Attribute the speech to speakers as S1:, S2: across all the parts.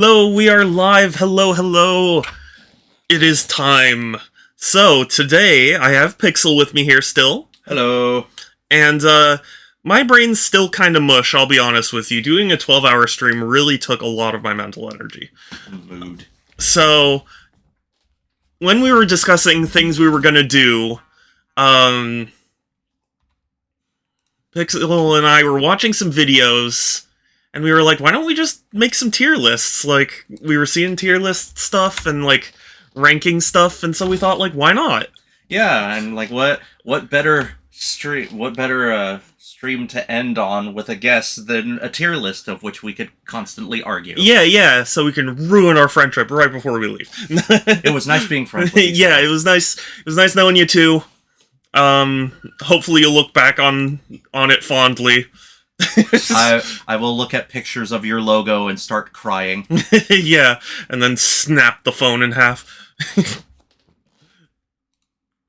S1: Hello, we are live. Hello, hello. It is time. So, today, I have Pixel with me here still.
S2: Hello.
S1: And, my brain's still kind of mush, I'll be honest with you. Doing a 12-hour stream really took a lot of my mental energy.
S2: Mood.
S1: So, when we were discussing things we were gonna do, Pixel and I were watching some videos, and we were like, why don't we just make some tier lists? Like, we were seeing tier list stuff and, like, ranking stuff, and so we thought, like, why not?
S2: Yeah, and like what better stream to end on with a guest than a tier list of which we could constantly argue.
S1: Yeah, so we can ruin our friendship right before we leave.
S2: It was nice being friends with you.
S1: Yeah, it was nice. It was nice knowing you too. Hopefully you'll look back on it fondly.
S2: I will look at pictures of your logo and start crying.
S1: Yeah, and then snap the phone in half.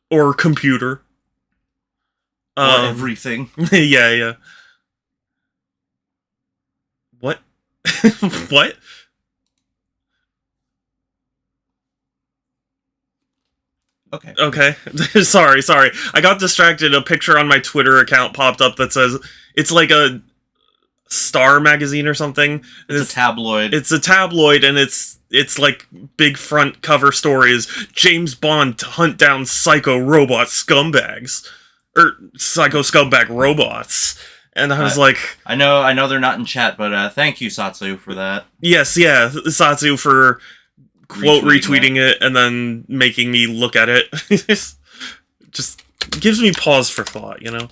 S1: Or computer.
S2: Or everything.
S1: Yeah. What? What? Okay. Sorry. I got distracted. A picture on my Twitter account popped up that says it's like a Star magazine or something.
S2: It's a tabloid.
S1: It's a tabloid, and it's like big front cover stories. James Bond to hunt down psycho robot scumbags. Or psycho scumbag robots. And I was like...
S2: I know they're not in chat, but thank you, Satsu, for that.
S1: Yes, yeah. Satsu for... quote retweeting it and then making me look at it. Just gives me pause for thought, you know?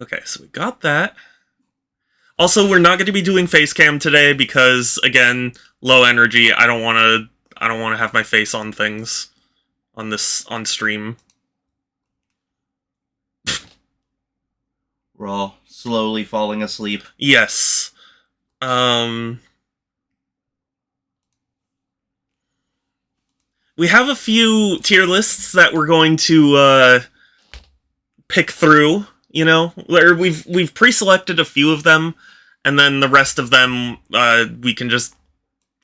S1: Okay, so we got that. Also, we're not going to be doing face cam today because, again, low energy. I don't want to have my face on things on stream.
S2: We're all slowly falling asleep.
S1: Yes. We have a few tier lists that we're going to pick through, you know? We've pre-selected a few of them, and then the rest of them we can just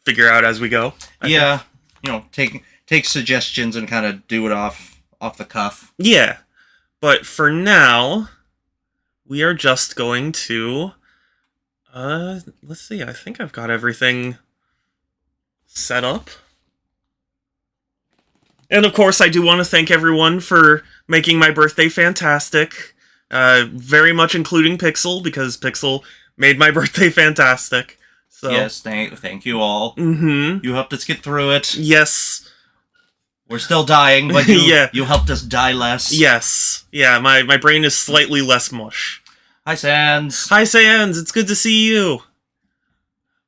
S1: figure out as we go.
S2: Yeah, you know, take suggestions and kind of do it off the cuff.
S1: Yeah. But for now, we are just going to let's see, I think I've got everything set up. And of course, I do want to thank everyone for making my birthday fantastic. Very much including Pixel, because Pixel made my birthday fantastic. So
S2: yes, thank you all.
S1: Mm-hmm.
S2: You helped us get through it.
S1: Yes.
S2: We're still dying, but you,
S1: Yeah.
S2: You helped us die less.
S1: Yes. Yeah, my brain is slightly less mush.
S2: Hi, Sans.
S1: Hi, Sans. It's good to see you.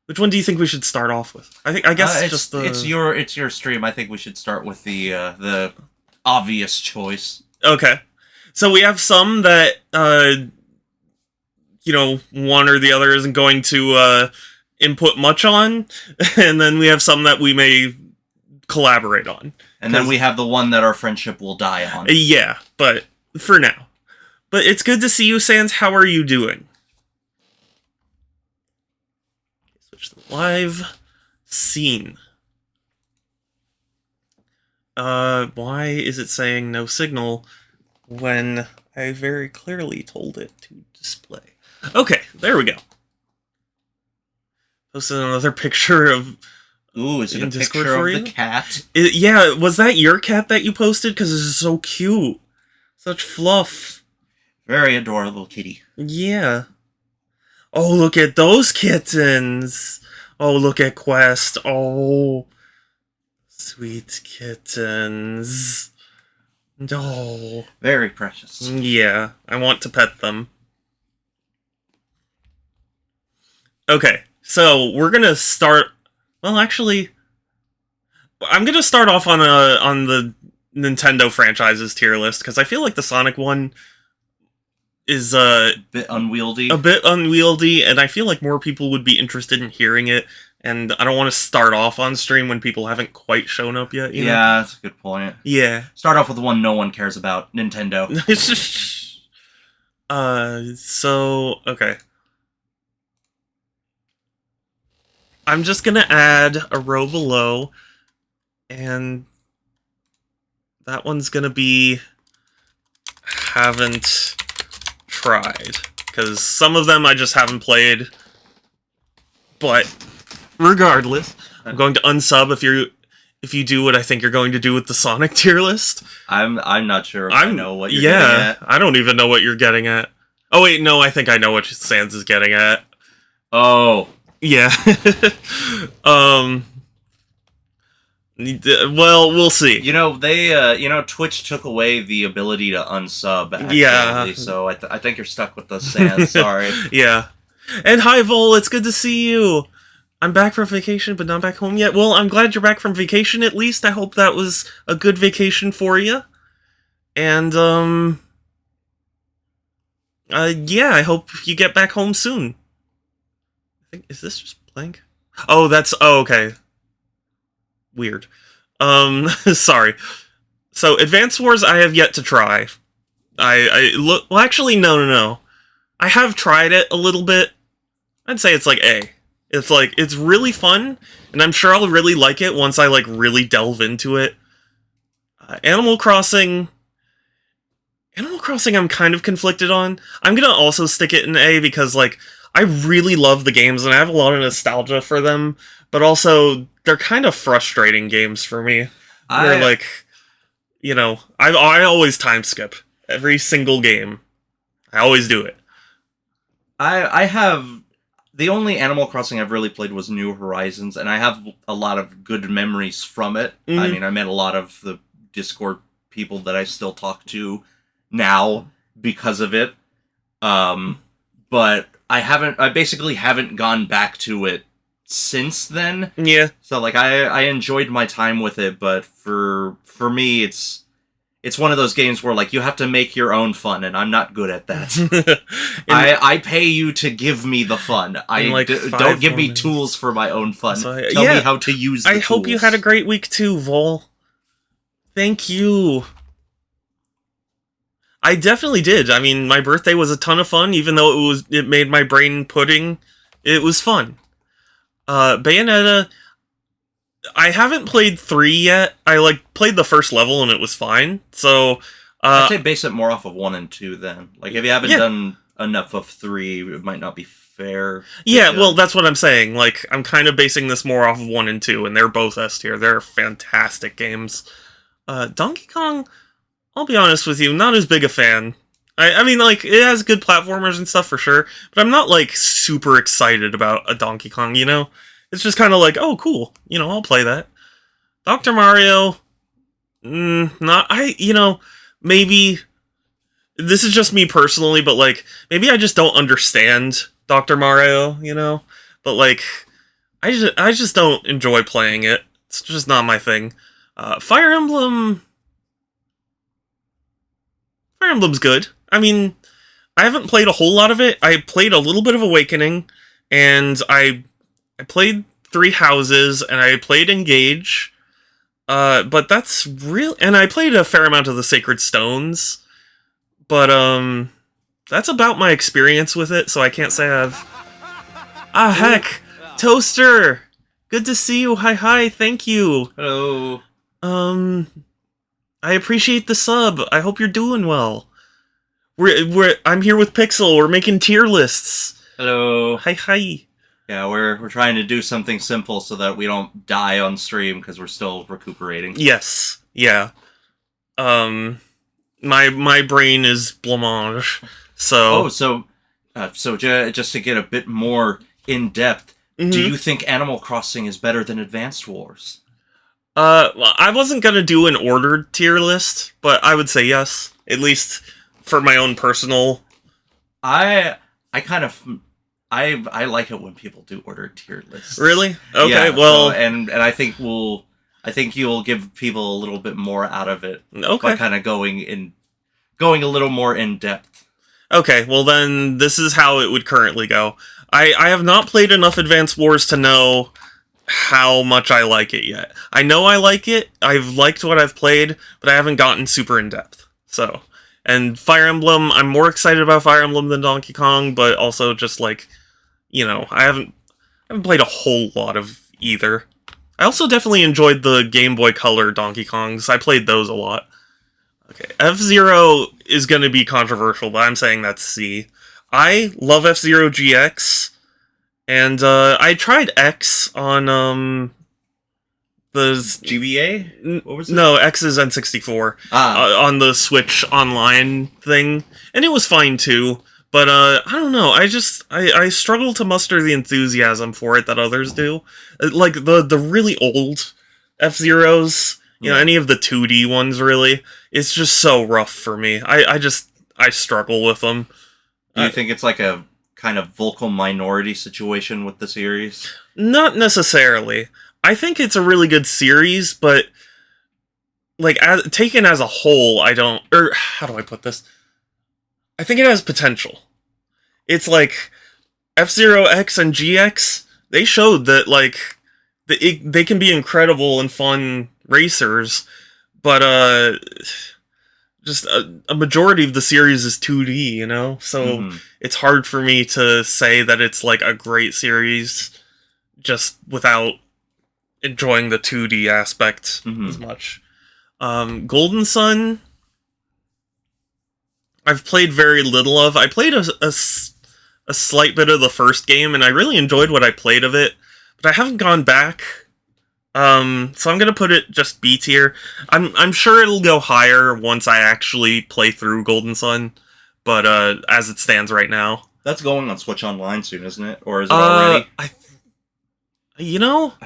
S1: Which one do you think we should start off with? I guess
S2: it's your stream. I think we should start with the obvious choice.
S1: Okay. So we have some that you know, one or the other isn't going to input much on, and then we have some that we may collaborate on.
S2: And then we have the one that our friendship will die on.
S1: Yeah, but for now. But it's good to see you, Sans. How are you doing? Switch to the live scene. Why is it saying no signal when I very clearly told it to display? Okay, there we go. Posted another picture of...
S2: Ooh, is it a
S1: Discord
S2: picture
S1: for
S2: of the cat?
S1: Yeah, was that your cat that you posted? Because this is so cute. Such fluff.
S2: Very adorable kitty.
S1: Yeah. Oh, look at those kittens. Oh, look at Quest. Oh. Sweet kittens. Oh.
S2: Very precious.
S1: Yeah, I want to pet them. Okay, so we're gonna start... Well, actually... I'm gonna start off on the Nintendo franchises tier list, because I feel like the Sonic one is
S2: a bit unwieldy.
S1: And I feel like more people would be interested in hearing it, and I don't want to start off on stream when people haven't quite shown up yet, you know?
S2: Yeah, that's a good point.
S1: Yeah.
S2: Start off with the one no one cares about, Nintendo.
S1: So, okay. I'm just gonna add a row below, and that one's gonna be haven't tried, because some of them I just haven't played. But regardless, I'm going to unsub if you do what I think you're going to do with the Sonic tier list.
S2: I'm not sure if I know what you're getting at.
S1: I don't even know what you're getting at. Oh wait, no, I think I know what Sans is getting at.
S2: Oh.
S1: Yeah. Well, we'll see.
S2: You know, they Twitch took away the ability to unsub accidentally, so I think you're stuck with the Sans, sorry.
S1: Yeah. And hi Vol, it's good to see you. I'm back from vacation, but not back home yet. Well, I'm glad you're back from vacation at least. I hope that was a good vacation for you. And, yeah, I hope you get back home soon. I think, is this just blank? Oh, okay. Weird. Sorry. So, Advance Wars I have yet to try. Well, actually, no. I have tried it a little bit. I'd say it's like A. It's really fun, and I'm sure I'll really like it once I, really delve into it. Animal Crossing I'm kind of conflicted on. I'm gonna also stick it in A because, I really love the games, and I have a lot of nostalgia for them, but also, they're kind of frustrating games for me. They're I always time skip every single game. I always do it.
S2: I have... The only Animal Crossing I've really played was New Horizons, and I have a lot of good memories from it. Mm-hmm. I mean, I met a lot of the Discord people that I still talk to now because of it. But I basically haven't gone back to it since then.
S1: Yeah.
S2: So, I enjoyed my time with it, but for me, it's one of those games where, you have to make your own fun, and I'm not good at that. I pay you to give me the fun. Don't give me tools for my own fun. Tell me how to use the tools.
S1: I hope you had a great week too, Vol. Thank you. I definitely did. I mean, my birthday was a ton of fun, even though it made my brain pudding. It was fun. Bayonetta... I haven't played 3 yet. I, played the first level and it was fine. So,
S2: I'd say base it more off of 1 and 2 then. If you haven't done enough of 3, it might not be fair.
S1: Yeah, well, that's what I'm saying. I'm kind of basing this more off of 1 and 2, and they're both S tier. They're fantastic games. Donkey Kong, I'll be honest with you, not as big a fan. I mean, it has good platformers and stuff for sure, but I'm not, super excited about a Donkey Kong, you know? It's just kind of oh, cool. I'll play that. Dr. Mario, maybe this is just me personally, but maybe I just don't understand Dr. Mario, But I just don't enjoy playing it. It's just not my thing. Fire Emblem's good. I mean, I haven't played a whole lot of it. I played a little bit of Awakening, and I played 3 Houses, and I played Engage, but that's real. And I played a fair amount of the Sacred Stones, but that's about my experience with it. So I can't say I've. Heck, Toaster, good to see you. Hi, thank you.
S2: Hello.
S1: I appreciate the sub. I hope you're doing well. I'm here with Pixel. We're making tier lists.
S2: Hello.
S1: Hi.
S2: Yeah, we're trying to do something simple so that we don't die on stream because we're still recuperating.
S1: Yes, yeah. My brain is blancmange. So
S2: so just to get a bit more in depth, do you think Animal Crossing is better than Advanced Wars?
S1: Well, I wasn't gonna do an ordered tier list, but I would say yes, at least for my own personal.
S2: I like it when people do ordered tier lists.
S1: Really? Okay.
S2: Yeah,
S1: well,
S2: and I think you'll give people a little bit more out of it.
S1: Okay.
S2: By kind of going a little more in depth.
S1: Okay. Well, then this is how it would currently go. I have not played enough Advance Wars to know how much I like it yet. I know I like it. I've liked what I've played, but I haven't gotten super in depth. So, and Fire Emblem, I'm more excited about Fire Emblem than Donkey Kong, but also just I I haven't played a whole lot of either. I also definitely enjoyed the Game Boy Color Donkey Kongs. I played those a lot. Okay, F-Zero is going to be controversial, but I'm saying that's C. I love F-Zero GX, and I tried X on the
S2: GBA? What was it?
S1: no, X is N64 on the Switch Online thing, and it was fine too. But I don't know. I struggle to muster the enthusiasm for it that others do. Like the really old F-Zeros, you know, any of the 2D ones really. It's just so rough for me. I struggle with them.
S2: Do you think it's like a kind of vocal minority situation with the series?
S1: Not necessarily. I think it's a really good series, but like taken as a whole, I don't. Or how do I put this? I think it has potential. It's like F-Zero X and GX. They showed that like they can be incredible and fun racers, but just a majority of the series is 2D, you know? So it's hard for me to say that it's like a great series just without enjoying the 2D aspect as much. Golden Sun, I've played very little of. I played a slight bit of the first game, and I really enjoyed what I played of it, but I haven't gone back. So I'm gonna put it just B tier. I'm sure it'll go higher once I actually play through Golden Sun, but as it stands right now,
S2: that's going on Switch Online soon, isn't it? Or is it already?
S1: I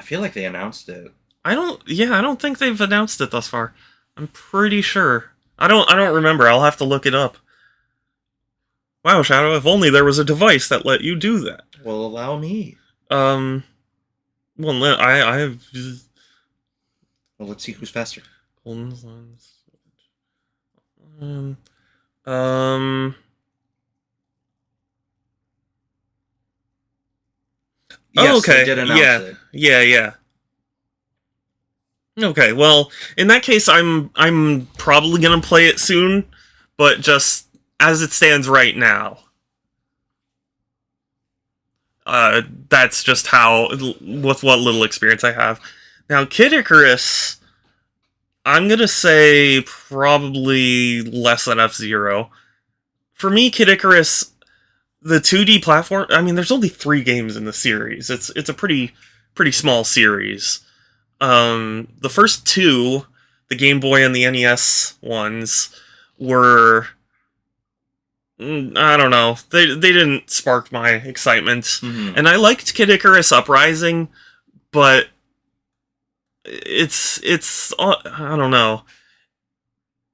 S2: feel like they announced it.
S1: I don't think they've announced it thus far. I'm pretty sure. I don't remember. I'll have to look it up. Wow, Shadow, if only there was a device that let you do that.
S2: Well, allow me.
S1: Well, I
S2: Well, let's see who's faster.
S1: Golden Suns.
S2: Yes,
S1: okay.
S2: They did announce it.
S1: Yeah. Okay, well, in that case, I'm probably gonna play it soon, but just as it stands right now, that's just how, with what little experience I have. Now, Kid Icarus, I'm gonna say probably less than F-Zero. For me, Kid Icarus, the 2D platform, I mean, there's only 3 games in the series. It's a pretty small series. The first 2, the Game Boy and the NES ones, were, I don't know, they didn't spark my excitement. And I liked Kid Icarus Uprising, but it's I don't know.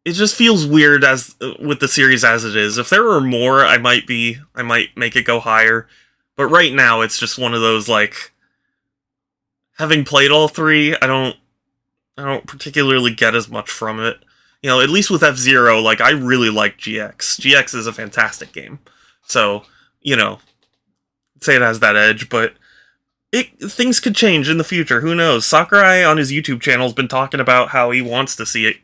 S1: It just feels weird as with the series as it is. If there were more, I might make it go higher. But right now, it's just one of those, like, having played all 3, I don't particularly get as much from it. You know, at least with F-Zero, like, I really like GX. GX is a fantastic game. So, you know, say it has that edge, but things could change in the future. Who knows? Sakurai on his YouTube channel has been talking about how he wants to see it,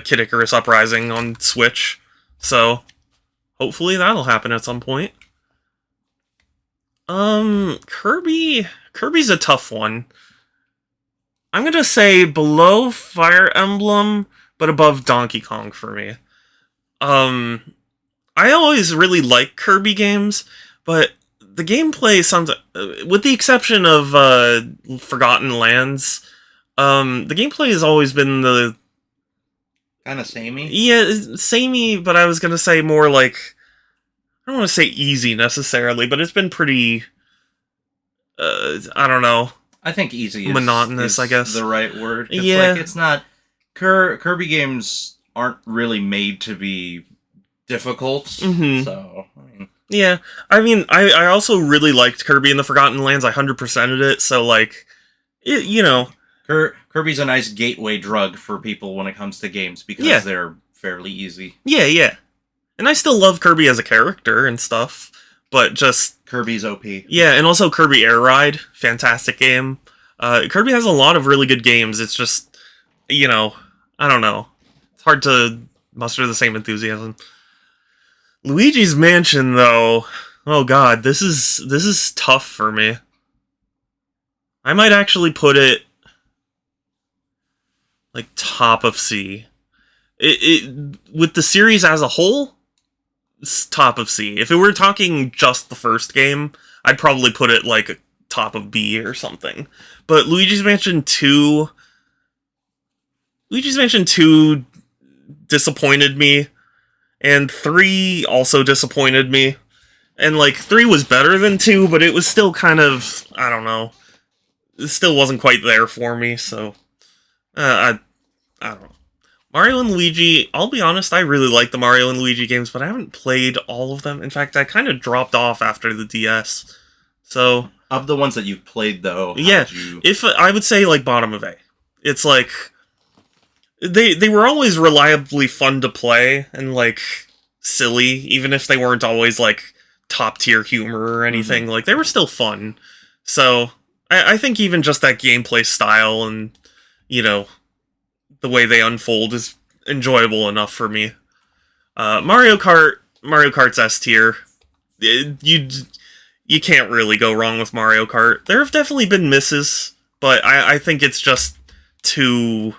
S1: Kid Icarus Uprising on Switch. So, hopefully that'll happen at some point. Kirby's a tough one. I'm gonna say below Fire Emblem, but above Donkey Kong for me. I always really like Kirby games, but the gameplay sometimes, with the exception of Forgotten Lands, the gameplay has always been the
S2: kind of samey.
S1: Yeah, samey, but I was gonna say more like, I don't want to say easy necessarily, but it's been pretty, I don't know.
S2: I think easy is
S1: monotonous, I guess,
S2: the right word.
S1: Yeah.
S2: Like, it's not... Kirby games aren't really made to be difficult, so...
S1: Yeah, I mean, I also really liked Kirby and the Forgotten Lands. I 100%ed it, so, like, you know...
S2: Kirby's a nice gateway drug for people when it comes to games, because they're fairly easy. Yeah.
S1: And I still love Kirby as a character and stuff, but just...
S2: Kirby's OP.
S1: Yeah, and also Kirby Air Ride, fantastic game. Kirby has a lot of really good games, it's just, you know, I don't know. It's hard to muster the same enthusiasm. Luigi's Mansion, though, oh god, this is tough for me. I might actually put it like top of C. It with the series as a whole, it's top of C. If it were talking just the first game, I'd probably put it like top of B or something. But Luigi's Mansion 2 disappointed me, and 3 also disappointed me. And like 3 was better than 2, but it was still kind of, I don't know. It still wasn't quite there for me, so I don't know. Mario and Luigi, I'll be honest, I really like the Mario and Luigi games, but I haven't played all of them. In fact, I kind of dropped off after the DS. So,
S2: of the ones that you've played, though,
S1: if I would say like bottom of A. It's like they were always reliably fun to play and like silly, even if they weren't always like top tier humor or anything. Like they were still fun. So I think even just that gameplay style and the way they unfold is enjoyable enough for me. Mario Kart's S tier. You can't really go wrong with Mario Kart. There have definitely been misses, but I think it's just too...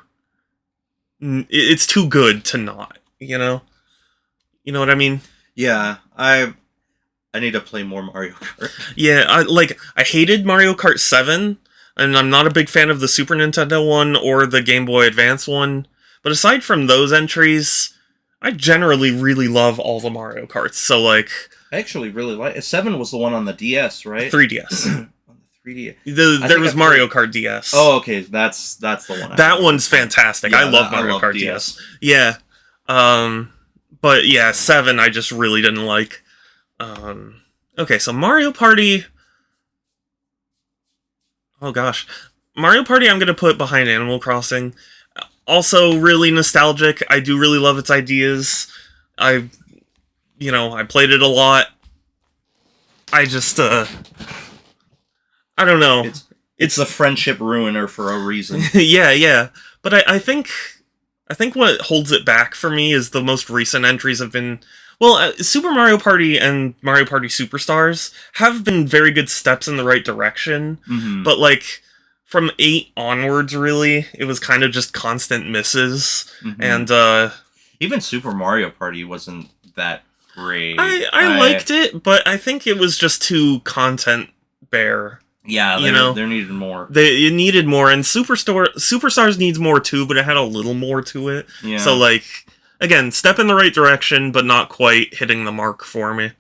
S1: It's too good to not, You know what I mean?
S2: Yeah, I need to play more Mario Kart.
S1: Yeah, I hated Mario Kart 7, and I'm not a big fan of the Super Nintendo one or the Game Boy Advance one. But aside from those entries, I generally really love all the Mario Karts. So, like...
S2: I actually really like... 7 was the one on the DS, right?
S1: 3DS.
S2: On the 3DS.
S1: There was Mario Kart DS.
S2: Oh, okay. That's the one.
S1: That one's fantastic. Yeah, I love Mario Kart DS. Yeah. But yeah, 7 I just really didn't like. Okay, so Mario Party... Oh gosh. Mario Party I'm going to put behind Animal Crossing. Also really nostalgic. I do really love its ideas. I played it a lot. I just, I don't know.
S2: It's the friendship ruiner for a reason.
S1: yeah. But I think what holds it back for me is the most recent entries have been... Well, Super Mario Party and Mario Party Superstars have been very good steps in the right direction, but like from 8 onwards, really, it was kind of just constant misses, and
S2: even Super Mario Party wasn't that great.
S1: I liked it, but I think it was just too content bare.
S2: Yeah, there needed more.
S1: It needed more, and Superstars needs more too, but it had a little more to it.
S2: Yeah.
S1: So like. Again, step in the right direction, but not quite hitting the mark for me.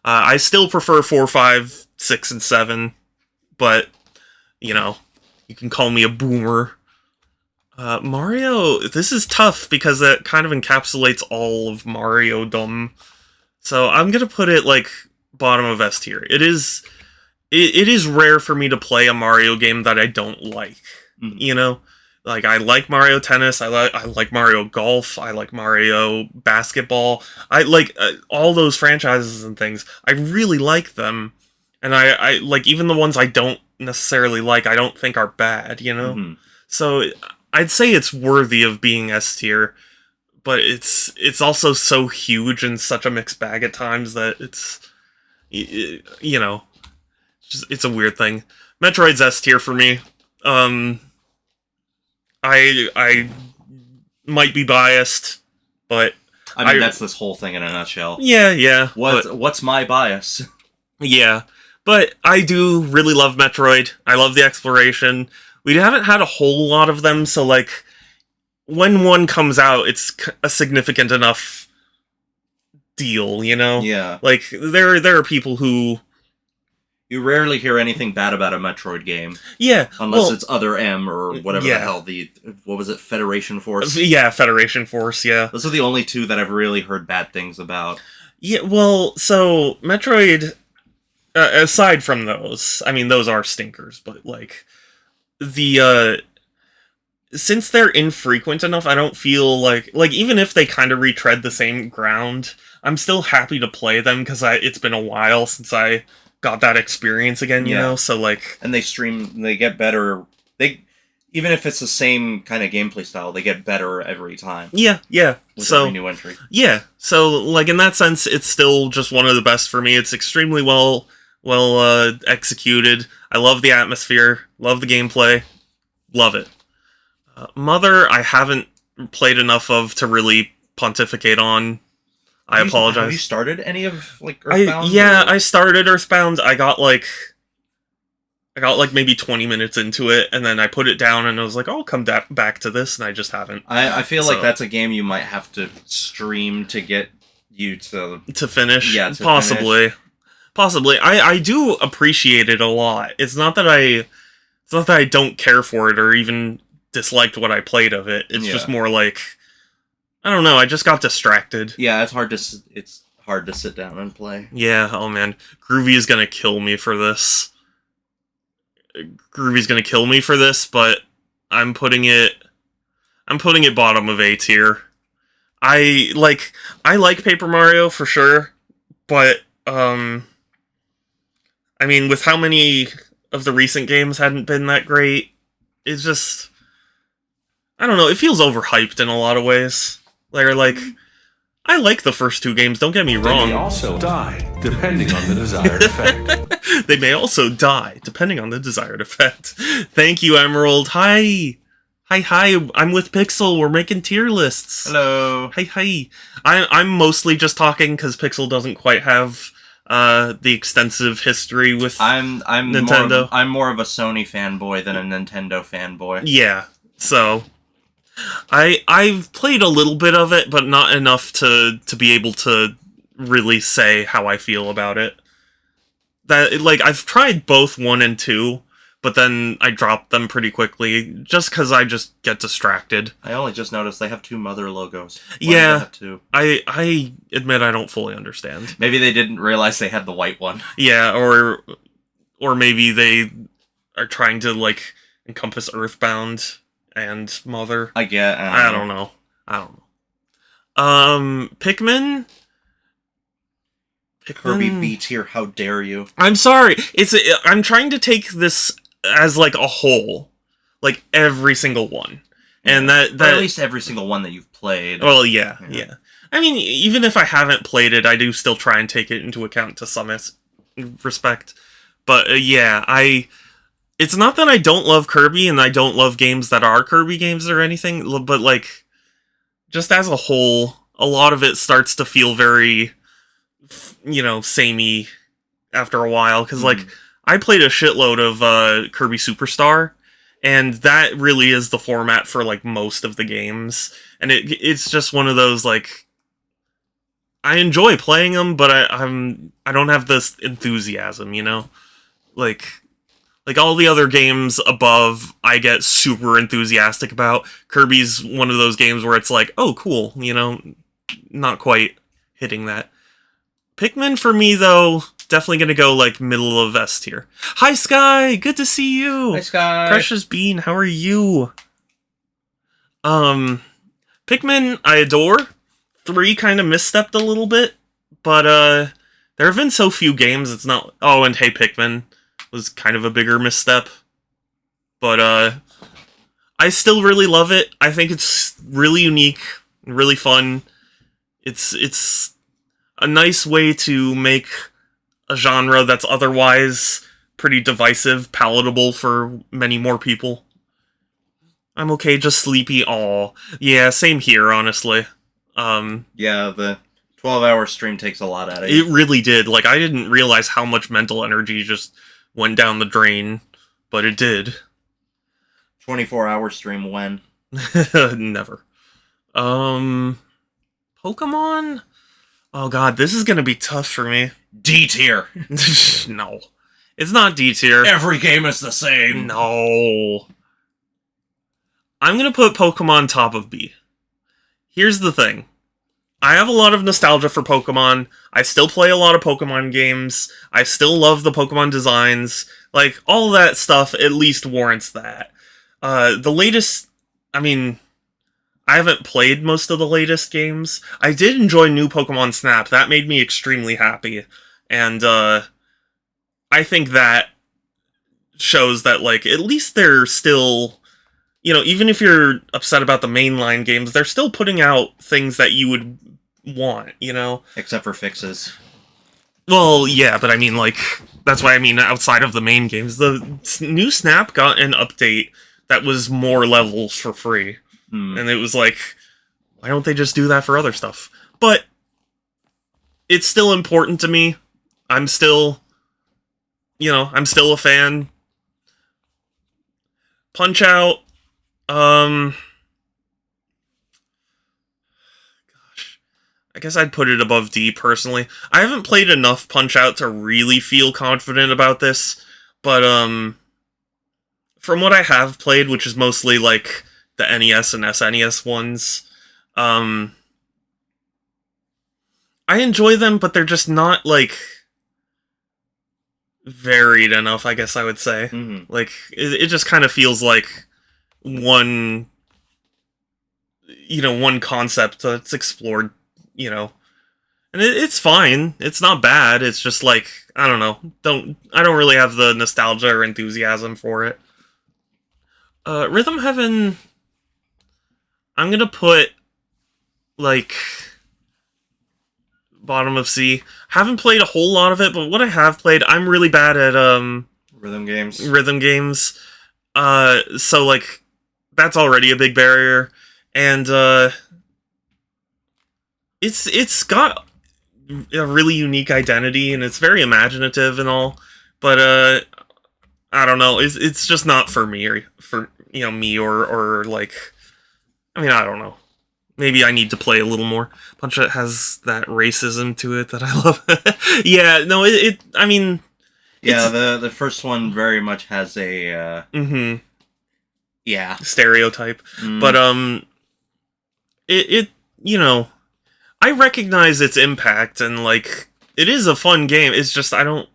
S1: I still prefer 4, 5, 6, and 7, but, you can call me a boomer. Mario, this is tough because that kind of encapsulates all of Mario-dom. So I'm gonna put it, like, bottom of S tier. It is rare for me to play a Mario game that I don't like, Like, I like Mario Tennis, I like Mario Golf, I like Mario Basketball, I like all those franchises and things. I really like them, and I like, even the ones I don't necessarily like, I don't think are bad, So, I'd say it's worthy of being S tier, but it's also so huge and such a mixed bag at times that it's a weird thing. Metroid's S tier for me. I might be biased, but
S2: I mean that's this whole thing in a nutshell.
S1: Yeah.
S2: What's my bias?
S1: Yeah, but I do really love Metroid. I love the exploration. We haven't had a whole lot of them, so like when one comes out, it's a significant enough deal,
S2: Yeah.
S1: Like there are people who.
S2: You rarely hear anything bad about a Metroid game.
S1: Yeah.
S2: Unless it's Other M or whatever the hell what was it, Federation Force?
S1: Yeah, Federation Force, yeah.
S2: Those are the only two that I've really heard bad things about.
S1: Yeah, well, so Metroid, aside from those, I mean, those are stinkers, but like, since they're infrequent enough, I don't feel like, even if they kind of retread the same ground, I'm still happy to play them because it's been a while since I got that experience again, so like...
S2: And they get better, even if it's the same kind of gameplay style, they get better every time.
S1: Yeah.
S2: With every new entry.
S1: Yeah, so like in that sense, it's still just one of the best for me. It's extremely well executed. I love the atmosphere, love the gameplay, love it. Mother, I haven't played enough of to really pontificate on. I apologize.
S2: Have you started any of like Earthbound?
S1: I started Earthbound. I got like maybe 20 minutes into it, and then I put it down, and I was like, oh, I'll come back to this, and I just haven't.
S2: I feel like that's a game you might have to stream to get you to
S1: finish.
S2: Yeah,
S1: possibly.
S2: Finish.
S1: Possibly. I do appreciate it a lot. It's not that I don't care for it or even disliked what I played of it. It's just more like, I don't know, I just got distracted.
S2: Yeah, it's hard to sit down and play.
S1: Yeah, oh man. Groovy is gonna kill me for this. But I'm putting it bottom of A tier. I like Paper Mario for sure, but I mean, with how many of the recent games hadn't been that great, it's just, I don't know, it feels overhyped in a lot of ways. Like I like the first two games, don't get me wrong.
S3: They may also die, depending on the desired effect.
S1: They may also die, depending on the desired effect. Thank you, Emerald. Hi, I'm with Pixel. We're making tier lists.
S2: Hello.
S1: Hi. I'm mostly just talking because Pixel doesn't quite have the extensive history with Nintendo.
S2: I'm more of a Sony fanboy than a Nintendo fanboy.
S1: Yeah, so I've played a little bit of it, but not enough to be able to really say how I feel about it. That like I've tried both 1 and 2, but then I dropped them pretty quickly just because I just get distracted.
S2: I only just noticed they have 2 Mother logos.
S1: Why do they have 2? I admit I don't fully understand.
S2: Maybe they didn't realize they had the white one. Yeah,
S1: or maybe they are trying to like encompass Earthbound and Mother.
S2: I
S1: don't know. Pikmin.
S2: Kirby B tier, how dare you?
S1: I'm sorry. I'm trying to take this as like a whole, like every single one, and that
S2: or at least every single one that you've played.
S1: Well, yeah. I mean, even if I haven't played it, I do still try and take it into account to some respect. But it's not that I don't love Kirby and I don't love games that are Kirby games or anything, but like, just as a whole, a lot of it starts to feel very, samey after a while, because like I played a shitload of Kirby Superstar, and that really is the format for like most of the games, and it's just one of those like, I enjoy playing them, but I don't have this enthusiasm, like all the other games above I get super enthusiastic about. Kirby's one of those games where it's like, oh cool, not quite hitting that. Pikmin for me, though, definitely gonna go, like, middle of S tier. Hi, Sky! Good to see you!
S2: Hi, Sky!
S1: Precious Bean, how are you? Pikmin, I adore. 3 kind of misstepped a little bit, but, there have been so few games, it's not... Oh, and Hey Pikmin was kind of a bigger misstep. But, I still really love it. I think it's really unique, really fun. It's a nice way to make a genre that's otherwise pretty divisive palatable for many more people. I'm okay, just sleepy. Aw. Yeah, same here, honestly.
S2: Yeah, the 12-hour stream takes a lot out of you.
S1: It really did. Like, I didn't realize how much mental energy just went down the drain, but it did.
S2: 24-hour stream when?
S1: Never. Pokemon? Oh god, this is gonna be tough for me.
S2: D tier.
S1: No. It's not D tier.
S2: Every game is the same.
S1: No. I'm gonna put Pokemon top of B. Here's the thing. I have a lot of nostalgia for Pokemon. I still play a lot of Pokemon games. I still love the Pokemon designs. Like, all that stuff at least warrants that. The latest... I mean... I haven't played most of the latest games. I did enjoy New Pokemon Snap. That made me extremely happy. And, I think that shows that, like, at least they're still... even if you're upset about the mainline games, they're still putting out things that you would want,
S2: Except for fixes.
S1: Well, yeah, but I mean, like, that's why I mean outside of the main games. The new Snap got an update that was more levels for free. And it was like, why don't they just do that for other stuff? But it's still important to me. I'm still, I'm still a fan. Punch-Out, gosh, I guess I'd put it above D personally. I haven't played enough Punch-Out to really feel confident about this, but from what I have played, which is mostly like the NES and SNES ones, I enjoy them, but they're just not like varied enough, I guess I would say. Like it just kind of feels like one concept that's explored, and it's fine. It's not bad. It's just like, I don't know. I don't really have the nostalgia or enthusiasm for it. Rhythm Heaven, I'm gonna put like bottom of C. Haven't played a whole lot of it, but what I have played, I'm really bad at
S2: rhythm games.
S1: So like that's already a big barrier, and it's got a really unique identity, and it's very imaginative and all, but I don't know, it's just not for me, or for me, or like, I mean, I don't know. Maybe I need to play a little more. Punch-Out has that racism to it that I love. Yeah, no, I mean...
S2: Yeah, the first one very much has a... Yeah.
S1: Stereotype. But, I recognize its impact, and, like, it is a fun game. It's just, I don't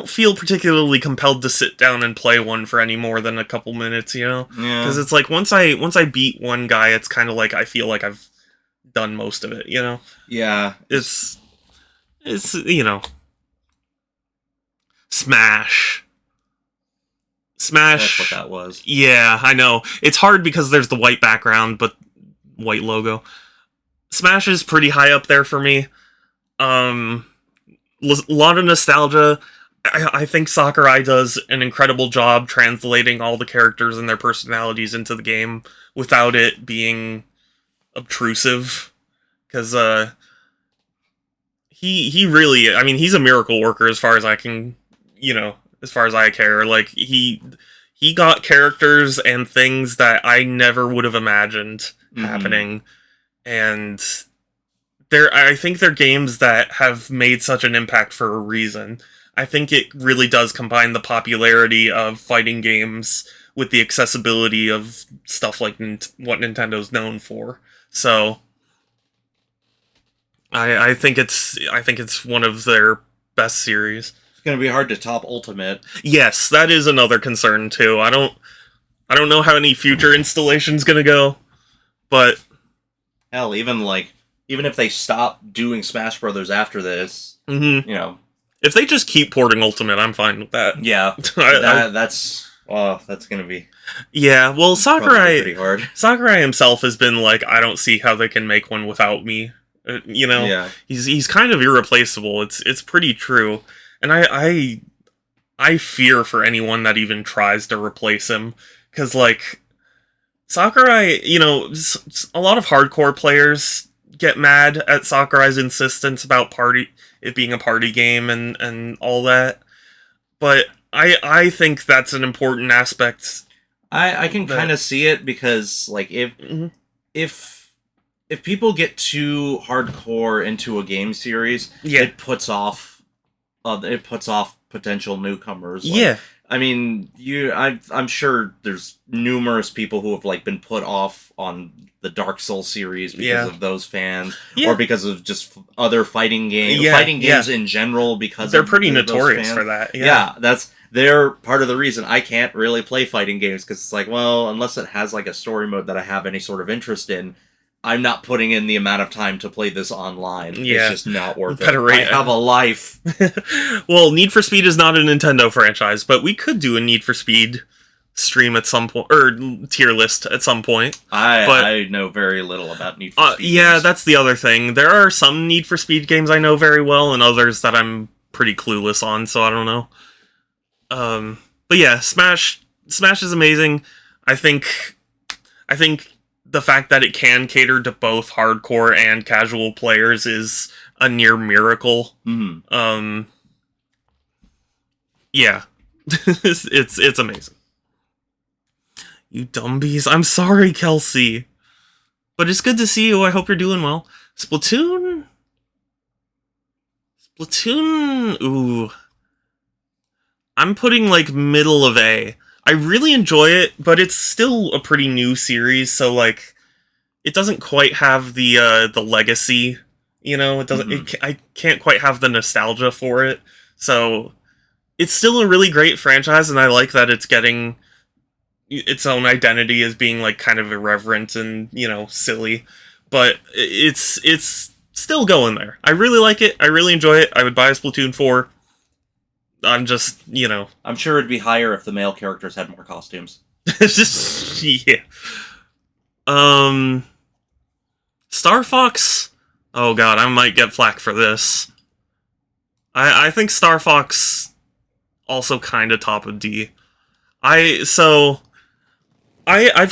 S1: feel particularly compelled to sit down and play one for any more than a couple minutes,
S2: Yeah.
S1: Because it's like, once I beat one guy, it's kind of like, I feel like I've done most of it,
S2: Yeah.
S1: It's Smash.
S2: That's what that was.
S1: Yeah, I know. It's hard because there's the white background, but white logo. Smash is pretty high up there for me. A lot of nostalgia. I think Sakurai does an incredible job translating all the characters and their personalities into the game without it being obtrusive. Because he really, I mean, he's a miracle worker as far as I can, as far as I care. Like, he got characters and things that I never would have imagined happening. And I think they're games that have made such an impact for a reason. I think it really does combine the popularity of fighting games with the accessibility of stuff like what Nintendo's known for. So I think it's one of their best series.
S2: It's gonna be hard to top Ultimate.
S1: Yes, that is another concern too. I don't know how any future installation's gonna go, but
S2: hell, even if they stop doing Smash Brothers after this,
S1: if they just keep porting Ultimate, I'm fine with that.
S2: Yeah, that's gonna be.
S1: Yeah, well, Sakurai
S2: pretty hard.
S1: Sakurai himself has been like, I don't see how they can make one without me.
S2: Yeah.
S1: He's kind of irreplaceable. It's pretty true, and I fear for anyone that even tries to replace him, because like Sakurai, a lot of hardcore players get mad at Sakurai's insistence about it being a party game and all that, but I think that's an important aspect.
S2: I can kind of see it, because like if people get too hardcore into a game series, it puts off potential newcomers.
S1: Yeah.
S2: I mean, I'm sure there's numerous people who have like been put off on the Dark Souls series because of those fans, or because of just other fighting games in general. Because
S1: they're pretty notorious for that.
S2: Yeah, they're part of the reason I can't really play fighting games, because it's like, well, unless it has like a story mode that I have any sort of interest in, I'm not putting in the amount of time to play this online.
S1: Yeah.
S2: It's just not worth it. I have a life.
S1: Well, Need for Speed is not a Nintendo franchise, but we could do a Need for Speed stream at some point, or tier list at some point.
S2: I know very little about Need for Speed
S1: yeah,
S2: games.
S1: that's the other thing. There are some Need for Speed games I know very well, and others that I'm pretty clueless on, so I don't know. But yeah, Smash is amazing. I think the fact that it can cater to both hardcore and casual players is a near miracle.
S2: Mm-hmm.
S1: Yeah. it's amazing. You dumbies. I'm sorry, Kelsey. But it's good to see you. I hope you're doing well. Splatoon? Ooh. I'm putting, like, middle of A. I really enjoy it, but it's still a pretty new series, so, like, it doesn't quite have the legacy, you know? It doesn't.
S2: Mm-hmm.
S1: I can't quite have the nostalgia for it, so it's still a really great franchise, and I like that it's getting its own identity as being, like, kind of irreverent and, you know, silly, but it's still going there. I really like it. I really enjoy it. I would buy a Splatoon 4. I'm just, you know...
S2: I'm sure it'd be higher if the male characters had more costumes.
S1: It's just... yeah. Star Fox... Oh god, I might get flack for this. I think Star Fox also kind of top of D. I've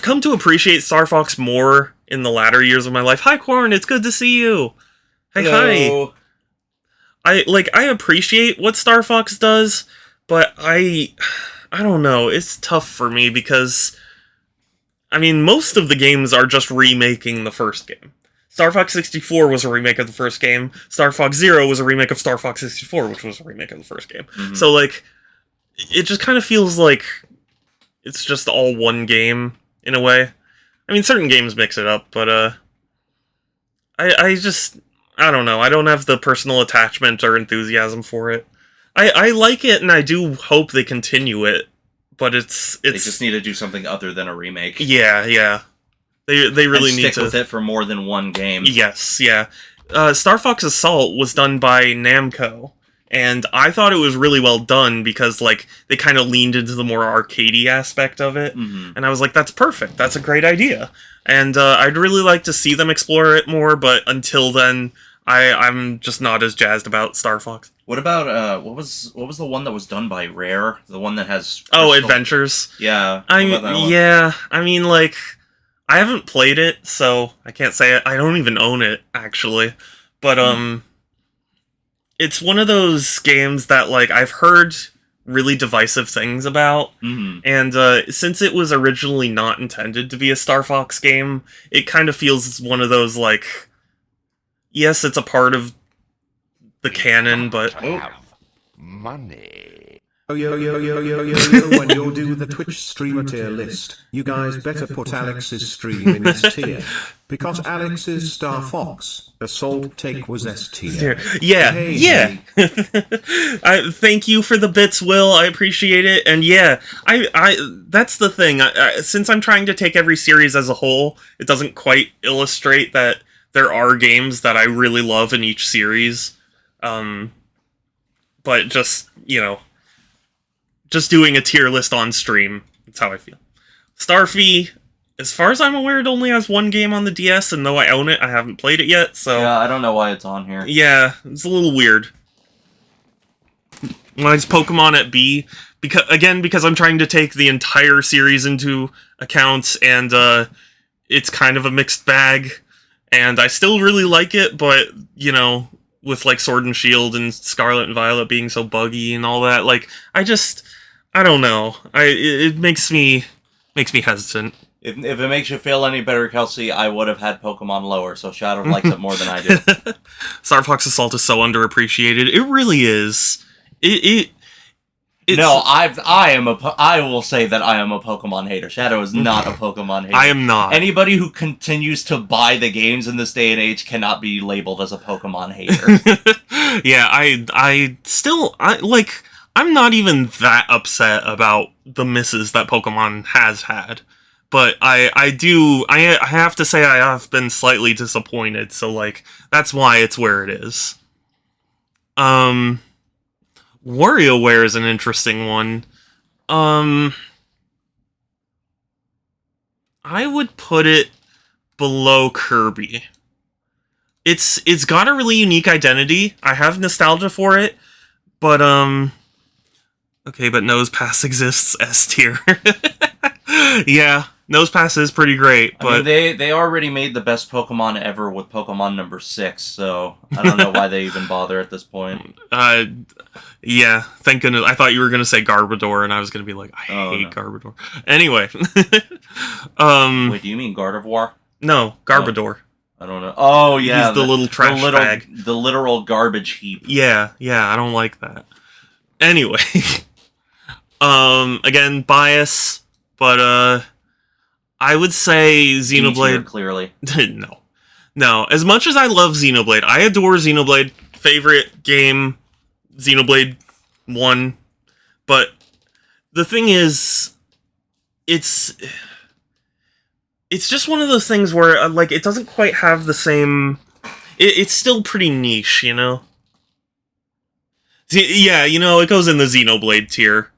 S1: come to appreciate Star Fox more in the latter years of my life. Hi, Corn, it's good to see you. Hey,
S2: Hello.
S1: hi. I appreciate what Star Fox does, but I don't know, it's tough for me because, I mean, most of the games are just remaking the first game. Star Fox 64 was a remake of the first game. Star Fox Zero was a remake of Star Fox 64, which was a remake of the first game.
S2: Mm-hmm.
S1: So, like, it just kind of feels like it's just all one game, in a way. I mean, certain games mix it up, but, I don't know. I don't have the personal attachment or enthusiasm for it. I like it, and I do hope they continue it, but it's
S2: They just need to do something other than a remake.
S1: Yeah. They really
S2: and
S1: need
S2: stick
S1: to
S2: with it for more than one game.
S1: Yes, yeah. Star Fox Assault was done by Namco, and I thought it was really well done because, like, they kind of leaned into the more arcadey aspect of it,
S2: Mm-hmm.
S1: and I was like, that's perfect. That's a great idea. And I'd really like to see them explore it more, but until then, I'm just not as jazzed about Star Fox.
S2: What about what was the one that was done by Rare? The one that has
S1: Oh, Adventures.
S2: Yeah. What about that one?
S1: Yeah. I mean, like, I haven't played it, so I can't say it. I don't even own it, actually. But it's one of those games that, like, I've heard really divisive things about, and since it was originally not intended to be a Star Fox game, it kind of feels one of those, like, yes, it's a part of the canon, but
S3: Money.
S4: Yo, when you'll do the Twitch streamer tier list, you guys better put Alex's stream in S tier. Because Alex's Star Fox Assault take was S tier.
S1: Yeah. Thank you for the bits, Will. I appreciate it. And yeah, I that's the thing. Since I'm trying to take every series as a whole, it doesn't quite illustrate that there are games that I really love in each series. But just, you know, just doing a tier list on stream, that's how I feel. Starfy, as far as I'm aware, it only has one game on the DS, and though I own it, I haven't played it yet, so...
S2: Yeah, I don't know why it's on here.
S1: Yeah, it's a little weird. When it's Pokemon at B, because I'm trying to take the entire series into account, and it's kind of a mixed bag, and I still really like it, but, you know, with, like, Sword and Shield and Scarlet and Violet being so buggy and all that, like, I don't know. It makes me hesitant.
S2: If it makes you feel any better, Kelsey, I would have had Pokemon lower, so Shadow likes it more than I do.
S1: Star Fox Assault is so underappreciated. It really is. It's,
S2: no, I will say that I am a Pokemon hater. Shadow is not a Pokemon hater.
S1: I am not.
S2: Anybody who continues to buy the games in this day and age cannot be labeled as a Pokemon hater.
S1: Yeah, I'm not even that upset about the misses that Pokemon has had. But I have to say I have been slightly disappointed, so, like, that's why it's where it is. WarioWare is an interesting one. I would put it below Kirby. It's got a really unique identity. I have nostalgia for it, but okay, but Nose Pass exists S tier. Yeah, Nose Pass is pretty great, but
S2: I mean, they already made the best Pokemon ever with Pokemon number 6, so I don't know why they even bother at this point.
S1: Yeah, thank goodness. I thought you were gonna say Garbodor, and I was gonna be like, I hate Garbodor. Anyway,
S2: Wait, do you mean Gardevoir?
S1: no, Garbodor.
S2: I don't know. Oh yeah,
S1: He's the little trash bag.
S2: the literal garbage heap.
S1: Yeah, I don't like that. Anyway, again, bias, but I would say Xenoblade.
S2: Clearly,
S1: no. As much as I love Xenoblade, I adore Xenoblade. Favorite game, Xenoblade 1. But the thing is, it's just one of those things where like it doesn't quite have the same. It's still pretty niche, you know. Yeah, you know, it goes in the Xenoblade tier.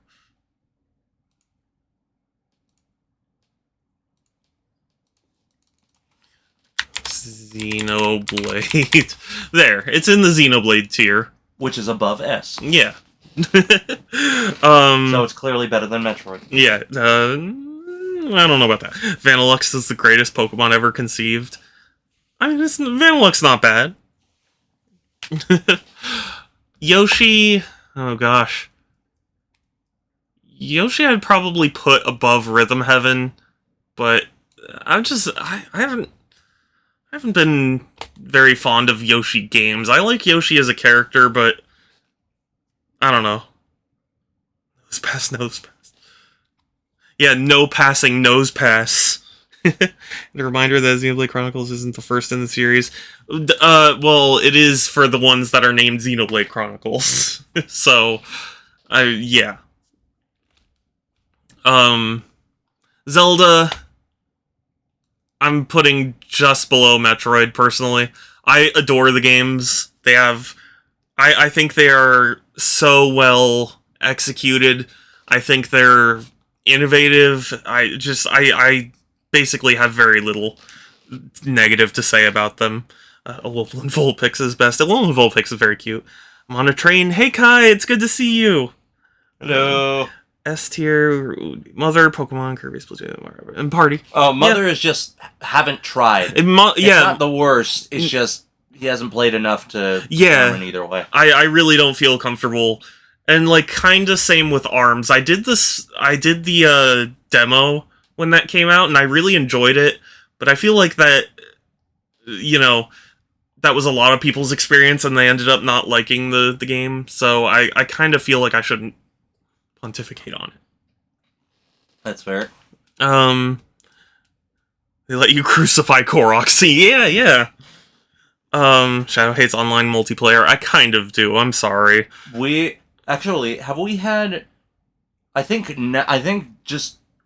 S1: Xenoblade. There, it's in the Xenoblade tier.
S2: which is above S.
S1: Yeah.
S2: So it's clearly better than Metroid.
S1: Yeah, I don't know about that. Vanillux is the greatest Pokemon ever conceived. I mean, Vanillux not bad. Yoshi, oh gosh. Yoshi I'd probably put above Rhythm Heaven, but I haven't been very fond of Yoshi games. I like Yoshi as a character, but I don't know. Nose pass. Yeah, no passing nose pass. The reminder that Xenoblade Chronicles isn't the first in the series. Well, it is for the ones that are named Xenoblade Chronicles. So, yeah. Zelda, I'm putting just below Metroid, personally. I adore the games. They have... I think they are so well executed. I think they're innovative. I basically have very little negative to say about them. Alolan Vulpix is best. Alolan Vulpix is very cute. I'm on a train. Hey Kai, it's good to see you.
S2: Hello.
S1: S tier, Mother, Pokemon, Kirby, Splatoon, and Party.
S2: Oh, Mother is just haven't tried. It's not the worst. It's just he hasn't played enough to determine either way.
S1: I really don't feel comfortable. And like kinda same with ARMS. I did the demo when that came out, and I really enjoyed it, but I feel like that, you know, that was a lot of people's experience, and they ended up not liking the game, so I kind of feel like I shouldn't pontificate on it.
S2: That's fair.
S1: They let you crucify Korok. See, yeah. Shadow hates online multiplayer. I kind of do. I'm sorry.
S2: We had? I think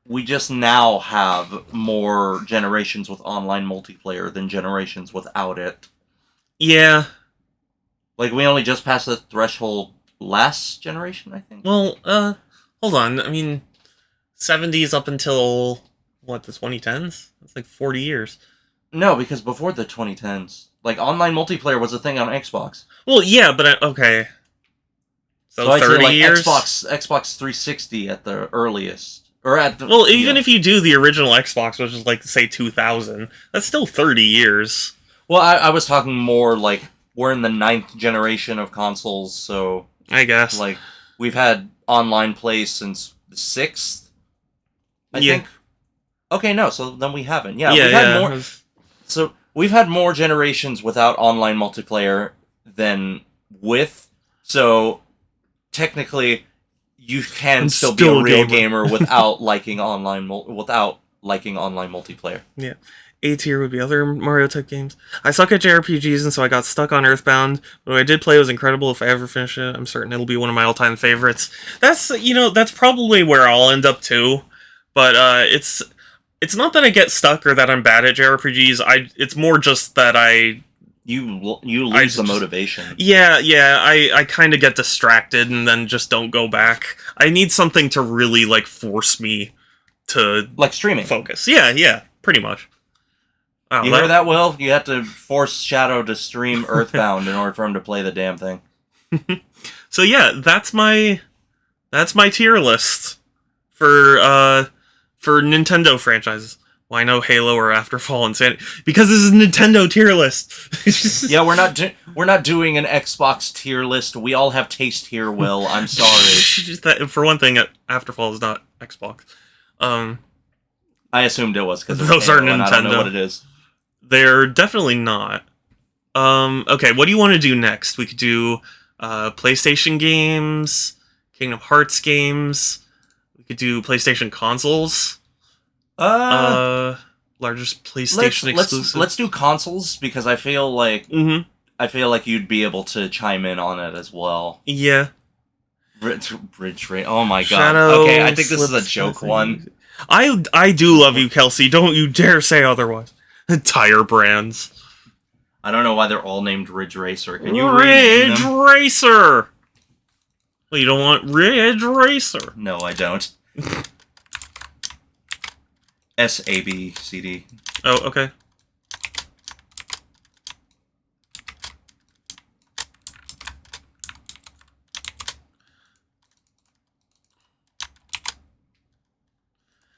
S2: we just now have more generations with online multiplayer than generations without it.
S1: Yeah.
S2: Like we only just passed the threshold last generation, I think.
S1: Well, hold on. I mean, 70s up until what, the 2010s? That's like 40 years.
S2: No, because before the 2010s, like online multiplayer was a thing on Xbox.
S1: Well, yeah, but okay. So
S2: I'd
S1: 30
S2: say like
S1: years.
S2: Xbox 360 at the earliest, or at the
S1: even if you do the original Xbox, which is like say 2000, that's still 30 years.
S2: Well, I was talking more like we're in the 9th generation of consoles, so
S1: I guess
S2: like we've had online play since the 6th. I think. Okay, no, so then we haven't. Yeah, we've had more. So we've had more generations without online multiplayer than with. So technically, you can still be a real gamer without liking online multiplayer.
S1: Yeah. A tier would be other Mario type games. I suck at JRPGs, and so I got stuck on Earthbound. But what I did play was incredible. If I ever finish it, I'm certain it'll be one of my all-time favorites. That's probably where I'll end up too. But it's not that I get stuck or that I'm bad at JRPGs. It's more just that
S2: you lose the motivation.
S1: Yeah. I kind of get distracted and then just don't go back. I need something to really like force me to
S2: like streaming.
S1: Focus. Yeah. pretty much. Wow,
S2: You hear that, Will? You have to force Shadow to stream Earthbound in order for him to play the damn thing.
S1: So yeah, that's my tier list for Nintendo franchises. Why no Halo or Afterfall and Sanity? Because this is Nintendo tier list.
S2: Yeah, we're not doing an Xbox tier list. We all have taste here, Will. I'm sorry.
S1: For one thing, Afterfall is not Xbox.
S2: I assumed it was because
S1: Those are
S2: Halo, and I don't know
S1: Nintendo.
S2: what it is.
S1: They're definitely not. Okay, what do you want to do next? We could do PlayStation games, Kingdom Hearts games. We could do PlayStation consoles. Largest PlayStation exclusive.
S2: Let's do consoles because I feel like
S1: Mm-hmm.
S2: you'd be able to chime in on it as well.
S1: Yeah.
S2: Bridge rate. Oh my god.
S1: Shadow,
S2: Okay, I think this is a
S1: Slip,
S2: joke one.
S1: I do love you, Kelsey. Don't you dare say otherwise. Tire brands.
S2: I don't know why they're all named Ridge Racer. Can you read
S1: Ridge
S2: them?
S1: Racer. Well, you don't want Ridge Racer.
S2: No, I don't. SABCD.
S1: Oh, okay.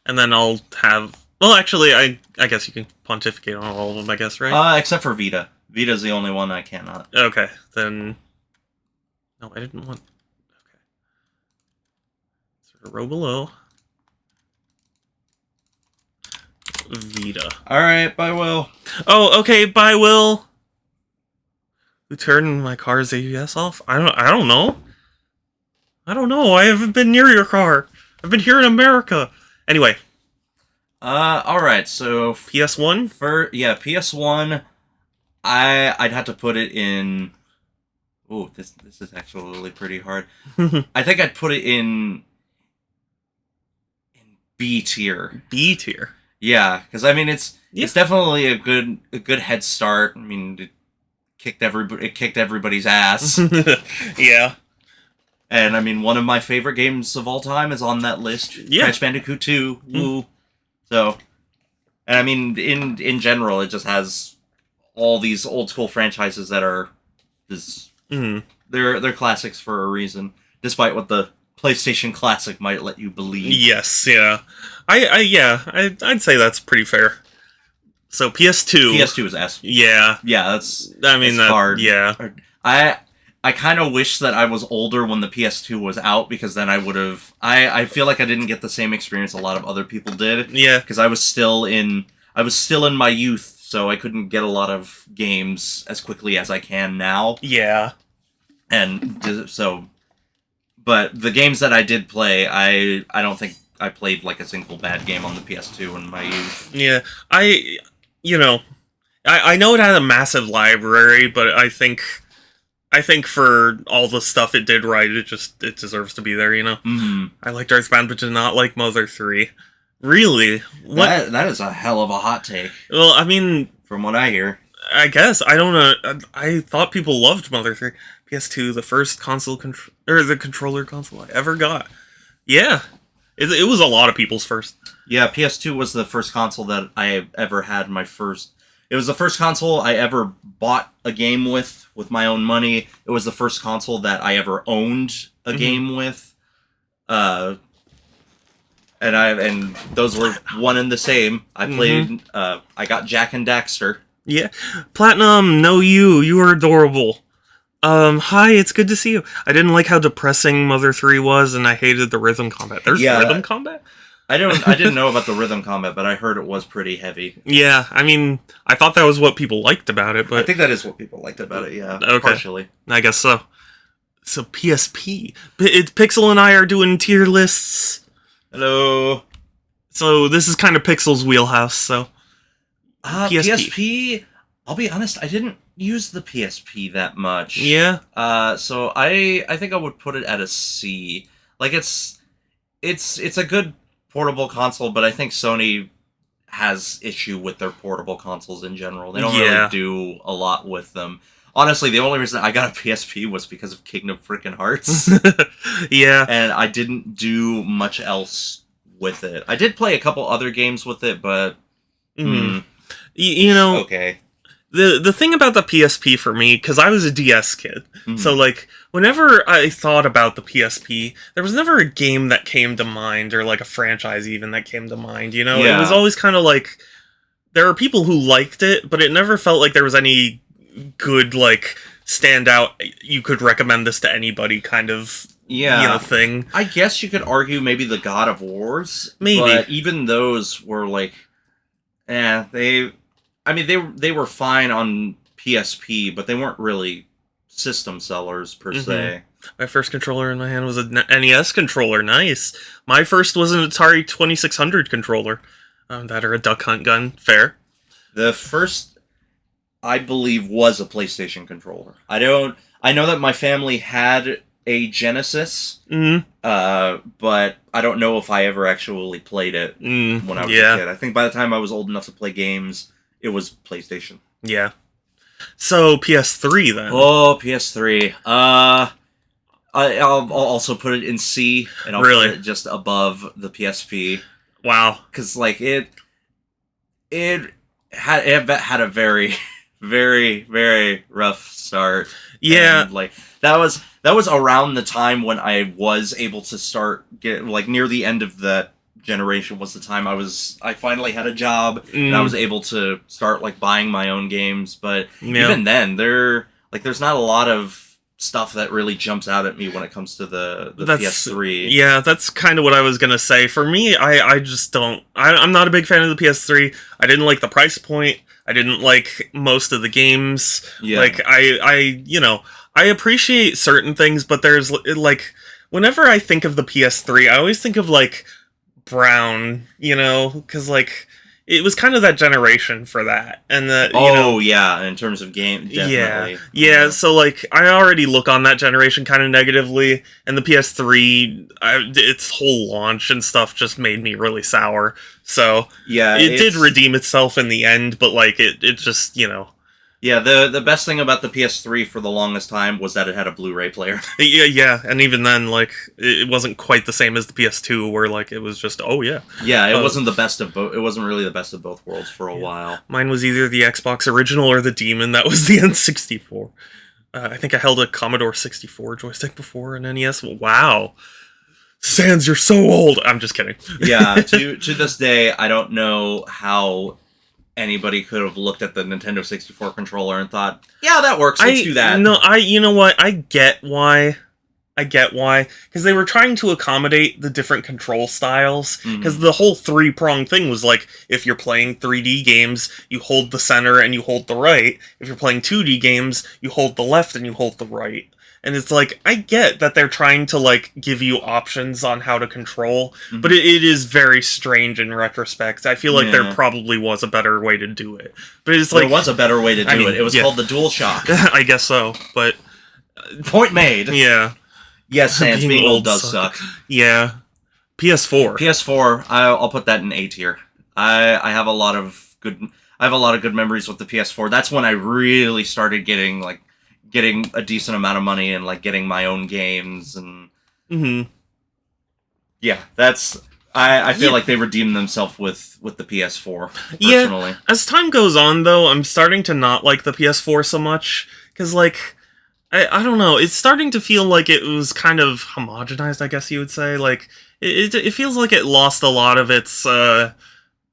S1: And then I'll have... Well, actually, I guess you can pontificate on all of them, I guess, right?
S2: Except for Vita. Vita's the only one I cannot.
S1: Okay, then... No, I didn't want... Okay. Sort of row below. Vita.
S2: Alright, bye, Will.
S1: Oh, okay, bye, Will. Who turned my car's ABS off? I don't know. I don't know. I haven't been near your car. I've been here in America. Anyway,
S2: Alright, so...
S1: PS1?
S2: PS1, I'd have to put it in... Oh, this is actually pretty hard. I think I'd put it in B tier.
S1: B tier.
S2: Yeah, because I mean it's
S1: Yeah.
S2: definitely a good head start. I mean it kicked everybody's ass,
S1: Yeah.
S2: and I mean one of my favorite games of all time is on that list.
S1: Yeah.
S2: Crash Bandicoot 2. Woo. So, and I mean in general it just has all these old school franchises that are just
S1: Mm.
S2: they're classics for a reason, despite what the PlayStation Classic might let you believe.
S1: Yes, yeah. I'd say that's pretty fair. So PS2.
S2: PS2 is S.
S1: Yeah.
S2: Yeah, that's
S1: It's
S2: hard.
S1: Yeah.
S2: I kind of wish that I was older when the PS2 was out because then I would have. I feel like I didn't get the same experience a lot of other people did
S1: Yeah.
S2: because I was still in my youth, so I couldn't get a lot of games as quickly as I can now.
S1: Yeah.
S2: And so, but the games that I did play, I don't think I played like a single bad game on the PS2 in my youth.
S1: Yeah. I know it had a massive library, but I think for all the stuff it did right, it deserves to be there, you know?
S2: Mm-hmm.
S1: I liked Earthbound, but did not like Mother 3. Really? What?
S2: That is a hell of a hot take,
S1: Well, I mean,
S2: from what I hear.
S1: I guess. I don't know. I thought people loved Mother 3. PS2, the first the controller console I ever got. Yeah. It was a lot of people's first.
S2: Yeah, PS2 was the first console that I ever had. It was the first console I ever bought a game with my own money. It was the first console that I ever owned a game with. And those were one and the same. I played. I got Jak and Daxter.
S1: Yeah. Platinum, no you are adorable. Hi, it's good to see you. I didn't like how depressing Mother 3 was, and I hated the rhythm combat. There's rhythm combat?
S2: I didn't know about the rhythm combat, but I heard it was pretty heavy.
S1: Yeah, I mean, I thought that was what people liked about it, but
S2: I think that is what people liked about it, yeah.
S1: Okay.
S2: Partially.
S1: I guess so. So PSP. Pixel and I are doing tier lists.
S2: Hello.
S1: So this is kind of Pixel's wheelhouse, so
S2: PSP, I'll be honest, I didn't use the PSP that much.
S1: yeah.
S2: So I think I would put it at a C. Like it's a good portable console, but I think Sony has issue with their portable consoles in general. They don't really do a lot with them. Honestly, the only reason I got a PSP was because of Kingdom Frickin' Hearts.
S1: Yeah.
S2: And I didn't do much else with it. I did play a couple other games with it, but
S1: Mm. You know,
S2: Okay.
S1: the thing about the PSP for me, because I was a DS kid, so
S2: Mhm.
S1: like whenever I thought about the PSP, there was never a game that came to mind, or like a franchise even that came to mind. You know, it was
S2: Yeah.
S1: always kind of like there are people who liked it, but it never felt like there was any good like standout. You could recommend this to anybody kind of
S2: Yeah.
S1: thing.
S2: I guess you could argue maybe the God of Wars,
S1: Maybe.
S2: but even those were like, I mean, they were fine on PSP, but they weren't really system sellers per
S1: Mhm.
S2: se.
S1: My first controller in my hand was a NES controller. Nice. My first was an Atari 2600 controller. That or a Duck Hunt gun. Fair.
S2: The first, I believe, was a PlayStation controller. I know that my family had a Genesis,
S1: Mm.
S2: but I don't know if I ever actually played it when I was a
S1: Yeah.
S2: kid. I think by the time I was old enough to play games, it was PlayStation.
S1: Yeah. So PS3 then.
S2: Oh, PS3. I'll also put it in C, and I'll
S1: Really?
S2: put it just above the PSP,
S1: Wow.
S2: because like it had a very very rough start.
S1: Yeah.
S2: And, like that was around the time when I was able to start get like near the end of that generation was the time I finally had a job and I was able to start like buying my own games. But
S1: Yeah.
S2: even then, there's not a lot of stuff that really jumps out at me when it comes to the PS3.
S1: Yeah, that's kind of what I was gonna say. For me, I just don't. I'm not a big fan of the PS3. I didn't like the price point. I didn't like most of the games.
S2: Yeah.
S1: Like I appreciate certain things, but there's like whenever I think of the PS3, I always think of like Brown, because like it was kind of that generation for that, and that
S2: Yeah, in terms of game, definitely.
S1: yeah. So like I already look on that generation kind of negatively, and the PS3, its whole launch and stuff just made me really sour. So
S2: Yeah,
S1: it did redeem itself in the end, but like it just
S2: Yeah, the best thing about the PS3 for the longest time was that it had a Blu-ray player.
S1: yeah, and even then, like it wasn't quite the same as the PS2, where like it was just
S2: Yeah, it wasn't the best of both. It wasn't really the best of both worlds for a while.
S1: Mine was either the Xbox original or the Demon. That was the N64. I think I held a Commodore 64 joystick before an NES. Wow. Sans, you're so old. I'm just kidding.
S2: Yeah, to this day, I don't know how anybody could have looked at the Nintendo 64 controller and thought, yeah, that works, let's do that.
S1: No, you know what? I get why. Because they were trying to accommodate the different control styles. Because the whole three-prong thing was like, if you're playing 3D games, you hold the center and you hold the right. If you're playing 2D games, you hold the left and you hold the right. And it's like, I get that they're trying to like give you options on how to control, but it is very strange in retrospect. I feel like there probably was a better way to do it. But it's like
S2: there was a better way to do it. It was called the DualShock.
S1: I guess so, but
S2: Point made.
S1: yeah.
S2: Yes, Sans, being old does suck.
S1: Yeah. PS4.
S2: PS4, I'll put that in A tier. I have a lot of good memories with the PS4. That's when I really started getting a decent amount of money and like getting my own games and yeah, I feel like they redeemed themselves with the PS4 personally.
S1: Yeah, as time goes on though, I'm starting to not like the PS4 so much because like I don't know, it's starting to feel like it was kind of homogenized, I guess you would say. Like it feels like it lost a lot of its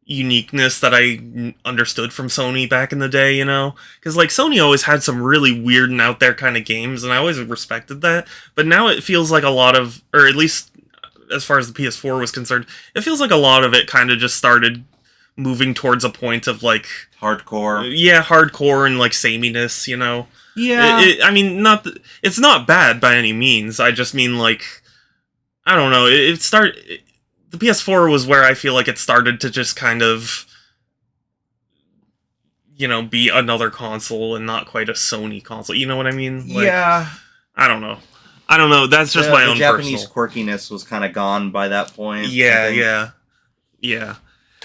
S1: uniqueness that I understood from Sony back in the day, because like Sony always had some really weird and out there kind of games, and I always respected that. But now it feels like a lot of, or at least as far as the PS4 was concerned, it feels like a lot of it kind of just started moving towards a point of like
S2: hardcore.
S1: Yeah, hardcore and like sameness,
S2: Yeah.
S1: I mean, it's not bad by any means. I just mean like, I don't know. The PS4 was where I feel like it started to just kind of, be another console and not quite a Sony console. You know what I mean? Like,
S2: yeah.
S1: I don't know. That's just my own
S2: Japanese
S1: personal
S2: quirkiness was kind of gone by that point.
S1: Yeah.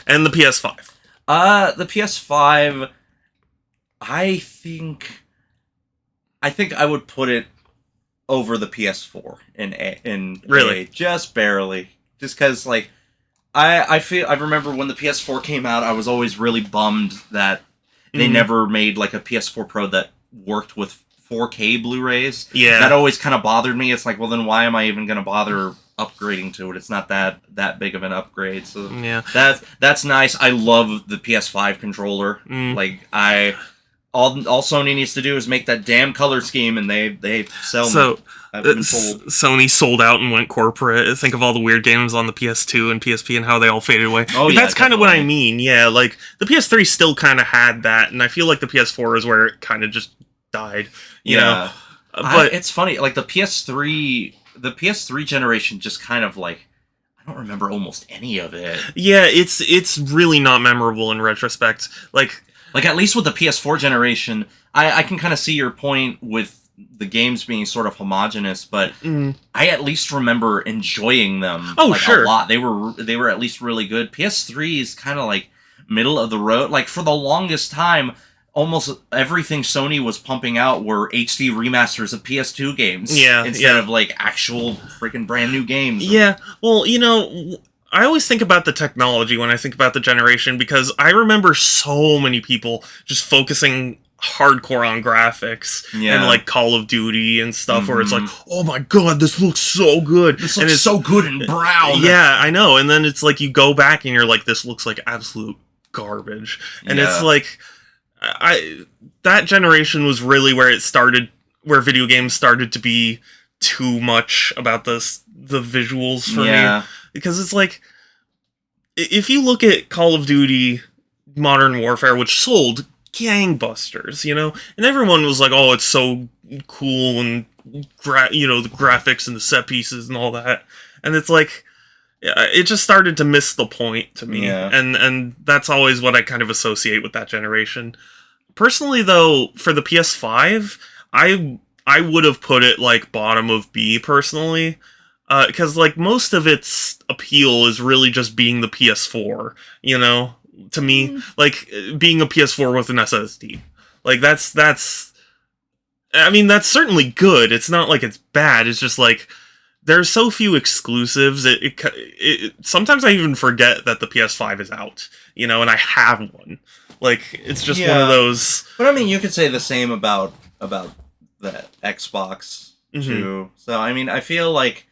S1: And the PS5.
S2: The PS5, I think I would put it over the PS4 in
S1: Really?
S2: A, just barely, just because like I remember when the PS4 came out, I was always really bummed that they never made like a PS4 Pro that worked with 4K Blu-rays.
S1: Yeah.
S2: That always kind of bothered me. It's like, well, then why am I even going to bother upgrading to it? It's not that big of an upgrade. So
S1: Yeah.
S2: that's nice. I love the PS5 controller. Like all Sony needs to do is make that damn color scheme, and they sell me. I've been told.
S1: Sony sold out and went corporate. Think of all the weird games on the PS2 and PSP and how they all faded away.
S2: Oh, yeah,
S1: that's kind of what I mean. Yeah, like the PS3 still kind of had that, and I feel like the PS4 is where it kind of just died. You know, but
S2: it's funny. Like the PS3 generation just kind of like, I don't remember almost any of it.
S1: Yeah, it's really not memorable in retrospect. Like
S2: at least with the PS4 generation, I can kind of see your point with the games being sort of homogenous, but I at least remember enjoying them.
S1: Oh,
S2: like,
S1: sure.
S2: A lot. They were at least really good. PS3 is kind of like middle of the road. Like for the longest time, almost everything Sony was pumping out were HD remasters of PS2 games.
S1: Yeah,
S2: instead of like actual freaking brand new games.
S1: Yeah. Well, you know, I always think about the technology when I think about the generation, because I remember so many people just focusing hardcore on graphics and like Call of Duty and stuff where it's like, oh my god, this looks so good.
S2: This looks so good in brown.
S1: Yeah, I know. And then it's like you go back and you're like, this looks like absolute garbage. And it's like that generation was really where it started, where video games started to be too much about the visuals for me. Because it's like, if you look at Call of Duty Modern Warfare, which sold gangbusters, you know, and everyone was like, oh, it's so cool, and the graphics and the set pieces and all that, and it's like, it just started to miss the point to me, and that's always what I kind of associate with that generation. Personally, though, for the PS5, I would have put it like bottom of B personally, because like most of its appeal is really just being the PS4, you know. To me, like being a PS4 with an SSD, like that's I mean, that's certainly good. It's not like it's bad. It's just like there's so few exclusives. It sometimes I even forget that the PS5 is out, you know, and I have one. Like it's just one of those.
S2: But I mean, you could say the same about the Xbox too. So I mean, I feel like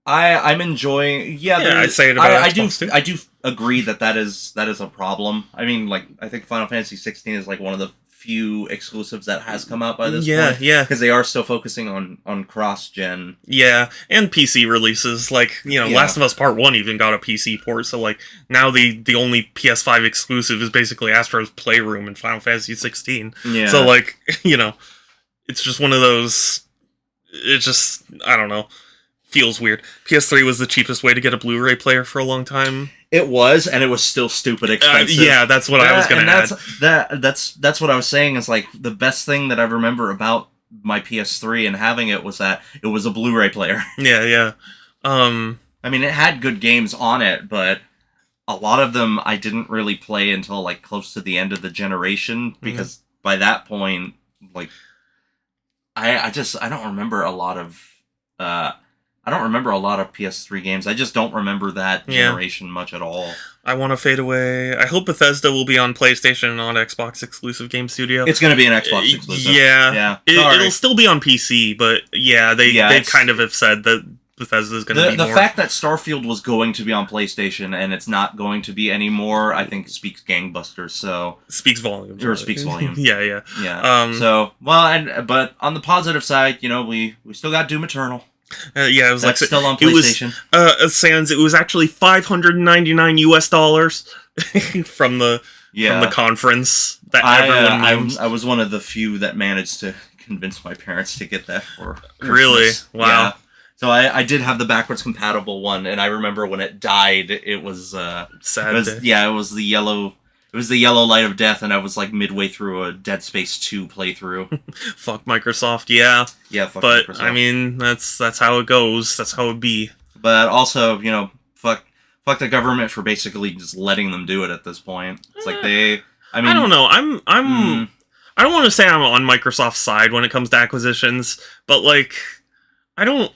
S2: I'm enjoying.
S1: I'd say it about Xbox too.
S2: I do agree that is a problem. I mean, like I think Final Fantasy 16 is like one of the few exclusives that has come out by this point.
S1: Yeah.
S2: Because they are still focusing on cross-gen.
S1: Yeah, and PC releases. Like, you know, Last of Us Part 1 even got a PC port, so like now the only PS5 exclusive is basically Astro's Playroom in Final Fantasy 16.
S2: Yeah.
S1: So like, you know, it's just one of those, it just, I don't know, feels weird. PS3 was the cheapest way to get a Blu-ray player for a long time.
S2: It was, and it was still stupid expensive.
S1: Yeah, that's what I was going to add.
S2: That's what I was saying, is like the best thing that I remember about my PS3 and having it was that it was a Blu-ray player.
S1: Yeah.
S2: I mean, it had good games on it, but a lot of them I didn't really play until like close to the end of the generation, because by that point, like I don't remember a lot of PS3 games. I just don't remember that generation much at all.
S1: I want to fade away. I hope Bethesda will be on PlayStation and not Xbox exclusive game studio.
S2: It's going to be an Xbox exclusive.
S1: Yeah. It'll still be on PC, but they kind of have said that Bethesda is going to be more.
S2: The fact that Starfield was going to be on PlayStation and it's not going to be anymore, I think speaks gangbusters. So
S1: speaks volumes.
S2: Or speaks volume.
S1: Yeah.
S2: But on the positive side, you know, we still got Doom Eternal.
S1: It was
S2: That's still on PlayStation.
S1: It was actually $599 from the conference that everyone memes.
S2: I was one of the few that managed to convince my parents to get that for Christmas.
S1: Really? Wow.
S2: Yeah. So I did have the backwards compatible one, and I remember when it died, it was
S1: sad.
S2: It was the yellow. It was the yellow light of death, and I was like midway through a Dead Space 2 playthrough.
S1: Fuck Microsoft, yeah.
S2: Yeah, fuck
S1: but,
S2: Microsoft.
S1: I mean, that's how it goes. That's how it be.
S2: But also, you know, fuck the government for basically just letting them do it at this point. It's like I don't
S1: know. I don't want to say I'm on Microsoft's side when it comes to acquisitions, but like, I don't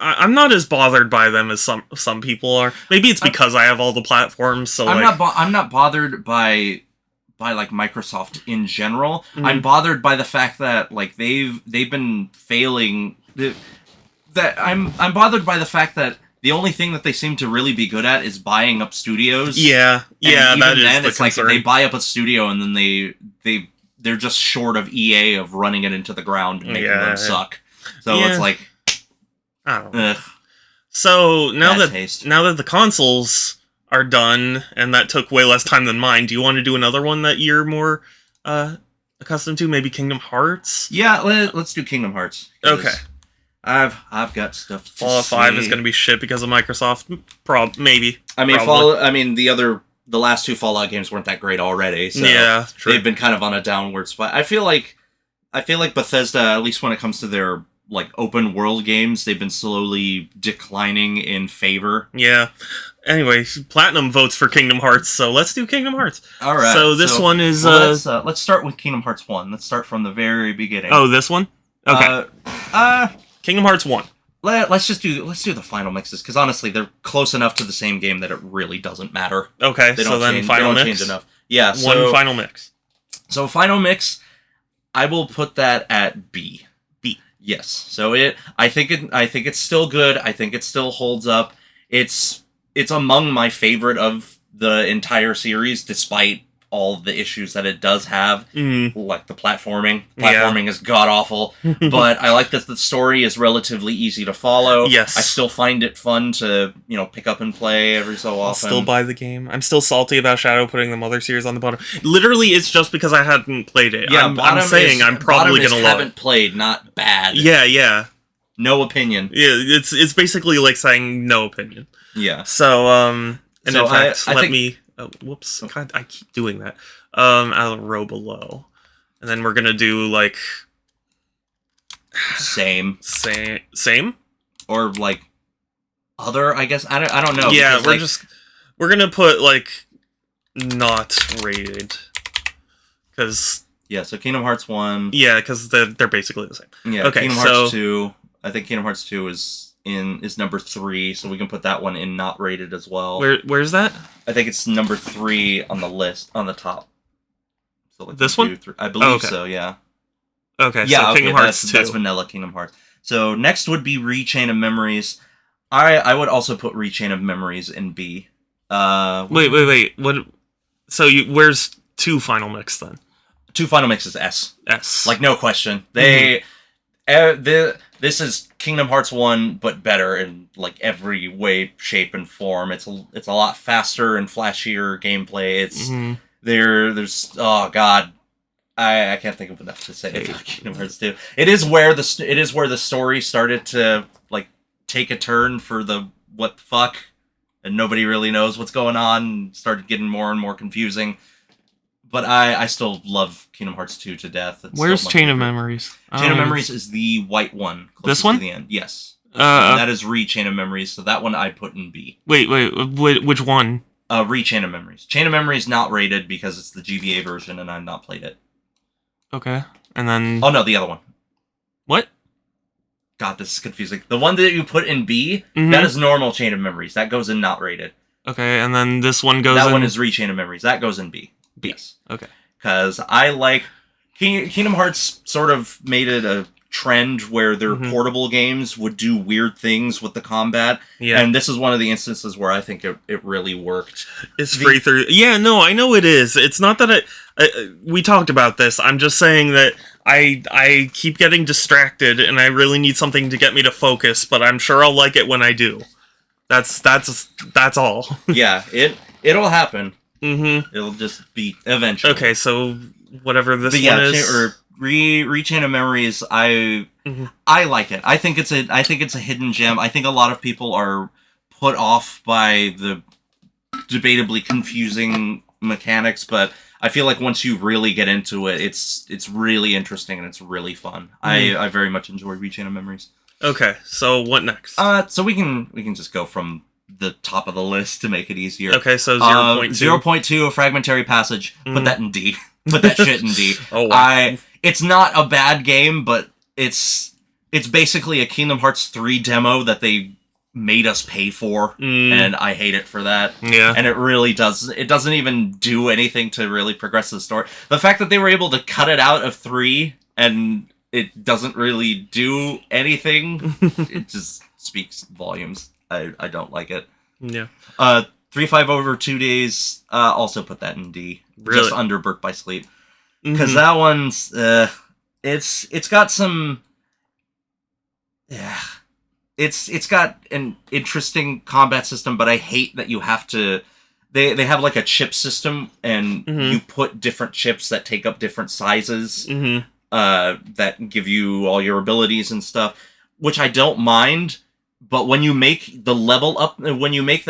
S1: I'm not as bothered by them as some people are. Maybe it's because I have all the platforms. So
S2: I'm not bothered by like Microsoft in general. I'm bothered by the fact that like they've been failing. I'm bothered by the fact that the only thing that they seem to really be good at is buying up studios.
S1: Yeah,
S2: and
S1: that is
S2: then
S1: the
S2: it's
S1: concern.
S2: like they buy up a studio and then they're just short of EA of running it into the ground and making them suck. So it's like,
S1: I don't know. So now
S2: Bad
S1: that
S2: taste.
S1: the consoles are done, and that took way less time than mine, do you want to do another one that you're more accustomed to? Maybe Kingdom Hearts?
S2: Yeah, let's do Kingdom Hearts.
S1: Okay.
S2: I've got stuff to
S1: Fallout 5 is going to be shit because of Microsoft. Maybe.
S2: I mean,
S1: Probably.
S2: the last two Fallout games weren't that great already. So
S1: Yeah, true.
S2: they've been kind of on a downward spot. I feel like Bethesda, at least when it comes to their like open world games, they've been slowly declining in favor.
S1: Yeah. Anyway, Platinum votes for Kingdom Hearts, so let's do Kingdom Hearts.
S2: All right.
S1: So this one is
S2: let's start with Kingdom Hearts 1. Let's start from the very beginning.
S1: Oh, this one? Okay. Kingdom Hearts 1.
S2: Let's do the final mixes, because honestly, they're close enough to the same game that it really doesn't matter.
S1: Okay, so then final mix.
S2: Change enough. Yeah,
S1: one final mix.
S2: So final mix, I will put that at B.
S1: B.
S2: Yes. So I think it's still good. I think it still holds up. It's among my favorite of the entire series, despite all the issues that it does have, like the platforming. Platforming is god-awful, but I like that the story is relatively easy to follow.
S1: Yes.
S2: I still find it fun to, pick up and play every so often.
S1: I'll still buy the game. I'm still salty about Shadow putting the Mother series on the bottom. Literally, it's just because I hadn't played it.
S2: Yeah,
S1: I'm saying I'm probably going to love it.
S2: Haven't played, not bad.
S1: Yeah.
S2: No opinion.
S1: Yeah, it's basically like saying no opinion.
S2: Yeah.
S1: So, and
S2: So
S1: in fact,
S2: I
S1: let
S2: think-
S1: me... Oh, whoops. God, I keep doing that. I'll row below. And then we're gonna do, like...
S2: Same.
S1: Same?
S2: Or, like, other, I guess? I don't know.
S1: Yeah,
S2: because,
S1: we're gonna put, like, not rated. Because...
S2: Yeah, so Kingdom Hearts 1.
S1: Yeah, because they're basically the same.
S2: Yeah,
S1: Okay,
S2: Kingdom Hearts 2. I think Kingdom Hearts 2 is number 3, so we can put that one in not rated as well.
S1: Where's that?
S2: I think it's number 3 on the list, on the top. So like
S1: this
S2: 2,
S1: one?
S2: 3. I believe
S1: okay.
S2: So, yeah.
S1: Okay,
S2: yeah,
S1: so Kingdom Hearts 2.
S2: That's vanilla Kingdom Hearts. So next would be Rechain of Memories. I would also put Rechain of Memories in B.
S1: Wait. What? So where's 2 final mix then?
S2: 2 final mix is S.
S1: S.
S2: Like, no question. This is Kingdom Hearts 1, but better in, like, every way, shape, and form. It's a lot faster and flashier gameplay. It's... There's... Oh, God. I can't think of enough to say about Kingdom Hearts 2. It is where the story started to, like, take a turn for the what the fuck, and nobody really knows what's going on, and started getting more and more confusing. But I still love Kingdom Hearts 2 to death.
S1: Where's Chain of Memories?
S2: Chain of Memories is the white one.
S1: This one?
S2: To the end. Yes. That is Chain of Memories, so that one I put in B.
S1: Wait, which one?
S2: Chain of Memories. Chain of Memories not rated because it's the GBA version and I've not played it.
S1: Okay. And then...
S2: Oh, no, the other one.
S1: What?
S2: God, this is confusing. The one that you put in B, that is normal Chain of Memories. That goes in not rated.
S1: Okay, and then this one goes in...
S2: That one is Chain of Memories. That goes in B. Yes.
S1: Okay.
S2: Because I like... Kingdom Hearts sort of made it a trend where their portable games would do weird things with the combat.
S1: Yeah.
S2: And this is one of the instances where I think it really worked.
S1: It's free through... Yeah, no, I know it is. It's not that we talked about this. I'm just saying that I keep getting distracted and I really need something to get me to focus, but I'm sure I'll like it when I do. That's all.
S2: Yeah, it'll happen.
S1: Mm-hmm.
S2: It'll just be eventually.
S1: Okay, so whatever this one is.
S2: Rechain of Memories, I like it. I think it's a hidden gem. I think a lot of people are put off by the debatably confusing mechanics, but I feel like once you really get into it, it's really interesting and it's really fun. I very much enjoy Rechain of Memories.
S1: Okay, so what next?
S2: So we can just go from the top of the list to make it easier.
S1: Okay, so 0.2.
S2: 0.2, a fragmentary passage. Put that in D. Put that shit in D.
S1: Oh, wow.
S2: It's not a bad game, but it's it's basically a Kingdom Hearts 3 demo that they made us pay for, and I hate it for that.
S1: Yeah.
S2: And it really doesn't even do anything to really progress the story. The fact that they were able to cut it out of 3 and it doesn't really do anything, it just speaks volumes. I don't like it.
S1: Yeah.
S2: 3-5 over 2 days, also put that in D.
S1: Really?
S2: Just under Birth by Sleep. Because that one's, it's got some... Yeah. It's got an interesting combat system, but I hate that you have to... They have like a chip system, and you put different chips that take up different sizes, that give you all your abilities and stuff, which I don't mind, but when you make the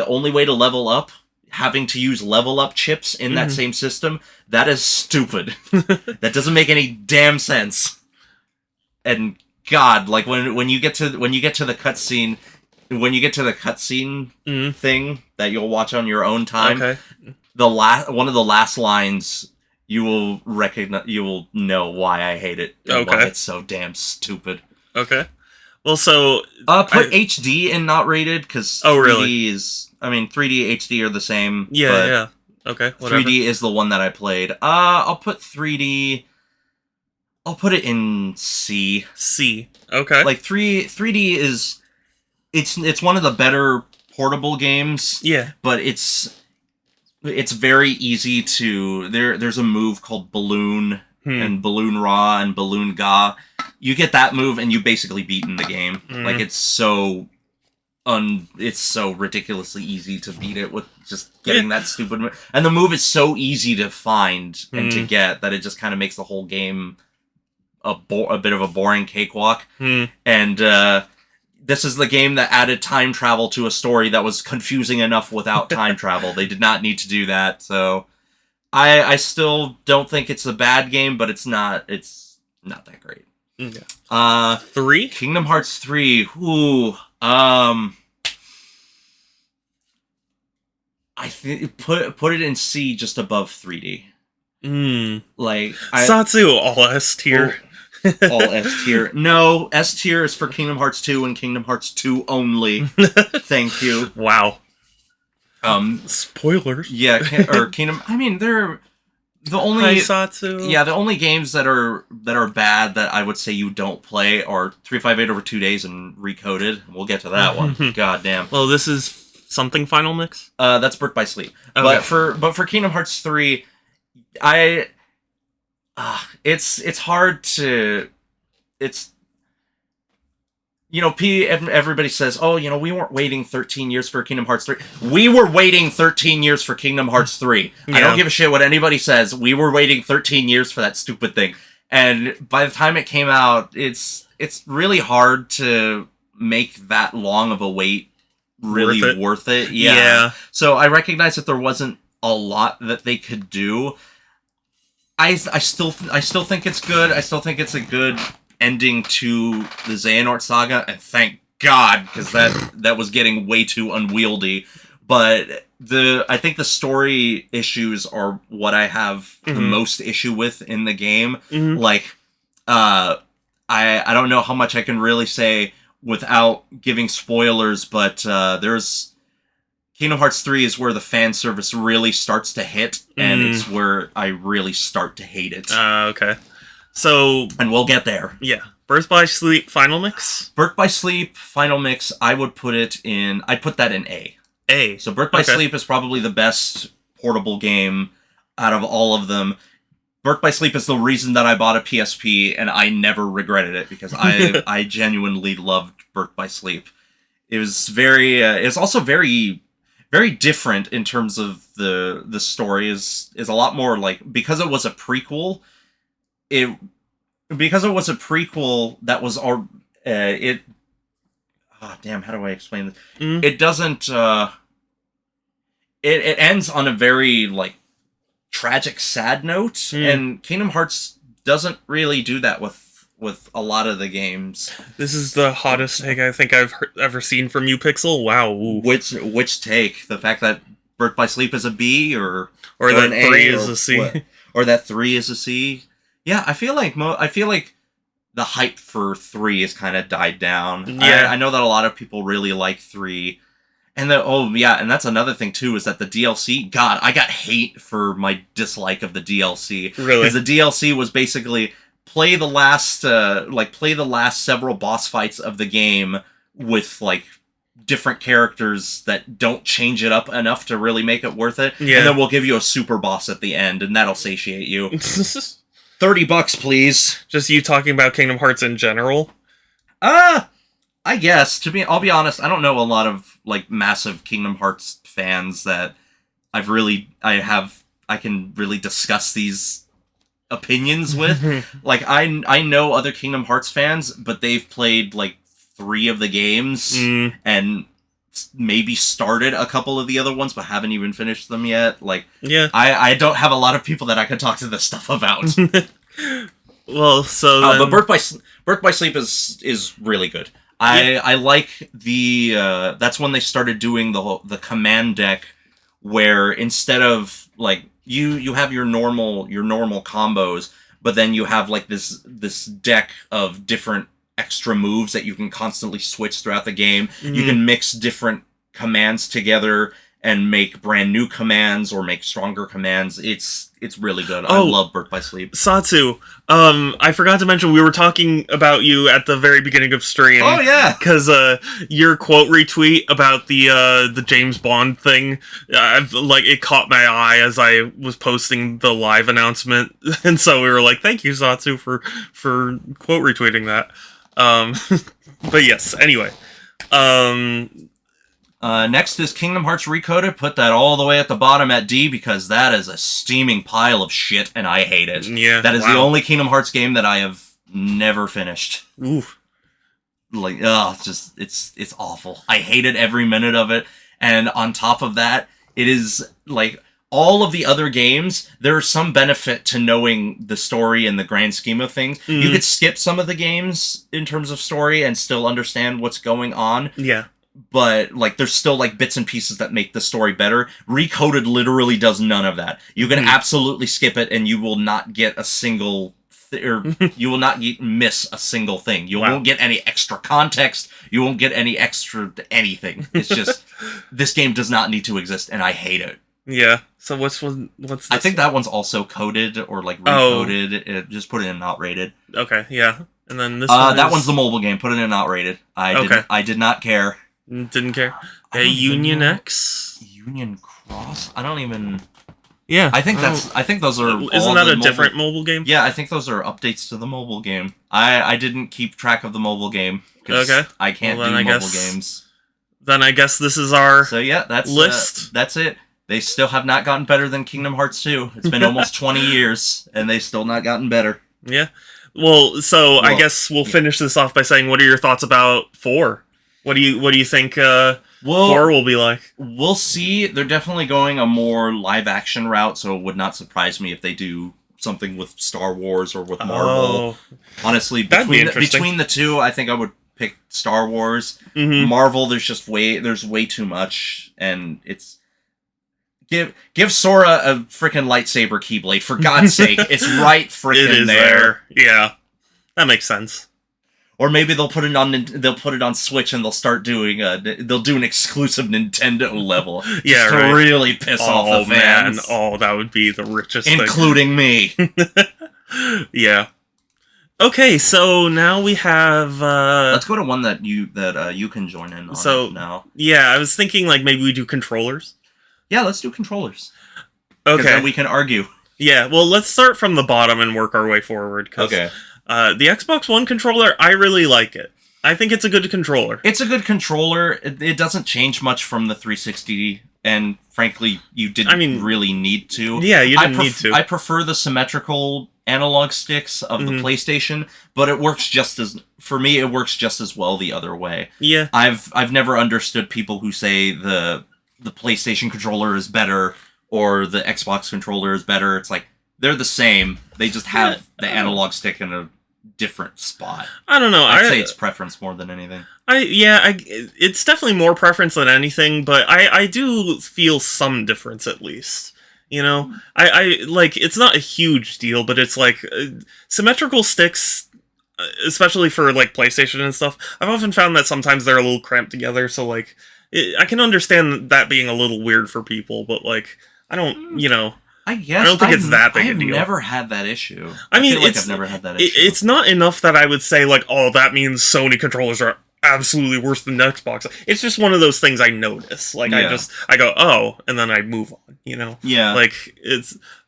S2: only way to level up, having to use level up chips in that same system, that is stupid. That doesn't make any damn sense. And God, like when you get to the cutscene, thing that you'll watch on your own time, one of the last lines, you will know why I hate it and why it's so damn stupid.
S1: Okay. Well, so
S2: put HD in not rated, because 3D is, 3D HD are the same.
S1: Yeah. Okay. Whatever.
S2: 3D is the one that I played. I'll put 3D. I'll put it in C.
S1: C. Okay.
S2: Like 3D is, it's one of the better portable games.
S1: Yeah.
S2: But it's very easy to. There's a move called Balloon and Balloon Ra and Balloon Ga. You get that move and you basically beaten the game. Like it's so ridiculously easy to beat it with just getting that stupid move. And the move is so easy to find and to get that it just kind of makes the whole game a bit of a boring cakewalk. And this is the game that added time travel to a story that was confusing enough without time travel. They did not need to do that. So I still don't think it's a bad game, but it's not that great.
S1: Yeah. 3?
S2: Kingdom Hearts 3. Ooh. I think put it in C, just above 3D. Like
S1: Satsu, all S tier.
S2: All S tier. No, S tier is for Kingdom Hearts 2 and Kingdom Hearts 2 only. Thank you.
S1: Wow. Spoilers.
S2: Yeah, or Kingdom. They're the only
S1: Satsu.
S2: Yeah, the only games that are bad that I would say you don't play are 358 over 2 days and Recoded. We'll get to that one. God damn.
S1: Well, this is something Final Mix.
S2: That's Birth by Sleep.
S1: Okay.
S2: But for Kingdom Hearts 3, it's hard to, everybody says, we weren't waiting 13 years for Kingdom Hearts 3. We were waiting 13 years for Kingdom Hearts 3. Yeah. I don't give a shit what anybody says. We were waiting 13 years for that stupid thing. And by the time it came out, it's really hard to make that long of a wait really worth it. Yeah. So I recognize that there wasn't a lot that they could do. I still think it's good. I still think it's a good ending to the Xehanort saga, and thank God, because that was getting way too unwieldy. But I think the story issues are what I have the most issue with in the game. Like, I don't know how much I can really say without giving spoilers, but there's Kingdom Hearts 3 is where the fan service really starts to hit, and it's where I really start to hate it.
S1: Okay. So...
S2: And we'll get there.
S1: Yeah. Birth by Sleep, Final Mix?
S2: Birth by Sleep, Final Mix, I'd put that in A.
S1: A.
S2: So Birth by Sleep is probably the best portable game out of all of them. Birth by Sleep is the reason that I bought a PSP, and I never regretted it, because I genuinely loved Birth by Sleep. It was it's also very... very different in terms of the story. Is a lot more like, because it was a prequel. That was our damn, how do I explain this? It doesn't. It ends on a very like tragic, sad note, and Kingdom Hearts doesn't really do that with a lot of the games.
S1: This is the hottest take I think I've ever seen from you, Pixel. Wow. Ooh.
S2: Which take? The fact that Birth by Sleep is a B, or
S1: that
S2: an
S1: 3
S2: A,
S1: is a C,
S2: or that 3 is a C? Yeah, I feel like the hype for 3 has kind of died down.
S1: Yeah.
S2: I know that a lot of people really like 3. And and that's another thing too, is that the DLC, God, I got hate for my dislike of the DLC.
S1: Really?
S2: Because the DLC was basically play the last several boss fights of the game with, like, different characters that don't change it up enough to really make it worth it.
S1: Yeah.
S2: And then we'll give you a super boss at the end, and that'll satiate you. $30, please.
S1: Just you talking about Kingdom Hearts in general?
S2: I guess. I'll be honest, I don't know a lot of, like, massive Kingdom Hearts fans that I can really discuss these opinions with. Like, I know other Kingdom Hearts fans, but they've played, like, 3 of the games, and maybe started a couple of the other ones, but haven't even finished them yet. Like,
S1: Yeah.
S2: I don't have a lot of people that I can talk to this stuff about.
S1: Well, so then...
S2: But Birth by Sleep is really good. I like the that's when they started doing the command deck, where instead of, like, you have your normal combos, but then you have, like, this deck of different extra moves that you can constantly switch throughout the game. You can mix different commands together and make brand new commands or make stronger commands. It's really good. I love Birth by Sleep.
S1: Satsu, I forgot to mention we were talking about you at the very beginning of stream.
S2: Oh yeah,
S1: because your quote retweet about the James Bond thing, it caught my eye as I was posting the live announcement, and so we were like, "Thank you, Satsu, for quote retweeting that." But yes, anyway.
S2: Next is Kingdom Hearts Recoded. Put that all the way at the bottom at D, because that is a steaming pile of shit, and I hate it.
S1: Yeah,
S2: that is the only Kingdom Hearts game that I have never finished.
S1: Ooh.
S2: Like, it's awful. I hated every minute of it, and on top of that, it is, like, all of the other games, there is some benefit to knowing the story in the grand scheme of things. You could skip some of the games in terms of story and still understand what's going on.
S1: Yeah.
S2: But, like, there's still, like, bits and pieces that make the story better. Recoded literally does none of that. You can absolutely skip it, and you will not get a single... you will not miss a single thing. You won't get any extra context. You won't get any extra anything. It's just... this game does not need to exist, and I hate it.
S1: Yeah. So what's this?
S2: I think that one's also coded, or, like, recoded. Just put it in not rated.
S1: Okay, yeah. And then this
S2: one's the mobile game. Put it in not rated. I did not care.
S1: Didn't care. Okay, Union X?
S2: Union Cross? I don't even...
S1: Yeah.
S2: I think those are...
S1: Isn't that a different mobile game?
S2: Yeah, I think those are updates to the mobile game. I didn't keep track of the mobile game.
S1: Okay.
S2: I can't do mobile games.
S1: Then I guess this is our
S2: that's
S1: list.
S2: That's it. They still have not gotten better than Kingdom Hearts 2. It's been almost 20 years, and they've still not gotten better.
S1: Yeah. Well, I guess we'll finish this off by saying, what are your thoughts about 4? What do you think 4 will be like?
S2: We'll see. They're definitely going a more live action route, so it would not surprise me if they do something with Star Wars or with Marvel. Honestly, between the two, I think I would pick Star Wars. Marvel, there's way too much, and it's give Sora a freaking lightsaber keyblade, for God's sake. It's right freaking there.
S1: Yeah. That makes sense.
S2: Or maybe they'll put it on Switch, and they'll start doing they'll do an exclusive Nintendo level.
S1: Yeah,
S2: just to really piss off the fans.
S1: Man. Oh, that would be the richest
S2: including me.
S1: Yeah. Okay, so now we have
S2: let's go to one that you can join in on now.
S1: Yeah, I was thinking, like, maybe we do controllers.
S2: Yeah, let's do controllers.
S1: Okay.
S2: Then we can argue.
S1: Yeah, well, let's start from the bottom and work our way forward.
S2: Okay.
S1: The Xbox One controller, I really like it. I think it's a good controller.
S2: It's a good controller. It doesn't change much from the 360, and frankly, you didn't really need to.
S1: Yeah, you didn't need to.
S2: I prefer the symmetrical analog sticks of the PlayStation, but it works just as well the other way.
S1: Yeah.
S2: I've never understood people who say the PlayStation controller is better or the Xbox controller is better. It's like, they're the same. They just have the analog stick in a different spot.
S1: I don't know.
S2: I'd say it's preference more than anything.
S1: It's definitely more preference than anything, but I do feel some difference at least. You know, I like, it's not a huge deal, but it's like symmetrical sticks. especially for like PlayStation and stuff, I've often found that sometimes they're a little cramped together. So like, I can understand that being a little weird for people, but like, I don't,
S2: I guess
S1: I don't think it's that big a
S2: I've
S1: deal.
S2: never had that issue.
S1: I mean,
S2: feel like I've never had that issue.
S1: It's not enough that I would say like, oh, that means Sony controllers are absolutely worse than Xbox. It's just one of those things I notice. Like I go, oh, and then I move on.
S2: Yeah.
S1: Like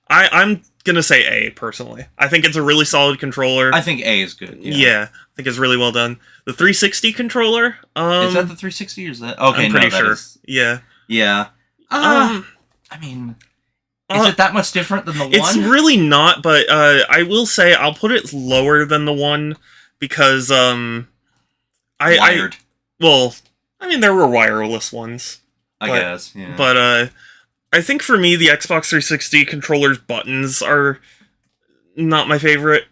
S1: I'm gonna say A personally. I think it's a really solid controller.
S2: I think A is good.
S1: Yeah, I think it's really well done. The 360 controller.
S2: Is that the 360 or is that? Okay,
S1: I'm pretty sure.
S2: Is,
S1: yeah.
S2: Yeah. I mean, is it that much different than the one?
S1: It's really not, but I will say I'll put it lower than the one because
S2: Wired.
S1: I mean there were wireless ones.
S2: I guess. Yeah.
S1: But I think for me the Xbox 360 controller's buttons are not my favorite.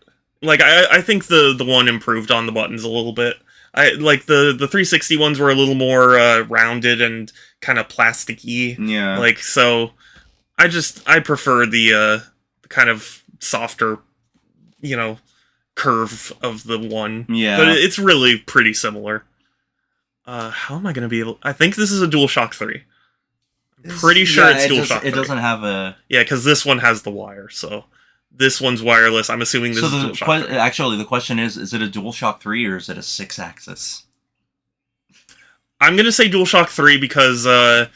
S1: Like I think the one improved on the buttons a little bit. I like the 360 ones were a little more rounded and kind of plasticky.
S2: Yeah.
S1: Like so I prefer the kind of softer, curve of the one.
S2: Yeah.
S1: But it's really pretty similar. How am I going to be able... I think this is a DualShock 3. I'm pretty sure it's DualShock 3.
S2: It doesn't have a...
S1: Yeah, because this one has the wire, so... This one's wireless. I'm assuming this is DualShock 3.
S2: Actually, the question is it a DualShock 3 or is it a 6-axis?
S1: I'm going to say DualShock 3 because...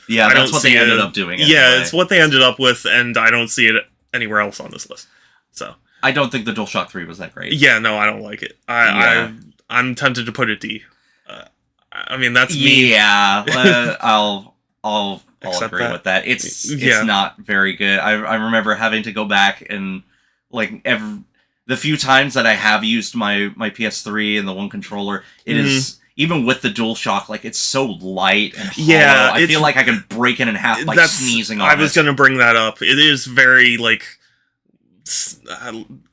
S2: yeah, that's what they ended up doing. Anyway.
S1: Yeah, it's what they ended up with, and I don't see it anywhere else on this list. So...
S2: I don't think the DualShock 3 was that great.
S1: Yeah, no, I don't like it. I'm tempted to put it D. I mean, that's me.
S2: Yeah, I'll agree with that. It's not very good. I remember having to go back and like the few times that I have used my PS3 and the one controller, it is even with the DualShock, like it's so light and hollow.
S1: Yeah,
S2: I feel like I can break it in half by sneezing on it.
S1: I was going to bring that up. It is very like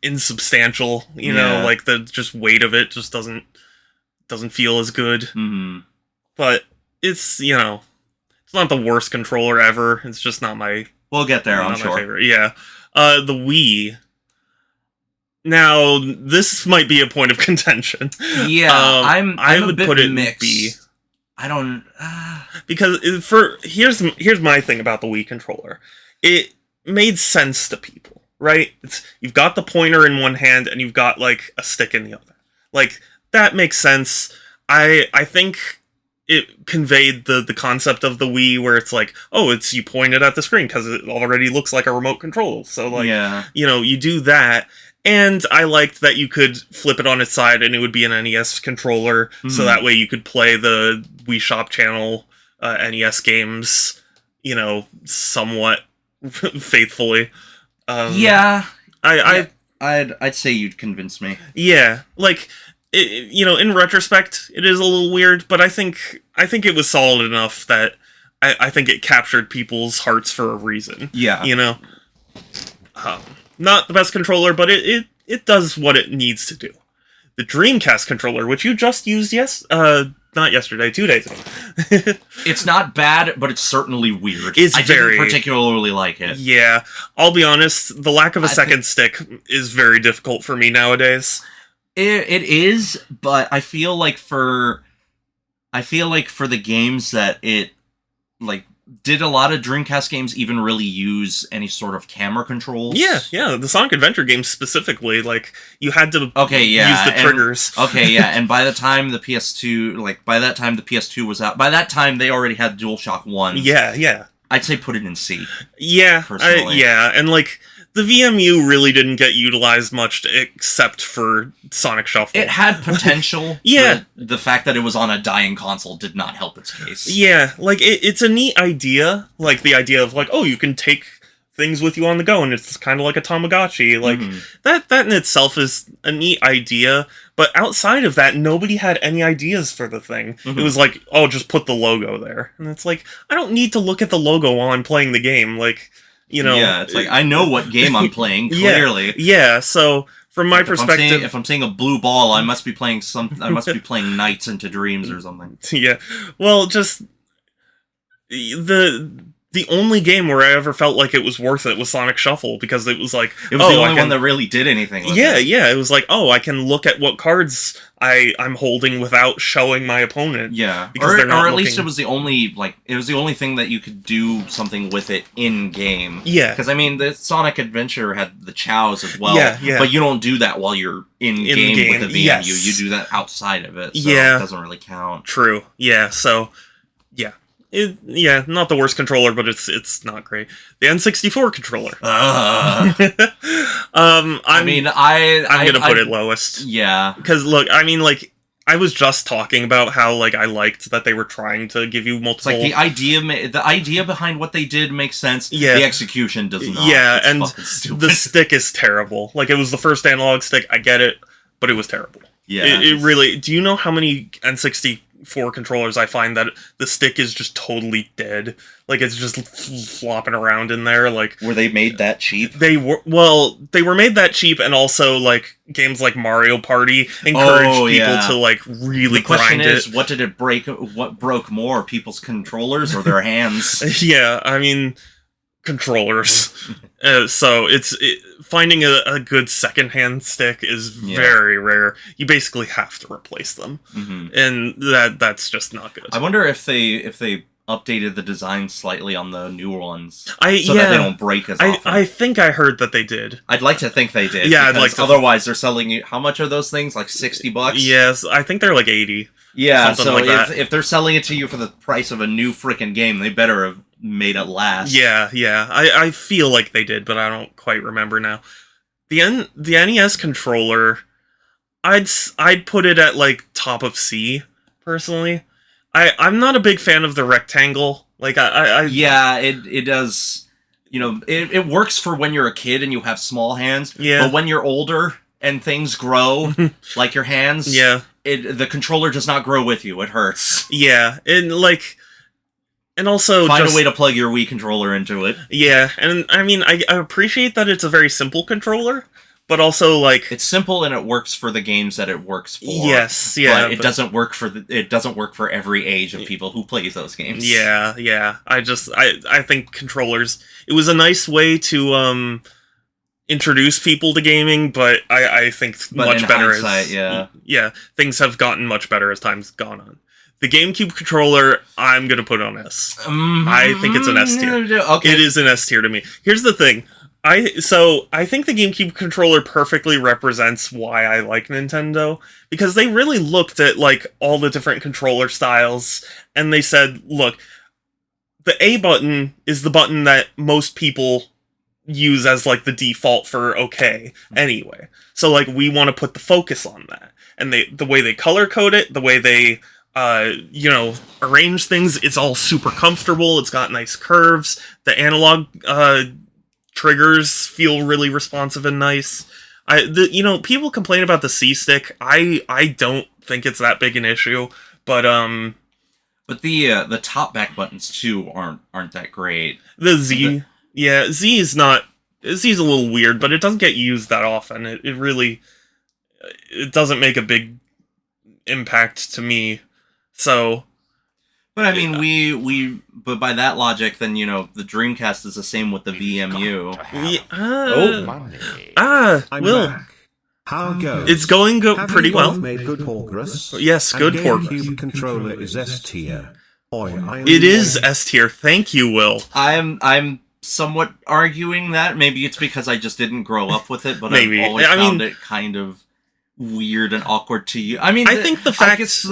S1: insubstantial, like the just weight of it just doesn't feel as good.
S2: Mm-hmm.
S1: But it's it's not the worst controller ever. It's just not my...
S2: We'll get there, I'm
S1: my
S2: sure.
S1: favorite. Yeah. The Wii. Now, this might be a point of contention.
S2: Yeah, I would put it
S1: mixed.
S2: in B. I don't...
S1: Because here's my thing about the Wii controller. It made sense to people, right? You've got the pointer in one hand and you've got like a stick in the other. Like, that makes sense. I think it conveyed the concept of the Wii where it's like, oh, it's you point it at the screen because it already looks like a remote control. So like, you do that. And I liked that you could flip it on its side and it would be an NES controller. Mm-hmm. So that way you could play the Wii Shop channel NES games, somewhat faithfully.
S2: I'd say you'd convince me.
S1: Yeah, like... in retrospect, it is a little weird, but I think it was solid enough that I think it captured people's hearts for a reason.
S2: Yeah.
S1: Not the best controller, but it does what it needs to do. The Dreamcast controller, which you just used, not yesterday, 2 days ago.
S2: It's not bad, but it's certainly weird.
S1: I
S2: didn't particularly like it.
S1: Yeah, I'll be honest, the lack of a second stick is very difficult for me nowadays.
S2: It is, but I feel like for the games that it like did a lot of Dreamcast games even really use any sort of camera controls?
S1: Yeah, the Sonic Adventure games specifically, like you had to use the triggers.
S2: And by the time the PS2 was out, by that time they already had DualShock 1.
S1: Yeah.
S2: I'd say put it in C.
S1: Yeah,
S2: personally.
S1: And like the VMU really didn't get utilized much except for Sonic Shuffle.
S2: It had potential.
S1: Yeah.
S2: The fact that it was on a dying console did not help its case.
S1: Yeah, like it's a neat idea. Like the idea of like, oh, you can take things with you on the go and it's kind of like a Tamagotchi. Like that in itself is a neat idea. But outside of that, nobody had any ideas for the thing. Mm-hmm. It was like, oh, just put the logo there. And it's like, I don't need to look at the logo while I'm playing the game. Like...
S2: it's like I know what game I'm playing clearly.
S1: Yeah. So from my perspective,
S2: if I'm seeing a blue ball, I must be playing Nights into Dreams or something.
S1: Yeah. Well, just the the only game where I ever felt like it was worth it was Sonic Shuffle, because it was like,
S2: It was the only one that really did anything with it.
S1: Yeah, it was like, oh, I can look at what cards I'm holding without showing my opponent.
S2: Yeah,
S1: because
S2: or
S1: they're not
S2: at least
S1: looking-
S2: it was the only thing that you could do something with it in game.
S1: Yeah.
S2: Because I mean, the Sonic Adventure had the chows as well.
S1: Yeah.
S2: But you don't do that while you're in game with the VMU.
S1: yes.
S2: You do that outside of it. So
S1: Yeah.
S2: it doesn't really count.
S1: True. Yeah. So, yeah. Not the worst controller, but it's not great. The N64 controller.
S2: I'm
S1: gonna put it lowest.
S2: Yeah.
S1: Because look, I mean, like, I was just talking about how, like, I liked that they were trying to give you
S2: It's
S1: multiple.
S2: like the idea behind what they did makes sense.
S1: Yeah.
S2: The execution does not.
S1: Yeah,
S2: It's
S1: and
S2: fucking stupid.
S1: the stick is terrible. Like, it was the first analog stick. I get it, but it was terrible.
S2: Yeah.
S1: It really. Do you know how many N64 controllers I find that the stick is just totally dead? Like, it's just flopping around in there. Like,
S2: Were they made that cheap?
S1: they were made that cheap, and also, like, games like Mario Party encourage people to, like, really
S2: The question
S1: grind
S2: is, what did it break? What broke more, people's controllers or their hands?
S1: Yeah, I mean, controllers. So finding a good secondhand stick is very rare. You basically have to replace them, and that's just not good.
S2: I wonder if they updated the design slightly on the new ones, so
S1: that
S2: they don't break as often.
S1: I think I heard that they did.
S2: I'd like to think they did.
S1: Yeah, I'd like to.
S2: Otherwise, they're selling you. How much are those things? Like $60?
S1: Yes, I think they're like 80.
S2: Yeah,
S1: something
S2: so
S1: like that.
S2: if they're selling it to you for the price of a new freaking game, they better have made it last.
S1: Yeah. I feel like they did, but I don't quite remember now. The NES controller, I'd put it at, like, top of C, personally. I'm not a big fan of the rectangle. Like,
S2: Yeah, it does. You know, it works for when you're a kid and you have small hands.
S1: Yeah.
S2: But when you're older and things grow, like your hands,
S1: Yeah.
S2: the controller does not grow with you. It hurts.
S1: Yeah, and also
S2: Find
S1: just,
S2: a way to plug your Wii controller into it.
S1: Yeah, and I mean, I appreciate that it's a very simple controller, but also, like,
S2: It's simple and it works for the games that it works for.
S1: yes, yeah,
S2: but it doesn't work for every age of people who plays those games.
S1: Yeah. I think controllers. It was a nice way to introduce people to gaming, but I think
S2: But
S1: much
S2: in
S1: better
S2: hindsight,
S1: yeah, things have gotten much better as time's gone on. The GameCube controller, I'm gonna put on S. I think it's an S tier.
S2: Okay.
S1: It is an S tier to me. Here's the thing. I think the GameCube controller perfectly represents why I like Nintendo, because they really looked at, like, all the different controller styles, and they said, look, the A button is the button that most people use as, like, the default for okay anyway. So, like, we want to put the focus on that. And the way they color code it, the way they arrange things, it's all super comfortable. It's got nice curves. The analog triggers feel really responsive and nice. People complain about the C stick. I don't think it's that big an issue, but
S2: the top back buttons too aren't that great.
S1: the Z, Z's a little weird, but it doesn't get used that often. It really doesn't make a big impact to me. So,
S2: but I mean, but by that logic, then the Dreamcast is the same with the VMU.
S4: I'm
S1: Will.
S4: back. How goes?
S1: It's going
S4: Have
S1: pretty
S4: you
S1: well.
S4: both made good progress?
S1: Yes, good
S4: and
S1: progress.
S4: GameCube controller is S tier.
S1: It is S tier. Thank you, Will.
S2: I'm somewhat arguing that. Maybe it's because I just didn't grow up with it, but
S1: Maybe.
S2: I've always found it kind of weird and awkward to you. I mean,
S1: I think the fact-
S2: I guess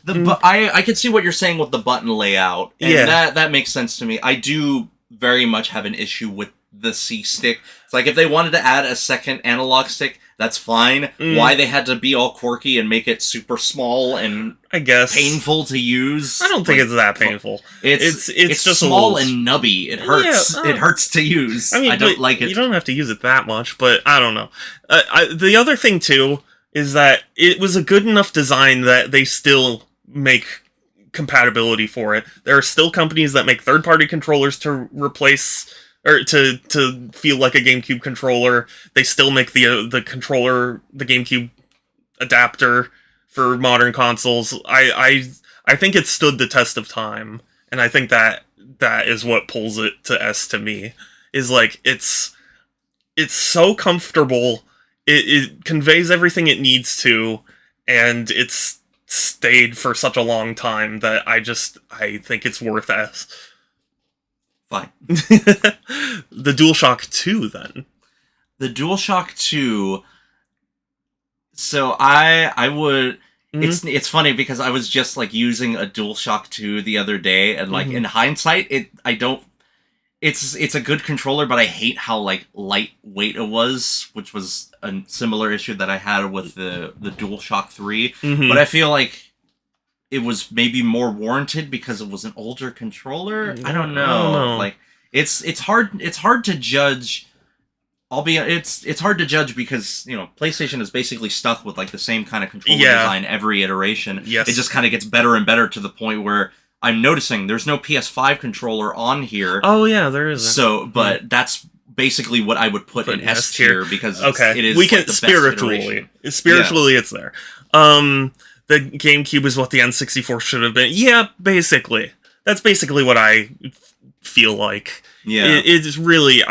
S2: I can see what you're saying with the button layout, and that makes sense to me. I do very much have an issue with the C stick. It's like if they wanted to add a second analog stick, that's fine. Why they had to be all quirky and make it super small and
S1: I guess
S2: painful to use?
S1: I don't think it's that painful. It's just
S2: small
S1: a little...
S2: and nubby. It hurts.
S1: Yeah,
S2: it hurts to use.
S1: I mean,
S2: I don't like it.
S1: You don't have to use it that much, but I don't know. The other thing too is that it was a good enough design that they still make compatibility for it. There are still companies that make third-party controllers to replace or to feel like a GameCube controller. They still make the controller, the GameCube adapter for modern consoles. I think it stood the test of time, and I think that that is what pulls it to S to me. Is like it's so comfortable. It conveys everything it needs to, and it's stayed for such a long time that I think it's worth S.
S2: Fine.
S1: The DualShock 2 then.
S2: The DualShock 2. So I would. It's funny because I was just like using a DualShock 2 the other day, and like in hindsight, it's a good controller, but I hate how like lightweight it was, which was a similar issue that I had with the DualShock 3. But I feel like it was maybe more warranted because it was an older controller. I don't know. Like it's hard to judge. Albeit it's hard to judge because, you know, PlayStation is basically stuck with like the same kind of controller design every iteration.
S1: Yes.
S2: It just kind of gets better and better to the point where I'm noticing there's no PS5 controller on here.
S1: Oh yeah, there is.
S2: So, but that's basically what I would put in S tier because it is
S1: we can
S2: like the
S1: spiritually.
S2: best
S1: It's there. The GameCube is what the N64 should have been. Yeah, basically. That's basically what I feel like.
S2: Yeah.
S1: It's really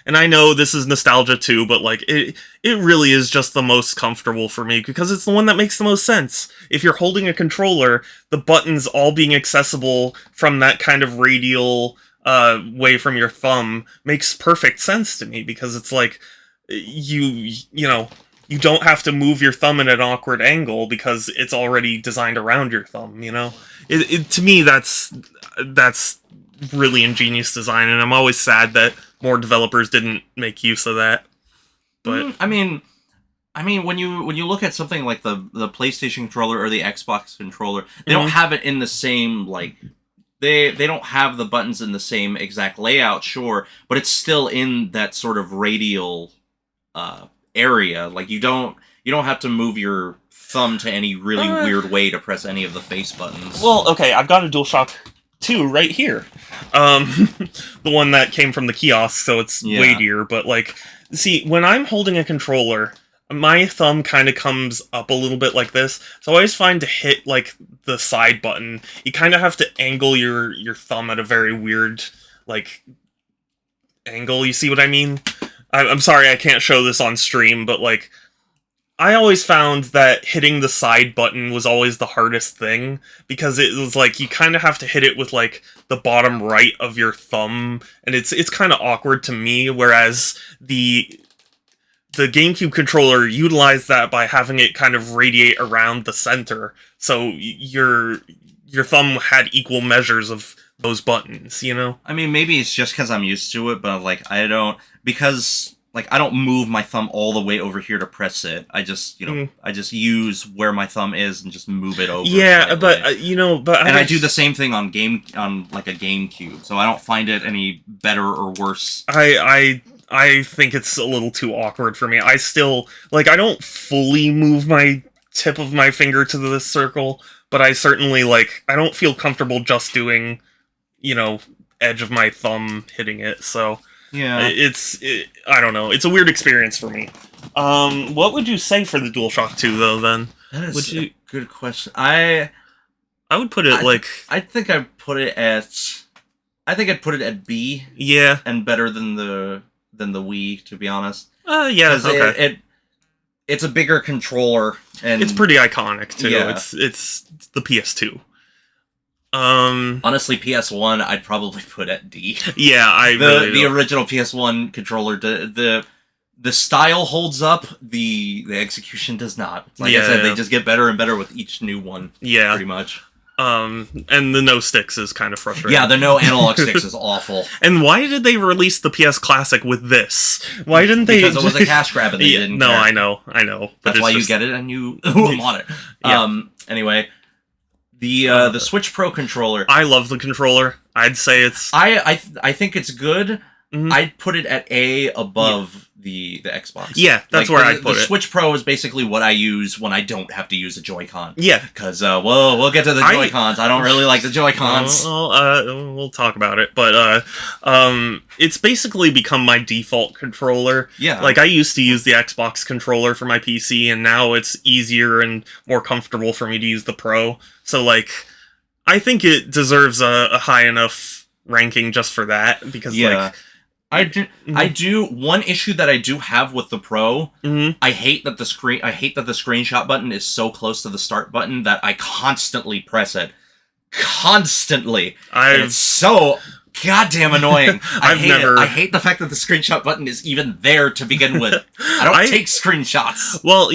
S1: and I know this is nostalgia too, but like it really is just the most comfortable for me because it's the one that makes the most sense. If you're holding a controller, the buttons all being accessible from that kind of radial way from your thumb makes perfect sense to me because it's like you don't have to move your thumb in an awkward angle because it's already designed around your thumb, you know? To me that's really ingenious design, and I'm always sad that more developers didn't make use of that. But
S2: I mean when you look at something like the PlayStation controller or the Xbox controller, they don't have it in the same like they don't have the buttons in the same exact layout, sure, but it's still in that sort of radial area. Like you don't have to move your thumb to any really weird way to press any of the face buttons.
S1: Well, okay, I've got a DualShock 2 right here. The one that came from the kiosk, so it's weightier, but like, see, when I'm holding a controller, my thumb kind of comes up a little bit like this, so I always find to hit, like, the side button, you kind of have to angle your thumb at a very weird, like, angle, you see what I mean? I'm sorry I can't show this on stream, but, like, I always found that hitting the side button was always the hardest thing, because it was like, you kind of have to hit it with, like, the bottom right of your thumb, and it's kind of awkward to me, whereas the GameCube controller utilized that by having it kind of radiate around the center, so your thumb had equal measures of those buttons, you know?
S2: I mean, maybe it's just because I'm used to it, but, like, I don't move my thumb all the way over here to press it. I just, I just use where my thumb is and just move it over.
S1: Yeah,
S2: slightly.
S1: but
S2: I do the same thing on like a GameCube, so I don't find it any better or worse.
S1: I think it's a little too awkward for me. I still, like, I don't fully move my tip of my finger to the circle, but I certainly, like, I don't feel comfortable just doing, edge of my thumb hitting it, so...
S2: Yeah.
S1: I don't know. It's a weird experience for me. What would you say for the DualShock 2, though, then?
S2: That is a good question. I
S1: would put it,
S2: I think I'd put it at B.
S1: Yeah.
S2: And better than the Wii, to be honest.
S1: Yeah, okay.
S2: It's a bigger controller, and...
S1: It's pretty iconic, too.
S2: Yeah.
S1: It's the PS2.
S2: Honestly, PS1 I'd probably put at D.
S1: Yeah,
S2: the original PS1 controller, the style holds up, the execution does not. Like I said, they just get better and better with each new one. Yeah, pretty much.
S1: And the no sticks is kind of frustrating.
S2: Yeah, the no analog sticks is awful.
S1: And why did they release the PS Classic with this? Why didn't they?
S2: Because it was a cash grab and they didn't.
S1: No,
S2: care.
S1: I know.
S2: That's why you get it and you want it. Yeah. Anyway. The Switch Pro controller.
S1: I love the controller. I'd say it's...
S2: I think it's good. Mm-hmm. I'd put it at A above the Xbox.
S1: Yeah, that's where I'd put it.
S2: The Switch Pro is basically what I use when I don't have to use a Joy-Con.
S1: Yeah.
S2: Because, we'll get to the Joy-Cons. I don't really like the Joy-Cons.
S1: We'll talk about it. But it's basically become my default controller.
S2: Yeah.
S1: Like, I used to use the Xbox controller for my PC, and now it's easier and more comfortable for me to use the Pro. So, like... I think it deserves a high enough ranking just for that, because like
S2: I do. One issue that I do have with the Pro,
S1: mhm.
S2: I hate that the screenshot button is so close to the start button that I constantly press it, constantly, and it's so goddamn annoying. I hate the fact that the screenshot button is even there to begin with. I don't take screenshots.
S1: Well,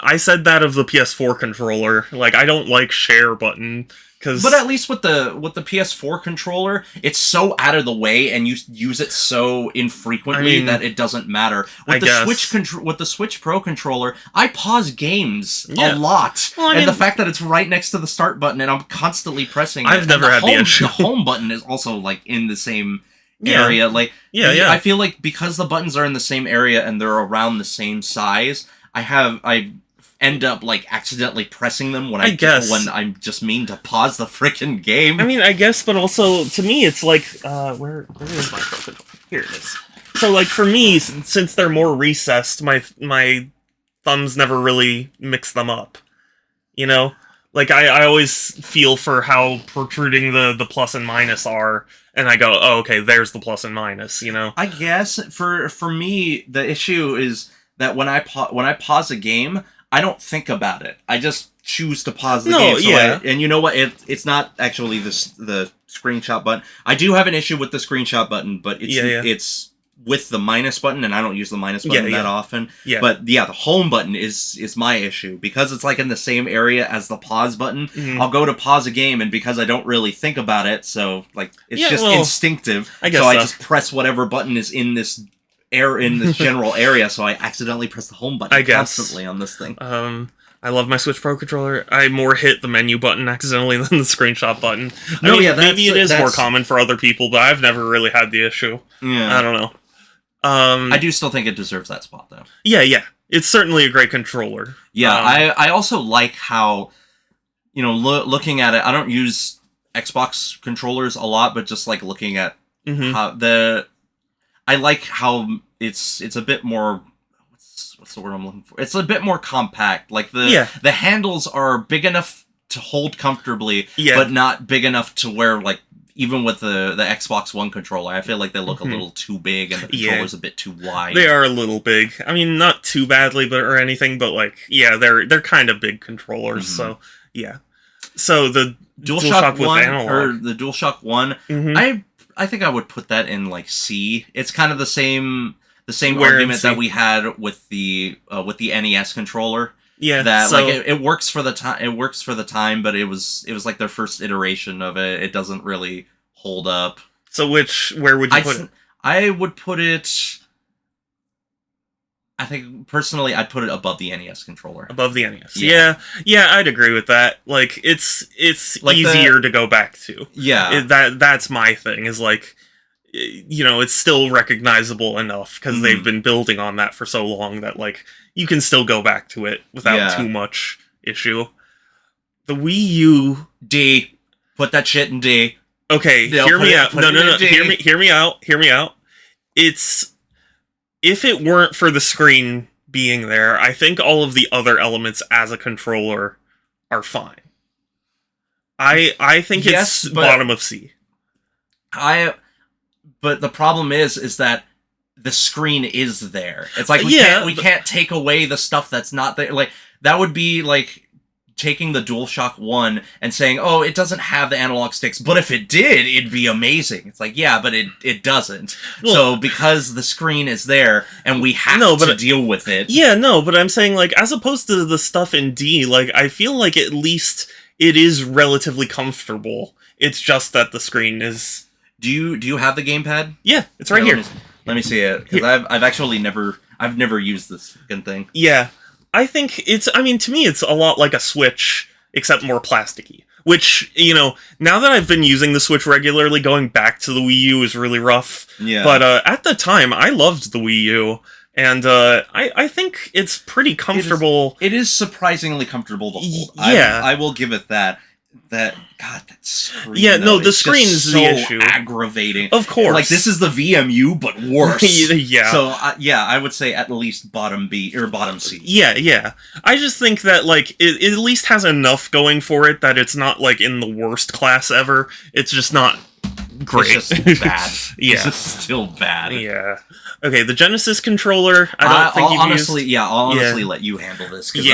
S1: I said that of the PS4 controller. Like, I don't like share button.
S2: But at least with the PS4 controller, it's so out of the way, and you use it so infrequently that it doesn't matter. With the Switch Pro controller, I pause games a lot, and the fact that it's right next to the start button, and I'm constantly pressing.
S1: I've never had the issue.
S2: The home button is also like in the same area. Like, I feel like because the buttons are in the same area and they're around the same size, I end up like accidentally pressing them when I just mean to pause the frickin' game.
S1: I mean, I guess, but also to me, it's like where is my Pro controller? Here it is. So like for me, since they're more recessed, my thumbs never really mix them up. You know, like I always feel for how protruding the plus and minus are, and I go, oh, okay, there's the plus and minus. You know,
S2: I guess for me, the issue is that when I pause a game, I don't think about it. I just choose to pause the game. So and you know what? It's not actually the screenshot button. I do have an issue with the screenshot button, but it's with the minus button, and I don't use the minus button that often. Yeah. But the home button is my issue. Because it's like in the same area as the pause button, I'll go to pause a game, and because I don't really think about it, so like it's just instinctive. I just press whatever button is in this general area, so I accidentally press the home button constantly on this thing.
S1: I love my Switch Pro controller. I more hit the menu button accidentally than the screenshot button. Maybe it is more common for other people, but I've never really had the issue. Yeah. I don't know.
S2: I do still think it deserves that spot, though.
S1: Yeah. It's certainly a great controller.
S2: Yeah, I also like how, looking at it, I don't use Xbox controllers a lot, but just like looking at how I like how it's a bit more. What's the word I'm looking for? It's a bit more compact. Like the handles are big enough to hold comfortably, but not big enough to where like even with the Xbox One controller, I feel like they look a little too big and the controller's a bit too wide.
S1: They are a little big. I mean, not too badly, or anything, but like they're kind of big controllers. So yeah. So the DualShock with
S2: 1
S1: analog,
S2: or the DualShock 1, I think I would put that in like C. It's kind of the same argument that we had with the NES controller. Yeah, that like it works for the time. It works for the time, but it was like their first iteration of it. It doesn't really hold up.
S1: So where would you put it?
S2: I would put it. I think personally, I'd put it above the NES controller.
S1: Above the NES. Yeah, I'd agree with that. Like it's like easier to go back to. Yeah, that's my thing. Is like, it's still recognizable enough because they've been building on that for so long that like you can still go back to it without too much issue. The Wii U
S2: D, put that shit in D.
S1: Okay, hear me out. No. Hear me out. It's. If it weren't for the screen being there, I think all of the other elements as a controller are fine. I think it's bottom of C.
S2: But the problem is that the screen is there. It's like we can't take away the stuff that's not there. Like that would be like taking the DualShock 1 and saying, oh, it doesn't have the analog sticks, but if it did, it'd be amazing. It's like, yeah, but it doesn't. Well, so because the screen is there and we have to deal with it.
S1: Yeah, no, but I'm saying, like, as opposed to the stuff in D, like, I feel like at least it is relatively comfortable. It's just that the screen is...
S2: Do you have the gamepad?
S1: Yeah, it's right here.
S2: Let me see it, because I've actually never used this fucking thing.
S1: Yeah. I think to me, it's a lot like a Switch, except more plasticky. Which, now that I've been using the Switch regularly, going back to the Wii U is really rough. Yeah. But at the time, I loved the Wii U, and I think it's pretty comfortable.
S2: It is surprisingly comfortable to hold. Yeah. I will give it that. that screen.
S1: Yeah, no,
S2: though,
S1: the
S2: it's just
S1: screen's
S2: so
S1: the issue.
S2: aggravating.
S1: Of course.
S2: Like, this is the VMU, but worse.
S1: Yeah.
S2: So, I would say at least bottom B, or bottom C.
S1: Yeah. I just think that, like, it at least has enough going for it that it's not, like, in the worst class ever. It's just not great.
S2: It's just bad.
S1: Yeah.
S2: It's just still bad.
S1: Yeah. Okay, the Genesis controller, I don't think
S2: I'll
S1: you've
S2: honestly,
S1: used...
S2: I'll honestly let you handle this, because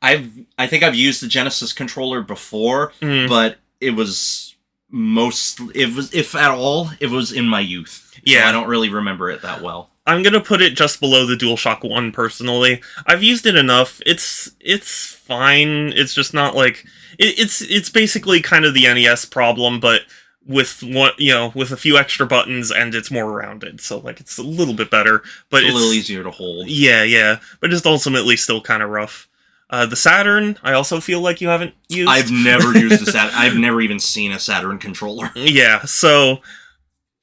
S2: I think I've used the Genesis controller before, but it was if at all, it was in my youth.
S1: Yeah.
S2: So I don't really remember it that well.
S1: I'm gonna put it just below the DualShock 1, personally. I've used it enough. It's fine. It's just not, like... It's basically kind of the NES problem, but with one, with a few extra buttons, and it's more rounded. So, like, it's a little bit better, but
S2: It's a little easier to hold.
S1: Yeah, but it's ultimately still kind of rough. The Saturn, I also feel like you haven't used.
S2: I've never used a Saturn. I've never even seen a Saturn controller.
S1: Yeah, so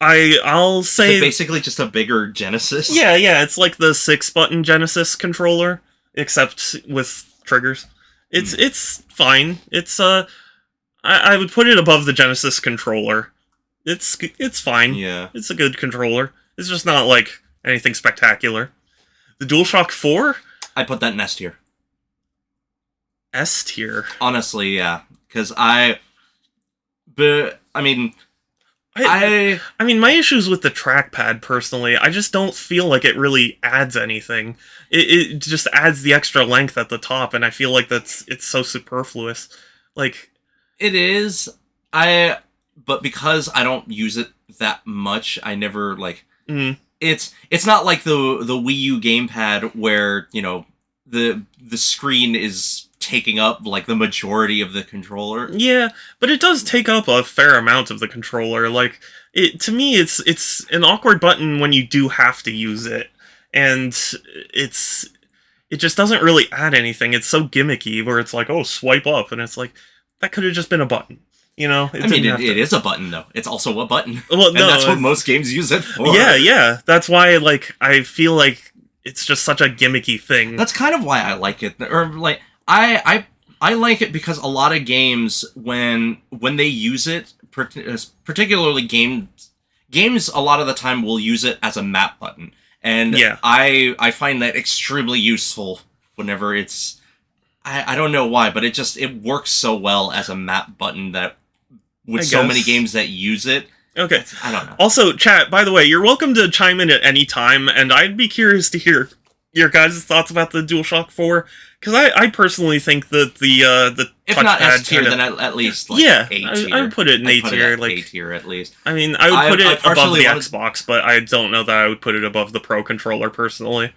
S1: I'll say
S2: Is it basically just a bigger Genesis?
S1: Yeah, it's like the 6-button Genesis controller, except with triggers. It's fine. It's I would put it above the Genesis controller. It's fine.
S2: Yeah.
S1: It's a good controller. It's just not like anything spectacular. The DualShock 4?
S2: I put that in S tier.
S1: S tier.
S2: Honestly, yeah. Because I mean,
S1: my issues with the trackpad, personally, I just don't feel like it really adds anything. It just adds the extra length at the top, and I feel like it's so superfluous. Like,
S2: it is. But because I don't use it that much, I never, like... It's not like the Wii U gamepad where, the screen is taking up, like, the majority of the controller.
S1: Yeah, but it does take up a fair amount of the controller. Like, to me, it's an awkward button when you do have to use it, and it just doesn't really add anything. It's so gimmicky, where it's like, oh, swipe up, and it's like, that could have just been a button.
S2: It is a button, though. It's also a button.
S1: Well,
S2: and that's what most games use it for.
S1: Yeah. That's why, like, I feel like it's just such a gimmicky thing.
S2: That's kind of why I like it. Or, like, I like it because a lot of games, when they use it, particularly games a lot of the time will use it as a map button. And I find that extremely useful whenever it's... I don't know why, but it works so well as a map button that with so many games that use it.
S1: Okay.
S2: I don't know.
S1: Also, chat, by the way, you're welcome to chime in at any time, and I'd be curious to hear your guys' thoughts about the DualShock 4, because I personally think that the
S2: if not S tier, then at least like A tier.
S1: I would put it in A tier, like
S2: A tier at least.
S1: I mean, I would put it above the Xbox, but I don't know that I would put it above the Pro controller personally.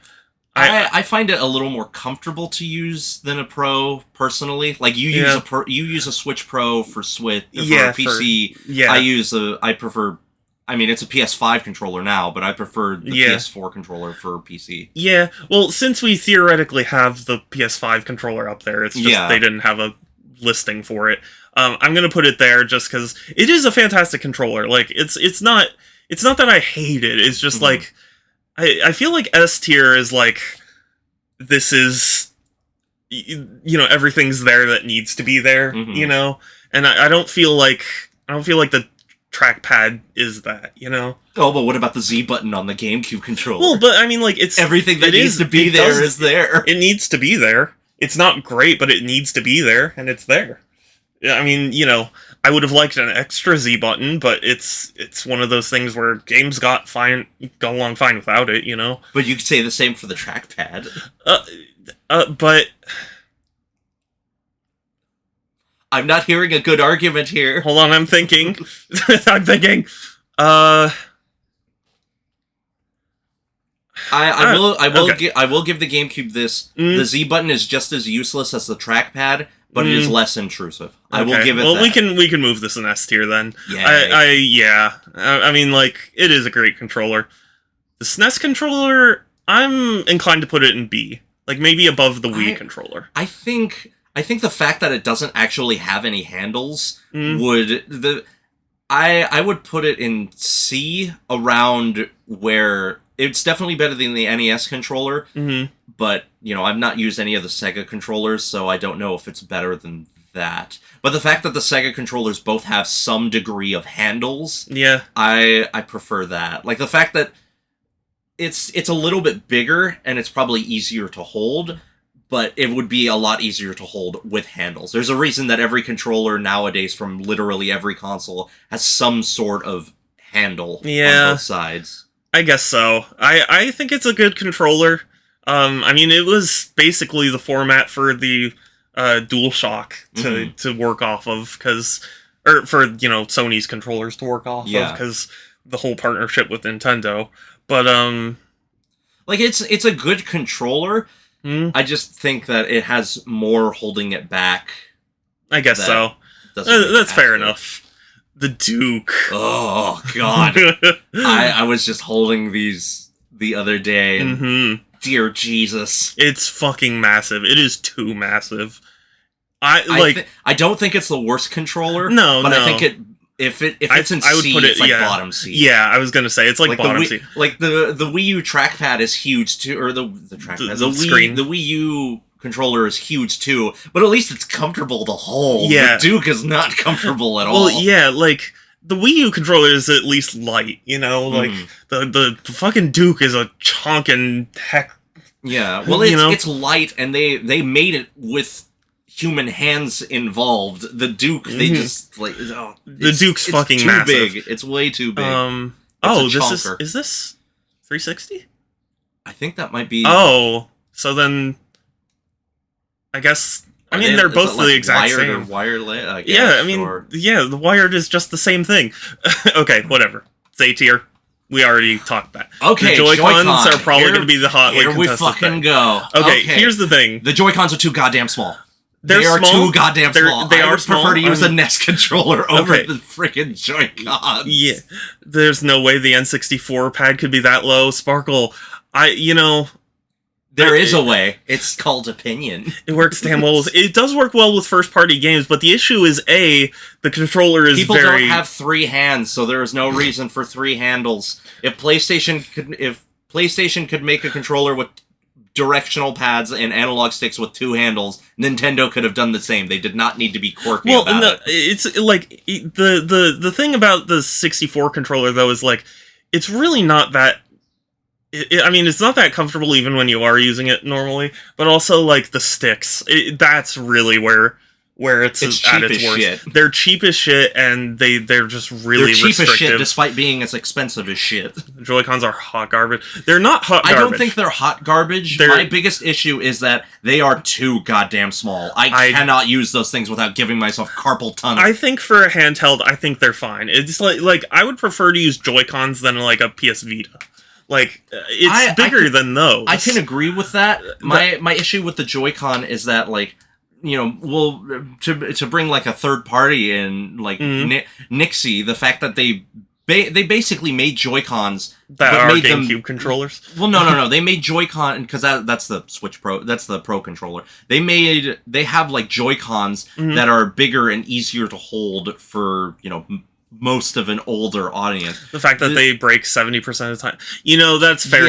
S2: I find it a little more comfortable to use than a Pro personally. Like you use a Switch Pro for Switch for PC. I prefer. I mean, it's a PS5 controller now, but I prefer the PS4 controller for PC. Yeah,
S1: well, since we theoretically have the PS5 controller up there, it's just they didn't have a listing for it. I'm gonna put it there just because it is a fantastic controller. Like, it's not that I hate it. It's just like I feel like S tier is like, this is, everything's there that needs to be there, and I don't feel like the trackpad is that,
S2: Oh, but what about the Z button on the GameCube controller?
S1: Well, but I mean, like, it's
S2: everything that needs to be there is there.
S1: It needs to be there. It's not great, but it needs to be there, and it's there. I mean, I would have liked an extra Z button, but it's one of those things where games go along fine without it,
S2: But you could say the same for the trackpad.
S1: But
S2: I'm not hearing a good argument here.
S1: Hold on, I'm thinking. I'm thinking.
S2: I will give the GameCube this. The Z button is just as useless as the trackpad, but it is less intrusive. I will give it that.
S1: Well, we can move this in S tier then.
S2: Yeah.
S1: I mean, like, it is a great controller. The SNES controller, I'm inclined to put it in B. Like, maybe above the Wii controller.
S2: I think the fact that it doesn't actually have any handles I would put it in C, around where it's definitely better than the NES controller. But I've not used any of the Sega controllers, so I don't know if it's better than that. But the fact that the Sega controllers both have some degree of handles,
S1: Yeah.
S2: I prefer that. Like the fact that it's a little bit bigger and it's probably easier to hold, but it would be a lot easier to hold with handles. There's a reason that every controller nowadays from literally every console has some sort of handle on both sides.
S1: I guess so. I think it's a good controller. I mean, it was basically the format for the DualShock to work off of, or for, Sony's controllers to work off of, because the whole partnership with Nintendo. But,
S2: like, it's a good controller. I just think that it has more holding it back.
S1: I guess so. That's fair enough. The Duke.
S2: Oh, God. I was just holding these the other day, and dear Jesus.
S1: It's fucking massive. It is too massive.
S2: I don't think it's the worst controller.
S1: No,
S2: but I think if it's in C, it's like bottom C.
S1: Yeah, I was gonna say it's like bottom C.
S2: Like the Wii U trackpad is huge too, or the trackpad, the
S1: screen.
S2: The Wii U controller is huge too, but at least it's comfortable to hold.
S1: Yeah.
S2: The Duke is not comfortable at all.
S1: Well, yeah, like the Wii U controller is at least light, like the fucking Duke is a chonkin heck.
S2: Yeah, well, it's light, and they made it with human hands involved. The Duke, they just
S1: the Duke's fucking
S2: too
S1: massive.
S2: Big. It's way too big.
S1: Is this 360?
S2: I think that might be.
S1: Oh, so then I guess they're both the exact
S2: wired
S1: same.
S2: Or wireless, I guess,
S1: yeah, the wired is just the same thing. Okay, whatever. It's A tier. We already talked that.
S2: Okay,
S1: the Joy-Cons are probably going to be the hotly
S2: contested. Here we fucking
S1: thing.
S2: go.
S1: Okay, here's the thing.
S2: The Joy-Cons are too goddamn small.
S1: They
S2: are too goddamn small.
S1: They
S2: I
S1: are
S2: would prefer to use a NES controller over
S1: Okay.
S2: the freaking Joy-Cons.
S1: Yeah, there's no way the N64 pad could be that low. Sparkle,
S2: There is a way. It's called opinion.
S1: It works damn well. It does work well with first-party games, but the issue is, the controller is
S2: People don't have 3 hands, so there is no reason for 3 handles. If PlayStation could make a controller with directional pads and analog sticks with 2 handles, Nintendo could have done the same. They did not need to be quirky about it.
S1: It's like the thing about the 64 controller though is like it's really not that. It's not that comfortable even when you are using it normally, but also like the sticks. That's really where it's at its worst.
S2: Shit.
S1: They're cheap as shit, and they're just really
S2: cheap
S1: restrictive.
S2: As shit, despite being as expensive as shit.
S1: Joy-Cons are hot garbage. They're not hot garbage.
S2: I don't think they're hot garbage. My biggest issue is that they are too goddamn small. I cannot use those things without giving myself carpal tunnel.
S1: I think for a handheld, I think they're fine. It's like I would prefer to use Joy-Cons than like a PS Vita. Like, it's bigger than those.
S2: I can agree with that. My issue with the Joy-Con is that, like, to bring, like, a third party in, like, Nixie, the fact that they basically made Joy-Cons
S1: that are GameCube controllers.
S2: Well, no. They made Joy-Con because that's the Switch Pro. That's the Pro controller. They have like Joy-Cons that are bigger and easier to hold for most of an older audience.
S1: The fact that they break 70% of the time, that's fair too.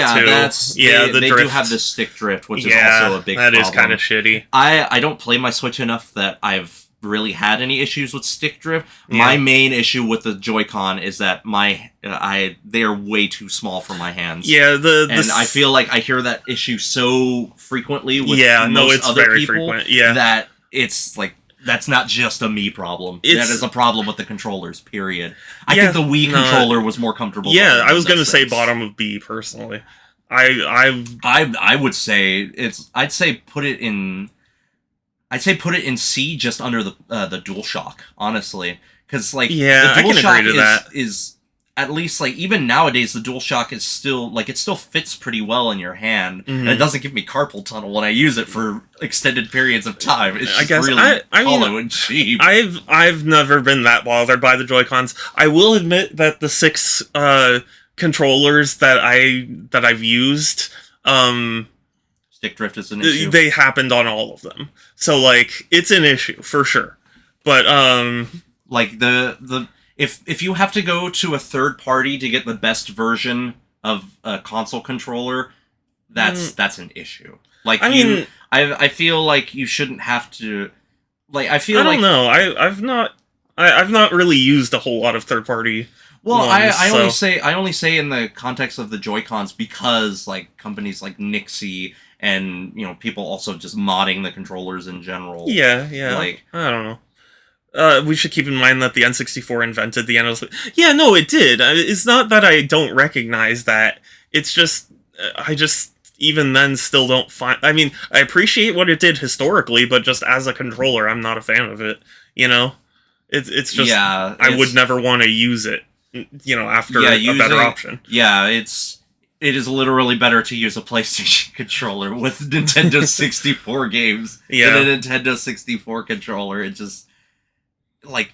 S2: They do have this stick drift, which is also a big problem.
S1: That is kind of shitty.
S2: I don't play my Switch enough that I've really had any issues with stick drift. My main issue with the Joy-Con is that they are way too small for my hands.
S1: Yeah,
S2: I feel like I hear that issue so frequently with most other
S1: very
S2: people
S1: frequent. Yeah,
S2: that it's like that's not just a me problem. That is a problem with the controllers. Period. I think the Wii controller was more comfortable.
S1: Yeah, I was going to say bottom of B personally.
S2: I would say I'd say put it in C, just under the DualShock, honestly, because the DualShock is at least, like, even nowadays the DualShock is still, like, it still fits pretty well in your hand, and it doesn't give me carpal tunnel when I use it for extended periods of time. It's just really hollow and cheap.
S1: I've never been that bothered by the Joy-Cons. I will admit that the 6 controllers that I've used,
S2: stick drift is an issue.
S1: They happened on all of them, so like it's an issue for sure. But
S2: like if you have to go to a third party to get the best version of a console controller, that's an issue. Like, I feel like you shouldn't have to. like I feel
S1: I don't
S2: like
S1: know. I've not really used a whole lot of third party.
S2: well,
S1: ones,
S2: I only say in the context of the Joy-Cons because like companies like Nixie and people also just modding the controllers in general.
S1: Yeah.
S2: Like
S1: I don't know. We should keep in mind that the N64 invented the NL. Yeah, no, it did. It's not that I don't recognize that. It's just I just even then still don't find. I mean, I appreciate what it did historically, but just as a controller, I'm not a fan of it. You know, it's just
S2: yeah,
S1: I would never want to use it. After a better option.
S2: Yeah, it is literally better to use a PlayStation controller with Nintendo 64 games than a Nintendo 64 controller. It just like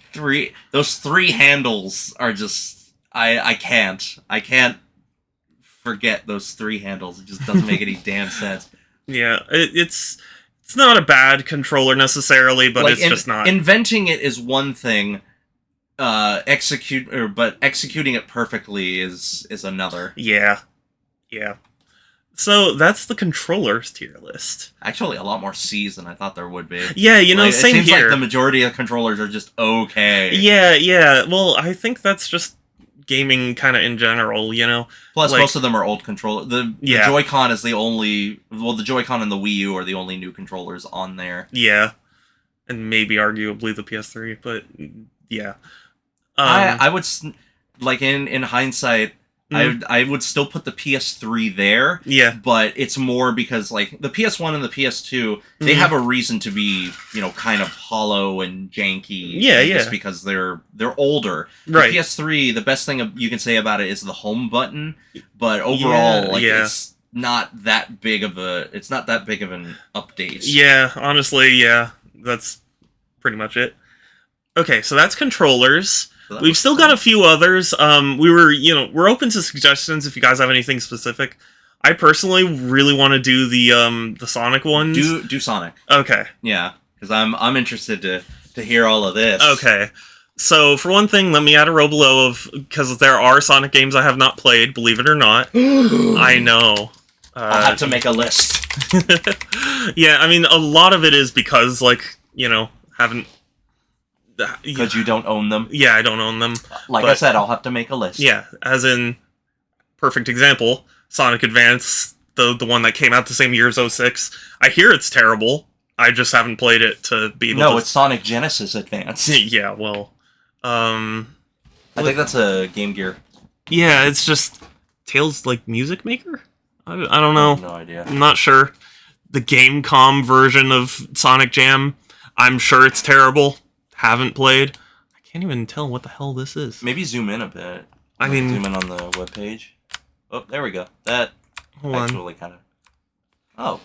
S2: those three handles are just I can't forget those three handles. It just doesn't make any damn sense.
S1: Yeah, it's not a bad controller necessarily, but it's just not.
S2: Inventing it is one thing. But executing it perfectly is another.
S1: Yeah. So that's the controllers tier list.
S2: Actually, a lot more C's than I thought there would be.
S1: Yeah, same
S2: it seems
S1: here.
S2: like the majority of controllers are just okay.
S1: Yeah. Well, I think that's just gaming kind of in general,
S2: Plus,
S1: like,
S2: most of them are old controllers. The Joy-Con is the only... Well, the Joy-Con and the Wii U are the only new controllers on there.
S1: Yeah. And maybe arguably the PS3, but yeah.
S2: I would... Like, in hindsight... I would still put the PS3 there.
S1: Yeah.
S2: But it's more because, like, the PS1 and the PS2, they have a reason to be, kind of hollow and janky.
S1: Yeah.
S2: Just because they're older.
S1: Right.
S2: The PS3, the best thing you can say about it is the home button. But overall, it's not that big of an update.
S1: Yeah, honestly, yeah. That's pretty much it. Okay, so that's controllers.
S2: So
S1: We've still got a few others. We're open to suggestions if you guys have anything specific. I personally really want to do the Sonic ones.
S2: Do Sonic.
S1: Okay.
S2: Yeah, because I'm interested to hear all of this.
S1: Okay. So for one thing, let me add a row below because there are Sonic games I have not played. Believe it or not. I know.
S2: I'll have to make a list.
S1: Yeah, I mean a lot of it is because haven't.
S2: Because you don't own them?
S1: Yeah, I don't own them.
S2: I said, I'll have to make a list.
S1: Yeah, as in, perfect example, Sonic Advance, the one that came out the same year as 06. I hear it's terrible. I just haven't played it to be able to...
S2: No, it's Sonic Genesis Advance.
S1: Yeah, well...
S2: I think that's a Game Gear.
S1: Yeah, it's just... Tails, Music Maker? I don't know.
S2: I have no idea.
S1: I'm not sure. The Gamecom version of Sonic Jam, I'm sure it's terrible. Haven't played. I can't even tell what the hell this is.
S2: Maybe zoom in a bit.
S1: I mean...
S2: Zoom in on the webpage. Oh, there we go. That actually kind of... Oh.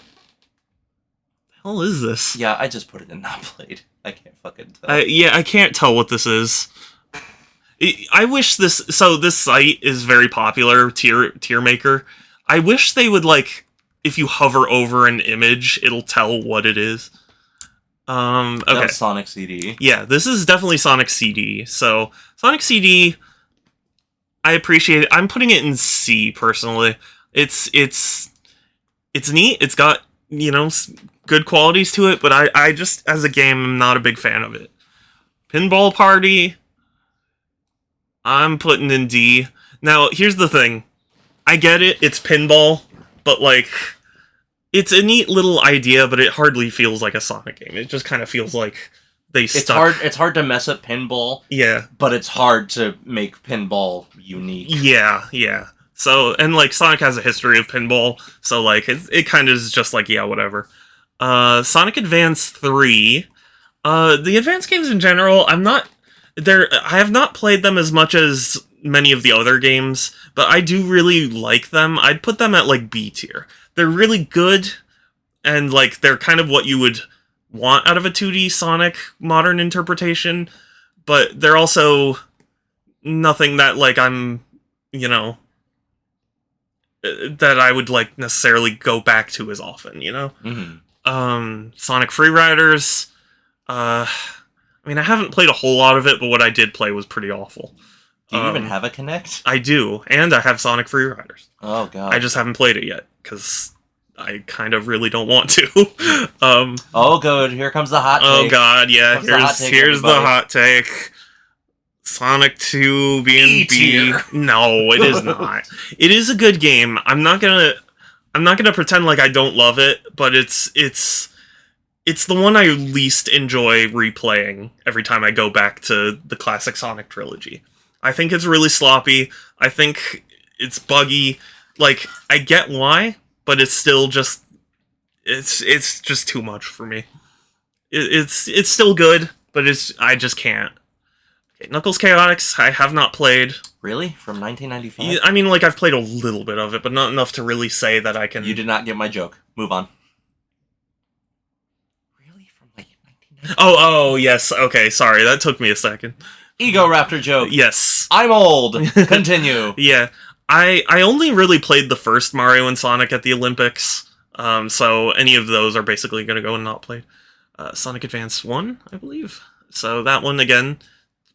S1: The hell is this?
S2: Yeah, I just put it in not played. I can't fucking tell.
S1: I can't tell what this is. I wish this... So this site is very popular, tier maker. I wish they would, if you hover over an image, it'll tell what it is. Okay.
S2: That's Sonic CD.
S1: Yeah, this is definitely Sonic CD. So, Sonic CD, I appreciate it. I'm putting it in C, personally. It's neat. It's got, good qualities to it, but I just, as a game, am not a big fan of it. Pinball Party, I'm putting in D. Now, here's the thing. I get it. It's pinball, but, it's a neat little idea, but it hardly feels like a Sonic game. It just kind of feels like they stuck...
S2: It's hard to mess up pinball.
S1: Yeah.
S2: But it's hard to make pinball unique.
S1: Yeah. So, and, Sonic has a history of pinball, so, it kind of is just whatever. Sonic Advance 3. The Advance games in general, I have not played them as much as many of the other games, but I do really like them. I'd put them at, B tier. They're really good, and, they're kind of what you would want out of a 2D Sonic modern interpretation, but they're also nothing that, I'm, that I would, necessarily go back to as often,
S2: Mm-hmm.
S1: Sonic Freeriders, I haven't played a whole lot of it, but what I did play was pretty awful.
S2: Do you even have a Kinect?
S1: I do, and I have Sonic Freeriders.
S2: Oh, God.
S1: I just haven't played it yet, because I kind of really don't want to.
S2: Oh, good. Here comes the hot take.
S1: Oh god, yeah.
S2: Here's the hot take,
S1: Here's the
S2: everybody.
S1: hot take. Sonic 2 being B.
S2: B-tier.
S1: No, it is not. It is a good game. I'm not gonna pretend like I don't love it, but it's the one I least enjoy replaying every time I go back to the classic Sonic trilogy. I think it's really sloppy. I think it's buggy. Like, I get why, but it's still just it's just too much for me. It's still good, but I just can't. Okay, Knuckles Chaotix, I have not played.
S2: Really? From 1995?
S1: I mean, like, I've played a little bit of it, but not enough to really say that I can...
S2: You did not get my joke. Move on. Really? From like 1995?
S1: Oh, yes. Okay, sorry. That took me a second.
S2: Ego Raptor joke.
S1: Yes.
S2: I'm old. Continue.
S1: Yeah. I only really played the first Mario and Sonic at the Olympics, so any of those are basically going to go and not played. Sonic Advance 1, I believe. So that one, again,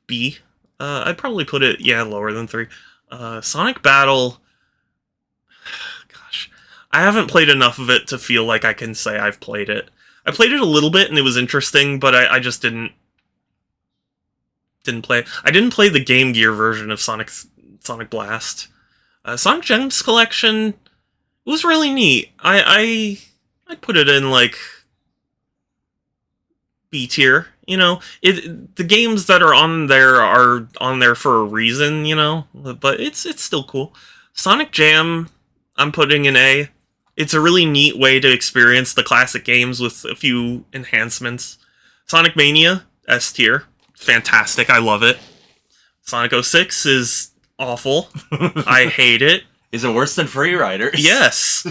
S1: B. I'd probably put it, lower than 3. Sonic Battle... Gosh. I haven't played enough of it to feel like I can say I've played it. I played it a little bit, and it was interesting, but I just didn't play. I didn't play the Game Gear version of Sonic Blast. Sonic Gems Collection was really neat. I'd put it in, like, B tier, you know? The games that are on there for a reason, you know? But it's still cool. Sonic Jam, I'm putting in A. It's a really neat way to experience the classic games with a few enhancements. Sonic Mania, S tier. Fantastic, I love it. Sonic 06 is awful. I hate it.
S2: Is it worse than Free Riders?
S1: Yes.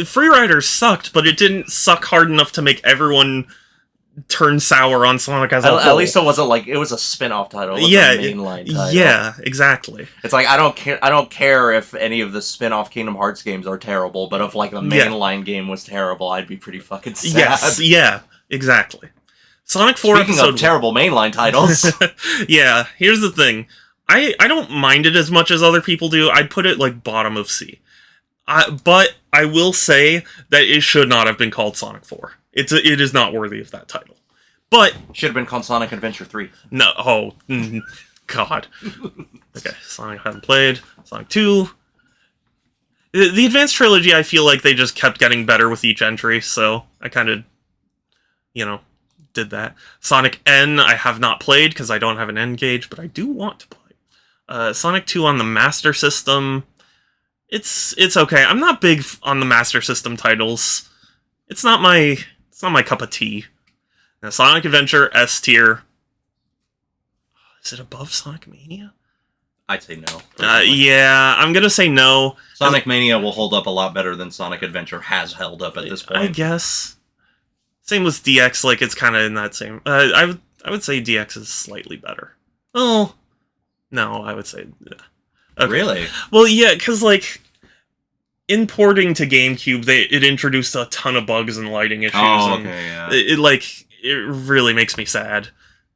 S1: Free Riders sucked, but it didn't suck hard enough to make everyone turn sour on Sonic as a whole.
S2: At least it wasn't like it was a spin-off title. It was a mainline title.
S1: Yeah, exactly.
S2: It's like I don't care if any of the spin-off Kingdom Hearts games are terrible, but if like the mainline game was terrible, I'd be pretty fucking sad.
S1: Yes, yeah, exactly. Sonic 4
S2: Speaking of terrible mainline titles.
S1: Yeah, here's the thing. I don't mind it as much as other people do. I'd put it like bottom of C. But I will say that it should not have been called Sonic 4. It is not worthy of that title. But
S2: should have been called Sonic Adventure 3.
S1: No, God. Okay, Sonic I haven't played. Sonic 2. The Advanced Trilogy, I feel like they just kept getting better with each entry, so I kind of, did that. Sonic N, I have not played because I don't have an N gauge, but I do want to play. Sonic 2 on the Master System, it's okay. I'm not big on the Master System titles. It's not my cup of tea. Now, Sonic Adventure, S tier. Is it above Sonic Mania?
S2: I'd say no.
S1: Yeah, I'm gonna say no.
S2: Sonic Mania will hold up a lot better than Sonic Adventure has held up at this point.
S1: I guess. Same with DX, like it's kind of in that same. I would say DX is slightly better. Oh, no, I would say. Okay.
S2: Really?
S1: Well, yeah, because like importing to GameCube, it introduced a ton of bugs and lighting issues.
S2: Oh,
S1: and
S2: okay, yeah.
S1: It really makes me sad.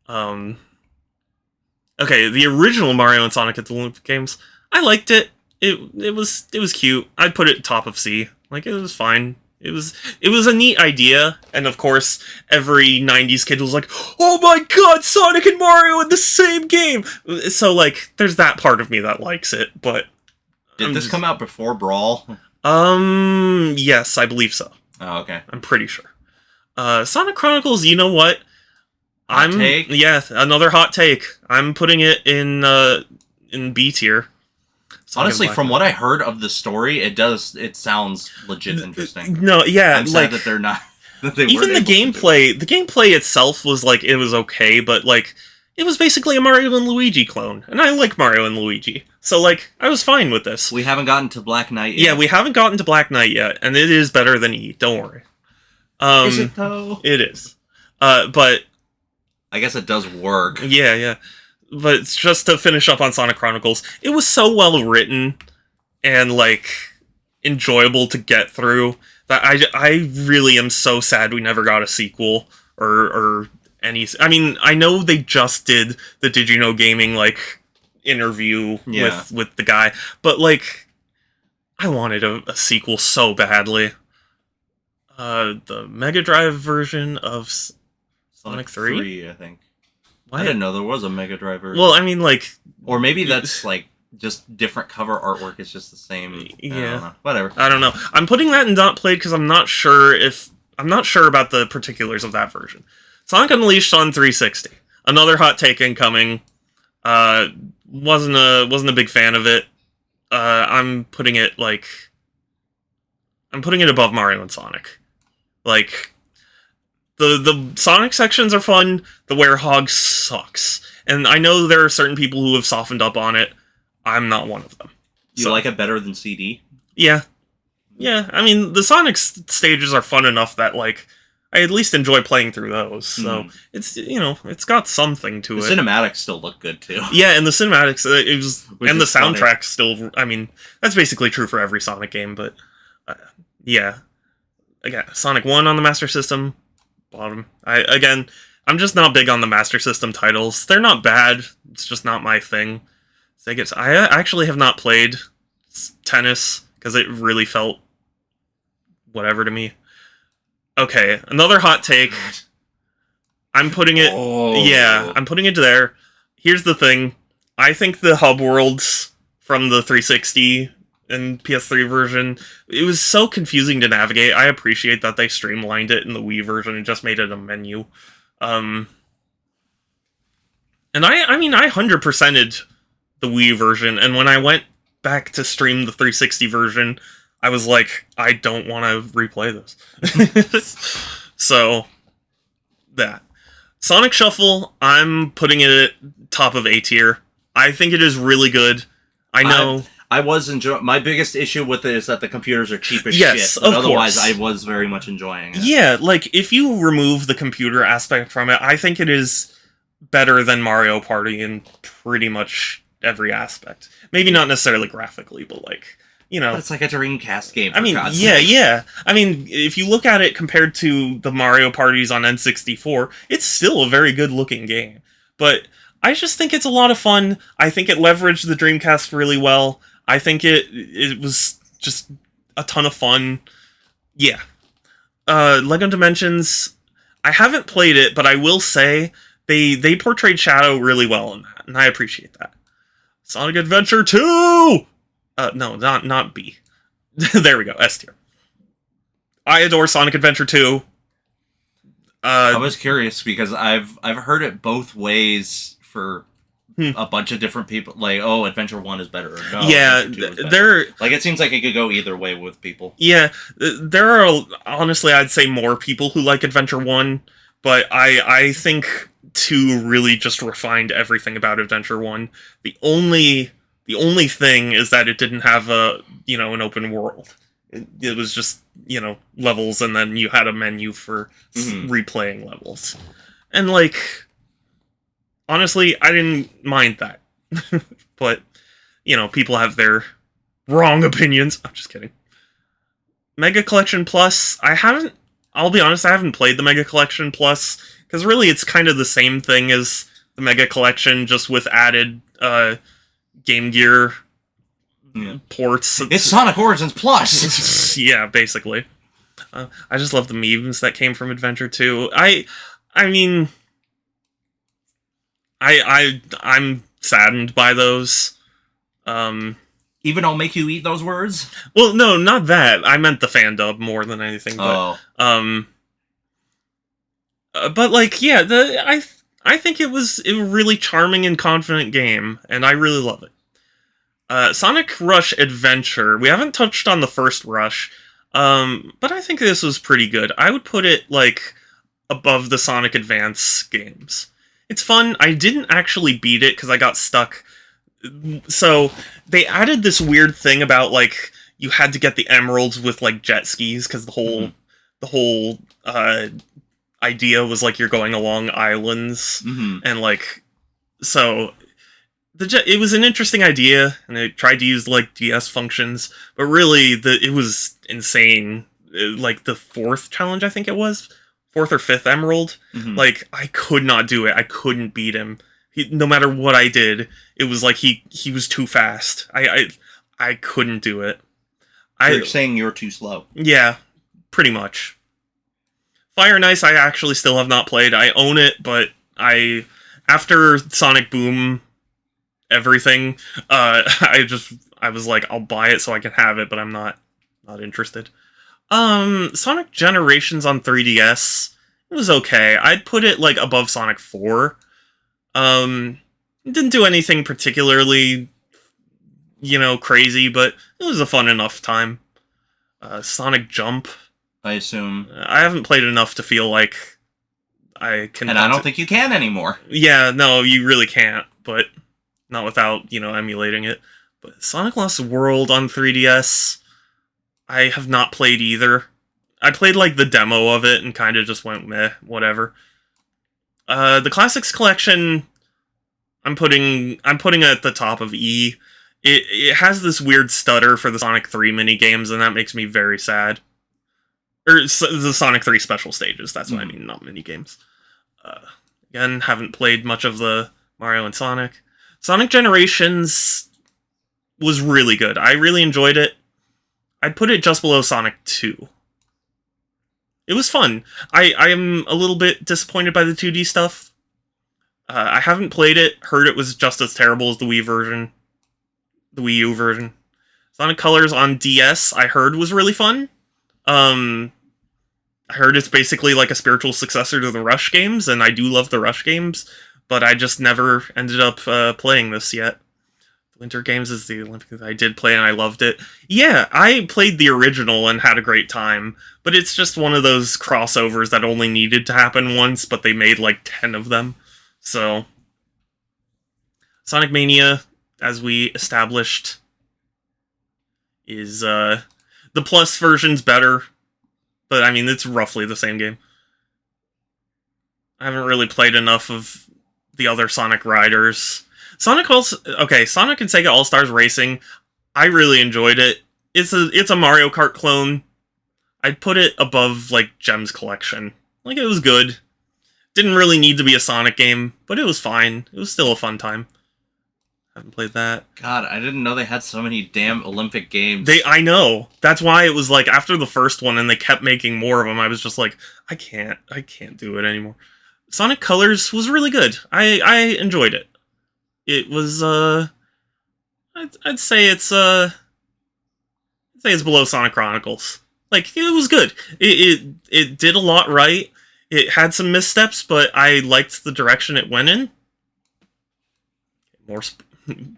S1: Okay, the original Mario and Sonic at the Olympic Games, I liked it. It was cute. I'd put it top of C. Like, it was fine. It was a neat idea, and of course, every 90s kid was like, oh my god, Sonic and Mario in the same game! So, like, there's that part of me that likes it, but...
S2: Did this come out before Brawl?
S1: Yes, I believe so.
S2: Oh, okay.
S1: I'm pretty sure. Sonic Chronicles, you know what?
S2: Hot take?
S1: Yeah, another hot take. I'm putting it in B tier.
S2: Honestly, from what I heard of the story, it sounds legit interesting.
S1: No, yeah,
S2: I'm sad that they're not. That they
S1: even the gameplay itself was like it was okay, but like it was basically a Mario and Luigi clone, and I like Mario and Luigi, so like I was fine with this.
S2: We haven't gotten to Black Knight yet.
S1: Yeah, we haven't gotten to Black Knight yet, and it is better than E. Don't worry.
S2: Is it though?
S1: It is. But
S2: I guess it does work.
S1: Yeah. But just to finish up on Sonic Chronicles, it was so well written and, like, enjoyable to get through that I really am so sad we never got a sequel or any... I mean, I know they just did the Did You Know Gaming, like, interview with the guy, but, like, I wanted a sequel so badly. The Mega Drive version of Sonic 3?
S2: I think.
S1: What?
S2: I didn't know there was a Mega Drive version.
S1: Well, I mean, like...
S2: Or maybe that's, like, just different cover artwork. It's just the same.
S1: Yeah.
S2: I don't know. Whatever.
S1: I don't know. I'm putting that in not played because I'm not sure about the particulars of that version. Sonic Unleashed on 360. Another hot take incoming. Wasn't a big fan of it. I'm putting it above Mario and Sonic. Like, the Sonic sections are fun. The Werehog sucks, and I know there are certain people who have softened up on it. I'm not one of them.
S2: You like it better than CD?
S1: Yeah. I mean, the Sonic stages are fun enough that like I at least enjoy playing through those. So it's it's got something to it.
S2: The cinematics still look good too.
S1: Yeah, and the cinematics and the soundtrack
S2: funny.
S1: still. I mean, that's basically true for every Sonic game. But yeah, again, Sonic 1 on the Master System, bottom. I'm just not big on the Master System titles. They're not bad. It's just not my thing. I actually have not played Tennis because it really felt whatever to me. Okay, another hot take. I'm putting it... Yeah, I'm putting it there. Here's the thing. I think the hub worlds from the 360 and PS3 version, it was so confusing to navigate. I appreciate that they streamlined it in the Wii version and just made it a menu. And I 100%ed the Wii version, and when I went back to stream the 360 version, I was like, I don't want to replay this. So, that. Sonic Shuffle, I'm putting it at top of A tier. I think it is really good. I know...
S2: I was enjoying... My biggest issue with it is that the computers are cheap as
S1: yes,
S2: shit. But
S1: of
S2: otherwise,
S1: course.
S2: I was very much enjoying it.
S1: Yeah, like, if you remove the computer aspect from it, I think it is better than Mario Party in pretty much every aspect. Maybe not necessarily graphically, but like,
S2: But it's like a Dreamcast game.
S1: I mean, yeah. I mean, if you look at it compared to the Mario parties on N64, it's still a very good looking game. But I just think it's a lot of fun. I think it leveraged the Dreamcast really well. I think it was just a ton of fun. Yeah. Lego Dimensions, I haven't played it, but I will say they portrayed Shadow really well in that, and I appreciate that. Sonic Adventure 2! No, not B. There we go, S tier. I adore Sonic Adventure 2.
S2: I was curious because I've heard it both ways for a bunch of different people. Like, oh, Adventure 1 is better. Or, no,
S1: yeah,
S2: Adventure 2 is better.
S1: there.
S2: Like, it seems like it could go either way with people.
S1: Yeah, there are, honestly, I'd say more people who like Adventure 1, but I think 2 really just refined everything about Adventure 1. The only thing is that it didn't have an open world. It was just, levels, and then you had a menu for replaying levels. And, like, honestly, I didn't mind that. But, people have their wrong opinions. I'm just kidding. Mega Collection Plus, I'll be honest, I haven't played the Mega Collection Plus, because really it's kind of the same thing as the Mega Collection, just with added Game Gear ports.
S2: It's Sonic Origins Plus!
S1: Yeah, basically. I just love the memes that came from Adventure 2. I mean... I'm saddened by those.
S2: Even I'll make you eat those words?
S1: Well, no, not that. I meant the fan dub more than anything. But, but like, yeah, I think it was a really charming and confident game, and I really love it. Sonic Rush Adventure. We haven't touched on the first Rush, but I think this was pretty good. I would put it, like, above the Sonic Advance games. It's fun. I didn't actually beat it because I got stuck. So, they added this weird thing about, like, you had to get the emeralds with, like, jet skis, because the whole idea was, like, you're going along islands, and, like, so... it was an interesting idea, and they tried to use, like, DS functions, but really, it was insane. Like, the 4th challenge, I think it was? 4th or 5th Emerald? Like, I could not do it. I couldn't beat him. No matter what I did, it was like he was too fast. I couldn't do it.
S2: You're saying you're too slow.
S1: Yeah, pretty much. Fire and Ice I actually still have not played. I own it, but after Sonic Boom everything, I was like, I'll buy it so I can have it, but I'm not interested. Sonic Generations on 3DS, it was okay. I'd put it like above Sonic 4. It didn't do anything particularly, crazy, but it was a fun enough time. Sonic Jump,
S2: I assume.
S1: I haven't played enough to feel like I can.
S2: And I don't think you can anymore.
S1: Yeah, no, you really can't, but not without, emulating it. But Sonic Lost World on 3DS, I have not played either. I played like the demo of it and kind of just went meh, whatever. The Classics Collection, I'm putting at the top of E. It has this weird stutter for the Sonic 3 mini games, and that makes me very sad. Or the Sonic 3 special stages, that's what I mean, not mini games. Again, haven't played much of the Mario and Sonic. Sonic Generations was really good. I really enjoyed it. I'd put it just below Sonic 2. It was fun. I am a little bit disappointed by the 2D stuff. I haven't played it. Heard it was just as terrible as the Wii version. The Wii U version. Sonic Colors on DS, I heard was really fun. I heard it's basically like a spiritual successor to the Rush games, and I do love the Rush games, but I just never ended up playing this yet. Winter Games is the Olympics I did play, and I loved it. Yeah, I played the original and had a great time, but it's just one of those crossovers that only needed to happen once, but they made like 10 of them. So, Sonic Mania, as we established, is the Plus version's better, but I mean, it's roughly the same game. I haven't really played enough of the other Sonic Riders. Sonic and Sega All-Stars Racing, I really enjoyed it. It's a Mario Kart clone. I'd put it above like Gems Collection. Like, it was good. Didn't really need to be a Sonic game, but it was fine. It was still a fun time. Haven't played that.
S2: God, I didn't know they had so many damn Olympic games.
S1: I know. That's why it was like after the first one and they kept making more of them, I was just like, I can't do it anymore. Sonic Colors was really good. I enjoyed it. It was I'd say it's below Sonic Chronicles. Like, it was good. It did a lot right. It had some missteps, but I liked the direction it went in.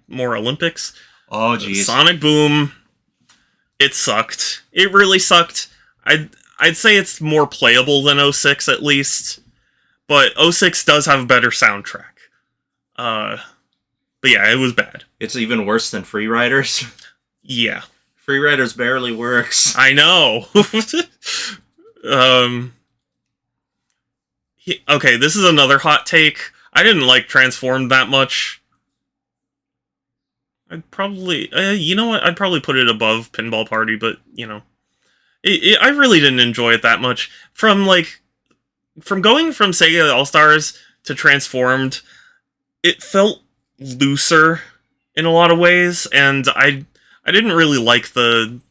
S1: More Olympics.
S2: Oh, geez.
S1: Sonic Boom. It sucked. It really sucked. I'd say it's more playable than 06 at least, but 06 does have a better soundtrack. But yeah, it was bad.
S2: It's even worse than Free Riders.
S1: Yeah.
S2: Free Riders barely works.
S1: I know. Okay, this is another hot take. I didn't like Transformed that much. I'd probably... you know what? I'd probably put it above Pinball Party, but, I really didn't enjoy it that much. From going from Sega All-Stars to Transformed, it felt looser in a lot of ways, and I didn't really like the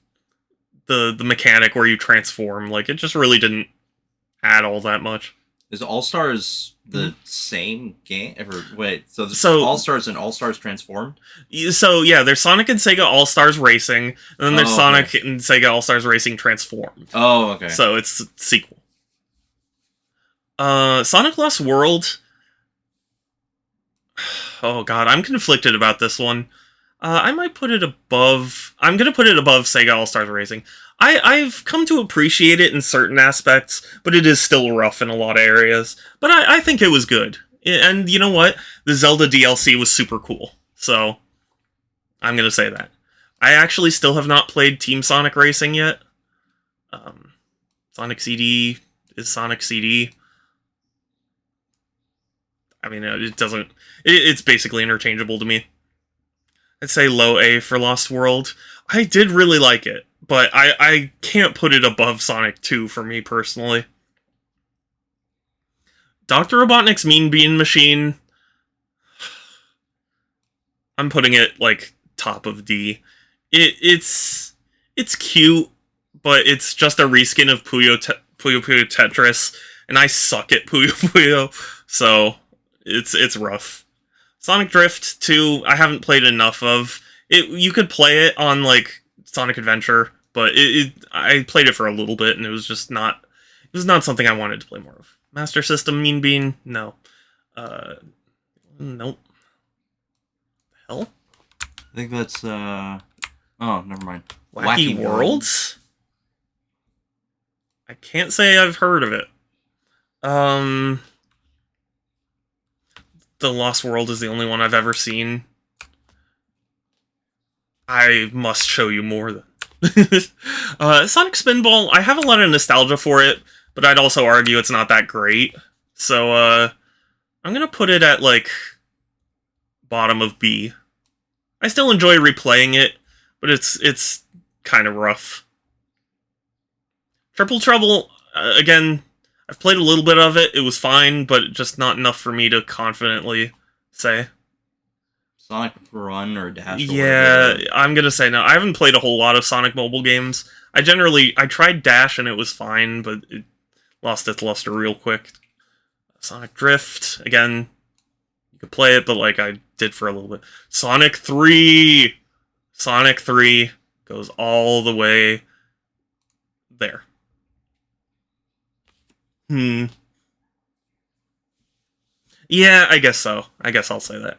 S1: mechanic where you transform. Like, it just really didn't add all that much.
S2: Is All-Stars the same game? Or wait, so All-Stars and All-Stars Transformed?
S1: So yeah, there's Sonic and Sega All-Stars Racing, and then there's Sonic and Sega All-Stars Racing Transformed.
S2: Oh, okay.
S1: So it's a sequel. Sonic Lost World. Oh god, I'm conflicted about this one. I might put it above... I'm gonna put it above Sega All-Stars Racing. I've come to appreciate it in certain aspects, but it is still rough in a lot of areas. But I think it was good. And you know what? The Zelda DLC was super cool. So, I'm gonna say that. I actually still have not played Team Sonic Racing yet. Sonic CD is Sonic CD. I mean, it doesn't... It's basically interchangeable to me. I'd say low A for Lost World. I did really like it, but I can't put it above Sonic 2 for me personally. Dr. Robotnik's Mean Bean Machine. I'm putting it, like, top of D. It's it's cute, but it's just a reskin of Puyo Puyo Tetris, and I suck at Puyo Puyo, so it's rough. Sonic Drift 2, I haven't played enough of. You could play it on like Sonic Adventure, but I played it for a little bit, and it was just not. It was not something I wanted to play more of. Master System Mean Bean, no. Nope. Hell?
S2: I think that's oh, never mind.
S1: Wacky Worlds? I can't say I've heard of it. The Lost World is the only one I've ever seen. I must show you more then. Sonic Spinball, I have a lot of nostalgia for it, but I'd also argue it's not that great. So, I'm gonna put it at, like, bottom of B. I still enjoy replaying it, but it's kind of rough. Triple Trouble, again, I've played a little bit of it. It was fine, but just not enough for me to confidently say.
S2: Sonic Run or Dash?
S1: Yeah, I'm gonna say no. I haven't played a whole lot of Sonic mobile games. I tried Dash and it was fine, but it lost its luster real quick. Sonic Drift, again, you could play it, but like I did for a little bit. Sonic 3! Sonic 3 goes all the way there. Yeah, I guess so. I guess I'll say that.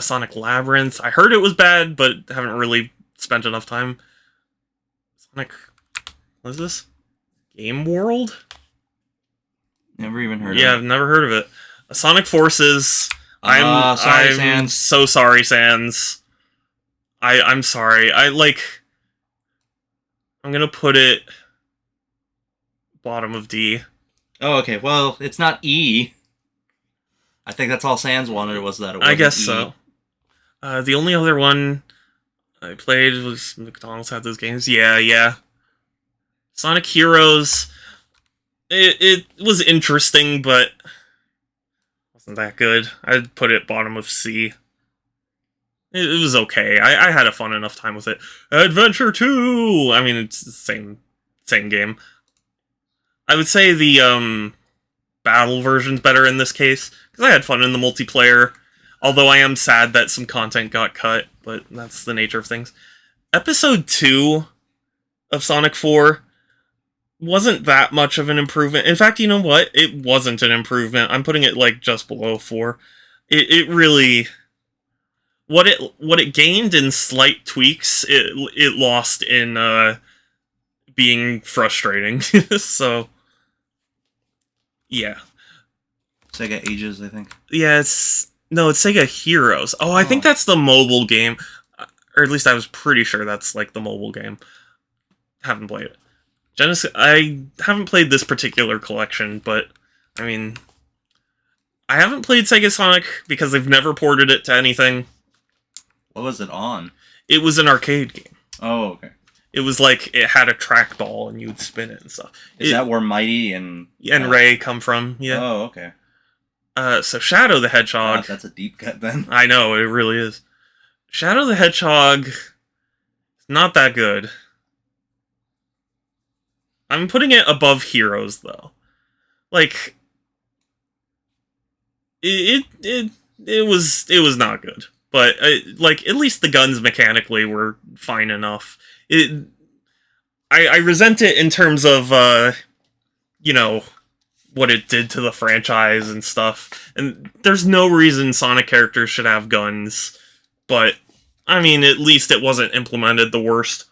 S1: Sonic Labyrinth. I heard it was bad, but haven't really spent enough time. Sonic... What is this? Game World?
S2: Never even heard of it.
S1: Yeah, I've never heard of it. Sonic Forces.
S2: Sorry,
S1: I'm
S2: Sans.
S1: so sorry, Sans. I'm sorry. I'm gonna put it bottom of D.
S2: Oh, okay. Well, it's not E. I think that's all Sans wanted was that it was
S1: I guess
S2: E.
S1: so. The only other one I played was McDonald's had those games. Yeah. Sonic Heroes. It was interesting, but wasn't that good. I'd put it bottom of C. It was okay. I had a fun enough time with it. Adventure 2! I mean, it's the same game. I would say the battle version's better in this case, because I had fun in the multiplayer, although I am sad that some content got cut, but that's the nature of things. Episode 2 of Sonic 4 wasn't that much of an improvement. In fact, you know what? It wasn't an improvement. I'm putting it like just below 4. It really... What it gained in slight tweaks, it lost in being frustrating. So... Yeah.
S2: Sega Ages, I think.
S1: Yeah, it's Sega Heroes. Oh, I think that's the mobile game. Or at least I was pretty sure that's like the mobile game. Haven't played it. Genesis, I haven't played this particular collection, but I mean, I haven't played Sega Sonic because they've never ported it to anything.
S2: What was it on?
S1: It was an arcade game.
S2: Oh, okay.
S1: It was like it had a trackball and you'd spin it and stuff.
S2: Is that where Mighty and
S1: Ray come from? Yeah.
S2: Oh, okay.
S1: So Shadow the Hedgehog.
S2: God, that's a deep cut then.
S1: I know, it really is. Shadow the Hedgehog is not that good. I'm putting it above Heroes though. Like it was not good. But like at least the guns mechanically were fine enough. I resent it in terms of you know, what it did to the franchise and stuff. And there's no reason Sonic characters should have guns, but I mean, at least it wasn't implemented the worst.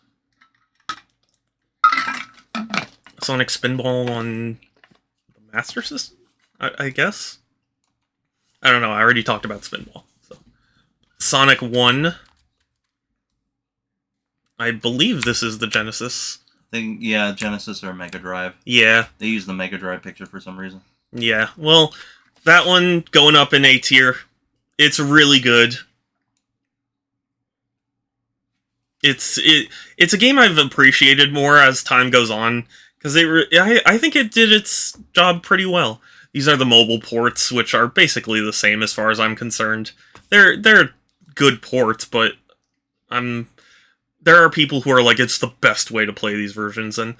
S1: Sonic Spinball on the Master System, I guess. I don't know. I already talked about Spinball. So. Sonic 1. I believe this is the Genesis.
S2: Yeah, Genesis or Mega Drive.
S1: Yeah.
S2: They use the Mega Drive picture for some reason.
S1: Yeah. Well, that one going up in A tier. It's really good. It's a game I've appreciated more as time goes on because I think it did its job pretty well. These are the mobile ports, which are basically the same as far as I'm concerned. They're good ports, but there are people who are like, it's the best way to play these versions, and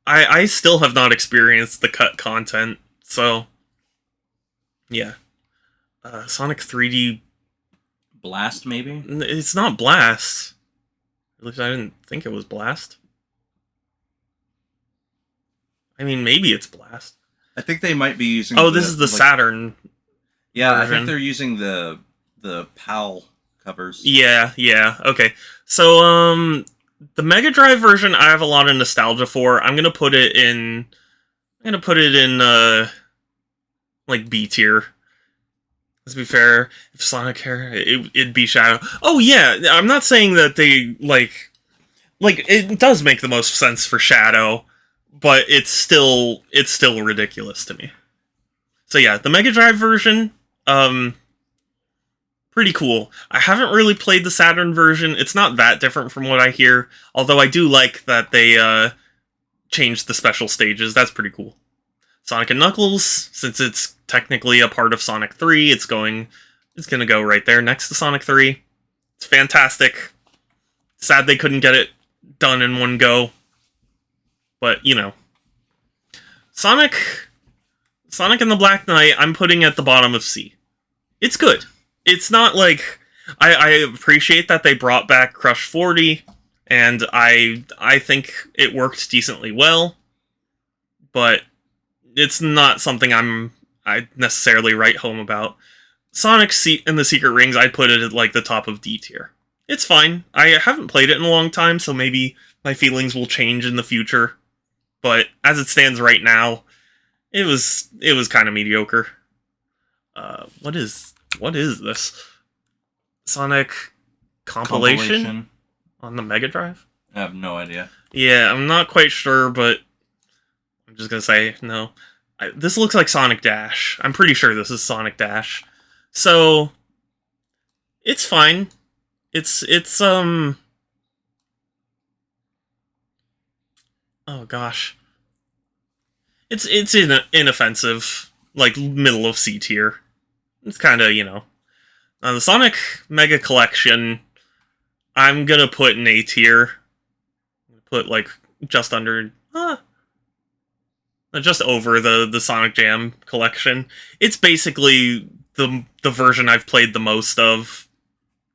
S1: I still have not experienced the cut content, so yeah. Sonic 3D,
S2: Blast, maybe?
S1: it's not Blast. At least I didn't think it was Blast. I mean, maybe it's Blast.
S2: I think they might be using.
S1: Oh, this is the
S2: like,
S1: Saturn.
S2: Yeah, I
S1: version.
S2: think they're using the PAL covers.
S1: Yeah, okay. So, the Mega Drive version, I have a lot of nostalgia for. I'm gonna put it in, like, B tier. Let's be fair. If Sonic here, it'd be Shadow. Oh yeah, I'm not saying that they, like, it does make the most sense for Shadow, but it's still ridiculous to me. So yeah, the Mega Drive version, pretty cool. I haven't really played the Saturn version. It's not that different from what I hear, although I do like that they changed the special stages. That's pretty cool. Sonic and Knuckles, since it's technically a part of Sonic 3, it's gonna go right there next to Sonic 3. It's fantastic. Sad they couldn't get it done in one go. But, you know. Sonic and the Black Knight, I'm putting at the bottom of C. It's good. It's not like... I appreciate that they brought back Crush 40, and I think it worked decently well, but it's not something I necessarily write home about. Sonic and the Secret Rings, I'd put it at like the top of D tier. It's fine. I haven't played it in a long time, so maybe my feelings will change in the future. But as it stands right now, it was kind of mediocre. What is this? Sonic compilation on the Mega Drive?
S2: I have no idea.
S1: Yeah, I'm not quite sure, but I'm just gonna say no. This looks like Sonic Dash. I'm pretty sure this is Sonic Dash. So it's fine. It's oh gosh. It's inoffensive, like middle of C tier. It's kind of, you know. The Sonic Mega Collection, I'm gonna put in A tier. Put like just under, just over the Sonic Jam collection. It's basically the version I've played the most of.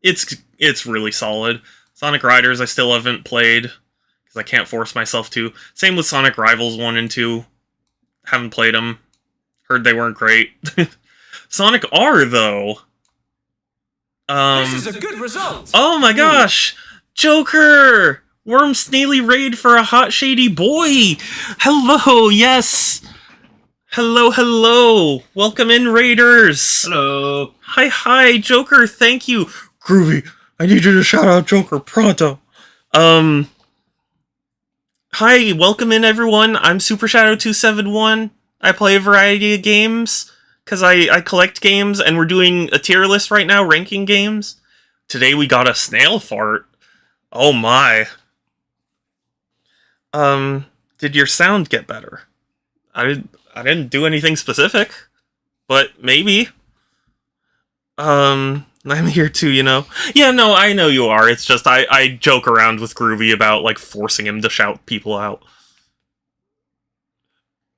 S1: It's really solid. Sonic Riders I still haven't played because I can't force myself to. Same with Sonic Rivals 1 and 2. Haven't played them. Heard they weren't great. Sonic R though.
S5: This is a good result.
S1: Oh my gosh, Joker! Worm Snaily raid for a hot shady boy! Hello, yes! Hello! Welcome in, Raiders!
S2: Hello.
S1: Hi, Joker, thank you! Groovy, I need you to shout out Joker pronto! Hi, welcome in, everyone. I'm Super Shadow 271. I play a variety of games, because I collect games, and we're doing a tier list right now, ranking games. Today we got a snail fart. Oh my. Did your sound get better? I didn't do anything specific, but maybe. I'm here too, you know. Yeah, no, I know you are. It's just I joke around with Groovy about like forcing him to shout people out.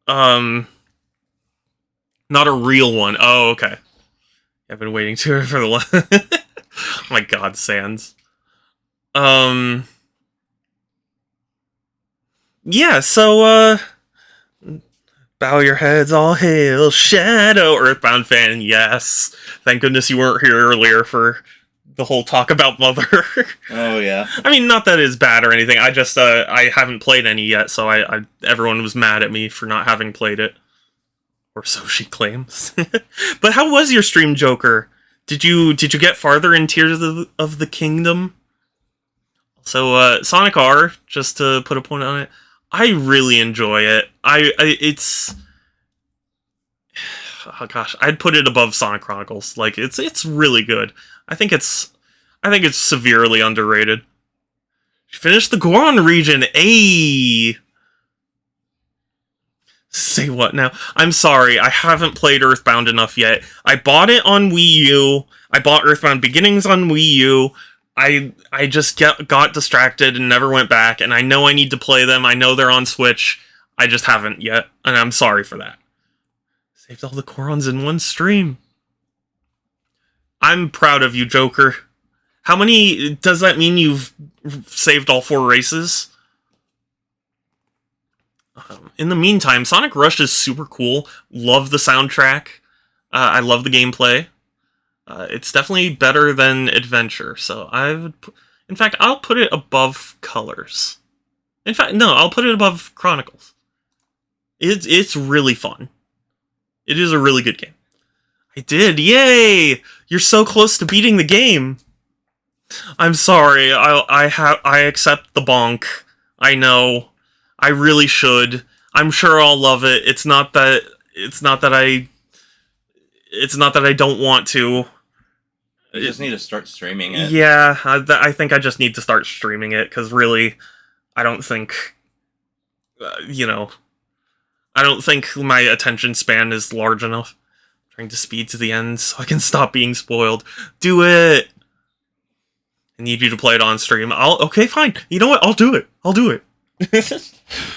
S1: Not a real one. Oh, okay. I've been waiting for the oh my god, Sans. Yeah, so, bow your heads, all hail, Shadow, Earthbound fan, yes. Thank goodness you weren't here earlier for the whole talk about Mother.
S2: Oh, yeah.
S1: I mean, not that it's bad or anything, I just, I haven't played any yet, so everyone was mad at me for not having played it. Or so she claims. But how was your stream, Joker? Did you get farther in Tears of the Kingdom? So, Sonic R, just to put a point on it, I really enjoy it. It's... Oh gosh, I'd put it above Sonic Chronicles. Like, it's really good. I think it's severely underrated. She finished the Goron region, ayy! Say what now? I'm sorry, I haven't played Earthbound enough yet. I bought it on Wii U. I bought Earthbound Beginnings on Wii U. I just got distracted and never went back, and I know I need to play them. I know they're on Switch. I just haven't yet, and I'm sorry for that. Saved all the Korons in one stream. I'm proud of you, Joker. How many... Does that mean you've saved all 4 races? In the meantime, Sonic Rush is super cool. Love the soundtrack. I love the gameplay. It's definitely better than Adventure, so in fact, I'll put it above Colors. In fact, no, I'll put it above Chronicles. It's really fun. It is a really good game. I did, yay! You're so close to beating the game. I'm sorry, I accept the bonk. I know. I really should. I'm sure I'll love it. It's not that I don't want to.
S2: You just need to start streaming it.
S1: Yeah, I think I just need to start streaming it, because really, I don't think, I don't think my attention span is large enough. I'm trying to speed to the end so I can stop being spoiled. Do it! I need you to play it on stream. Okay, fine. You know what? I'll do it.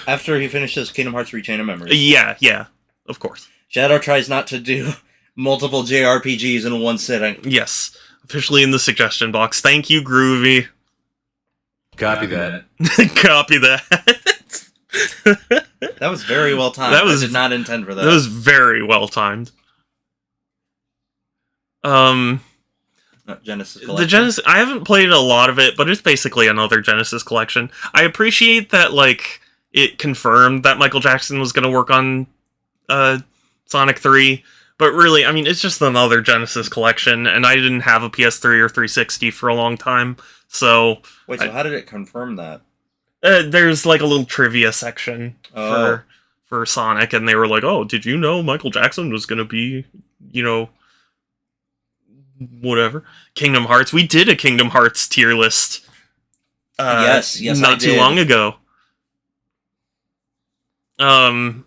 S2: After he finishes Kingdom Hearts Rechain of Memories.
S1: Yeah, of course.
S2: Shadow tries not to do multiple JRPGs in one sitting.
S1: Yes. Officially in the suggestion box. Thank you, Groovy.
S3: Copy that.
S1: Copy that.
S2: That was very well timed. I did not intend for that.
S1: That was very well timed.
S2: Genesis Collection.
S1: The Genesis, I haven't played a lot of it, but it's basically another Genesis collection. I appreciate that, like, it confirmed that Michael Jackson was going to work on Sonic 3, but really, I mean, it's just another Genesis collection, and I didn't have a PS3 or 360 for a long time, so...
S2: Wait, so how did it confirm that?
S1: There's, like, a little trivia section for Sonic, and they were like, oh, did you know Michael Jackson was going to be, whatever. Kingdom Hearts. We did a Kingdom Hearts tier list.
S2: Yes,
S1: not too long ago. I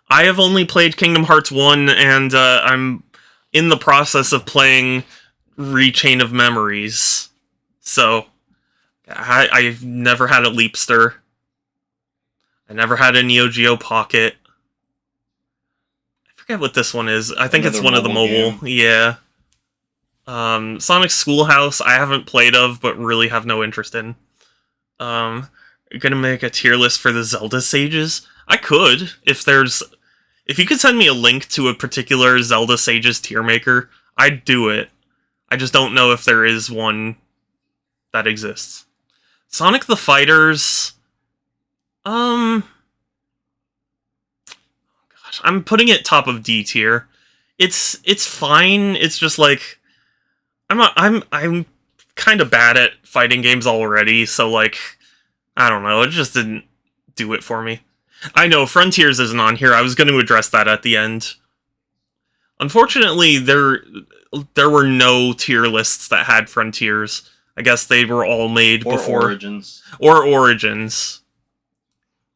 S1: have only played Kingdom Hearts 1, and I'm in the process of playing Rechain of Memories. So, I've never had a Leapster. I never had a Neo Geo Pocket. I forget what this one is. I think it's one of the mobile. Yeah. Sonic Schoolhouse, I haven't played of, but really have no interest in. You're gonna make a tier list for the Zelda Sages? I could, if you could send me a link to a particular Zelda Sages tier maker, I'd do it. I just don't know if there is one that exists. Sonic the Fighters... Gosh, I'm putting it top of D tier. It's fine, it's just like... I'm kind of bad at fighting games already, so, like, I don't know, it just didn't do it for me. I know, Frontiers isn't on here, I was going to address that at the end. Unfortunately, there were no tier lists that had Frontiers. I guess they were all made before...
S2: Origins.
S1: Or Origins.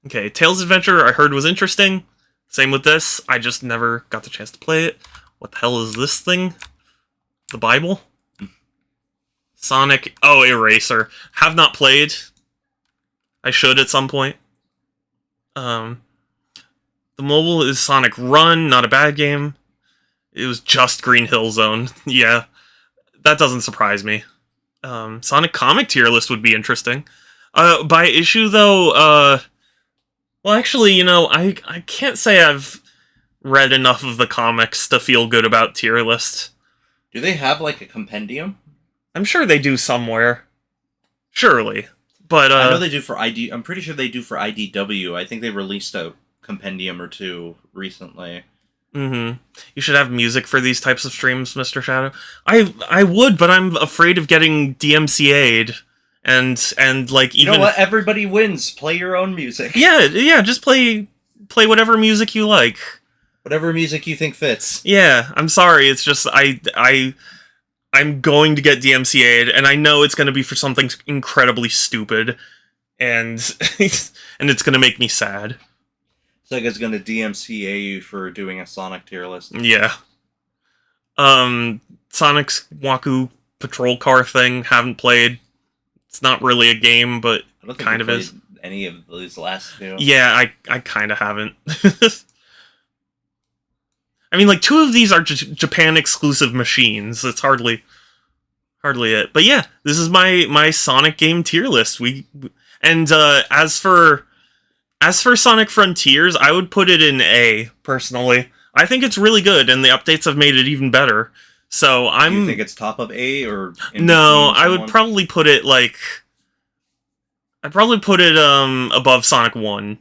S1: Okay, Tails Adventure I heard was interesting. Same with this, I just never got the chance to play it. What the hell is this thing? The Bible? Sonic... Oh, Eraser. Have not played. I should at some point. The mobile is Sonic Run, not a bad game. It was just Green Hill Zone. Yeah, that doesn't surprise me. Sonic Comic tier list would be interesting. By issue, though, well, actually, I can't say I've read enough of the comics to feel good about tier list.
S2: Do they have, like, a compendium?
S1: I'm sure they do somewhere. Surely. But,
S2: I know they do for ID... I'm pretty sure they do for IDW. I think they released a compendium or two recently.
S1: Mm-hmm. You should have music for these types of streams, Mr. Shadow. I would, but I'm afraid of getting DMCA'd. And like, even...
S2: You know what? Everybody wins. Play your own music.
S1: Yeah, just play whatever music you like.
S2: Whatever music you think fits.
S1: Yeah, I'm sorry, it's just, I'm going to get DMCA'd, and I know it's going to be for something incredibly stupid, and and it's going to make me sad.
S2: Sega's going to DMCA you for doing a Sonic tier list.
S1: Yeah. Sonic's Waku Patrol Car thing, haven't played. It's not really a game, but
S2: I don't think
S1: kind
S2: we
S1: of
S2: played
S1: is.
S2: any of these last two.
S1: Yeah, I kind of haven't. I mean, like, 2 of these are Japan exclusive machines. That's hardly it. But yeah, this is my Sonic game tier list. And as for Sonic Frontiers, I would put it in A personally. I think it's really good, and the updates have made it even better. So
S2: Do you think it's top of A or in
S1: no,
S2: between
S1: I would
S2: someone?
S1: probably put it like above Sonic 1,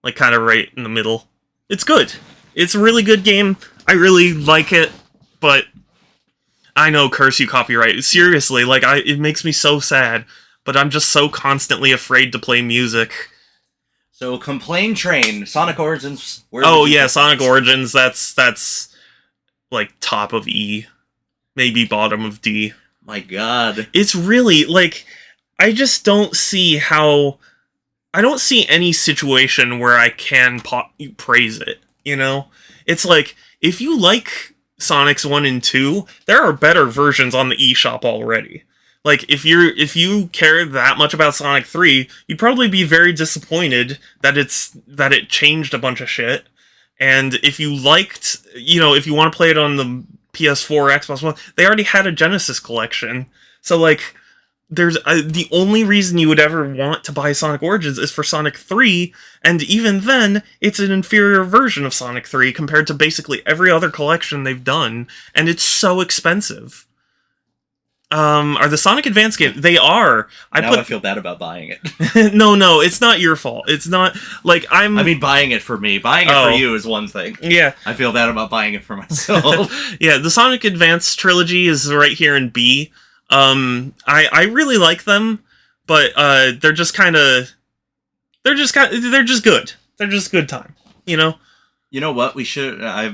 S1: like kind of right in the middle. It's good. It's a really good game. I really like it, but I know, curse you, copyright. Seriously, like it makes me so sad, but I'm just so constantly afraid to play music.
S2: So Complain Train, Sonic Origins. Where
S1: Oh
S2: would you
S1: yeah,
S2: put
S1: Sonic
S2: this?
S1: Origins. That's like top of E, maybe bottom of D.
S2: My God.
S1: It's really like I just don't see how. I don't see any situation where I can praise it. You know, it's like if you like Sonic's 1 and 2, there are better versions on the eShop already. Like if you care that much about Sonic 3, you'd probably be very disappointed that it changed a bunch of shit. And if you liked, if you want to play it on the PS4 or Xbox One, they already had a Genesis collection. So like there's the only reason you would ever want to buy Sonic Origins is for Sonic 3, and even then, it's an inferior version of Sonic 3 compared to basically every other collection they've done, and it's so expensive. Are the Sonic Advance games? They are.
S2: I feel bad about buying it.
S1: No, it's not your fault. It's not, like,
S2: I mean, buying it for me. Buying it for you is one thing.
S1: Yeah.
S2: I feel bad about buying it for myself.
S1: Yeah, the Sonic Advance trilogy is right here in B. I really like them, but they're just good. They're just good time, you know?
S2: You know what? We should. I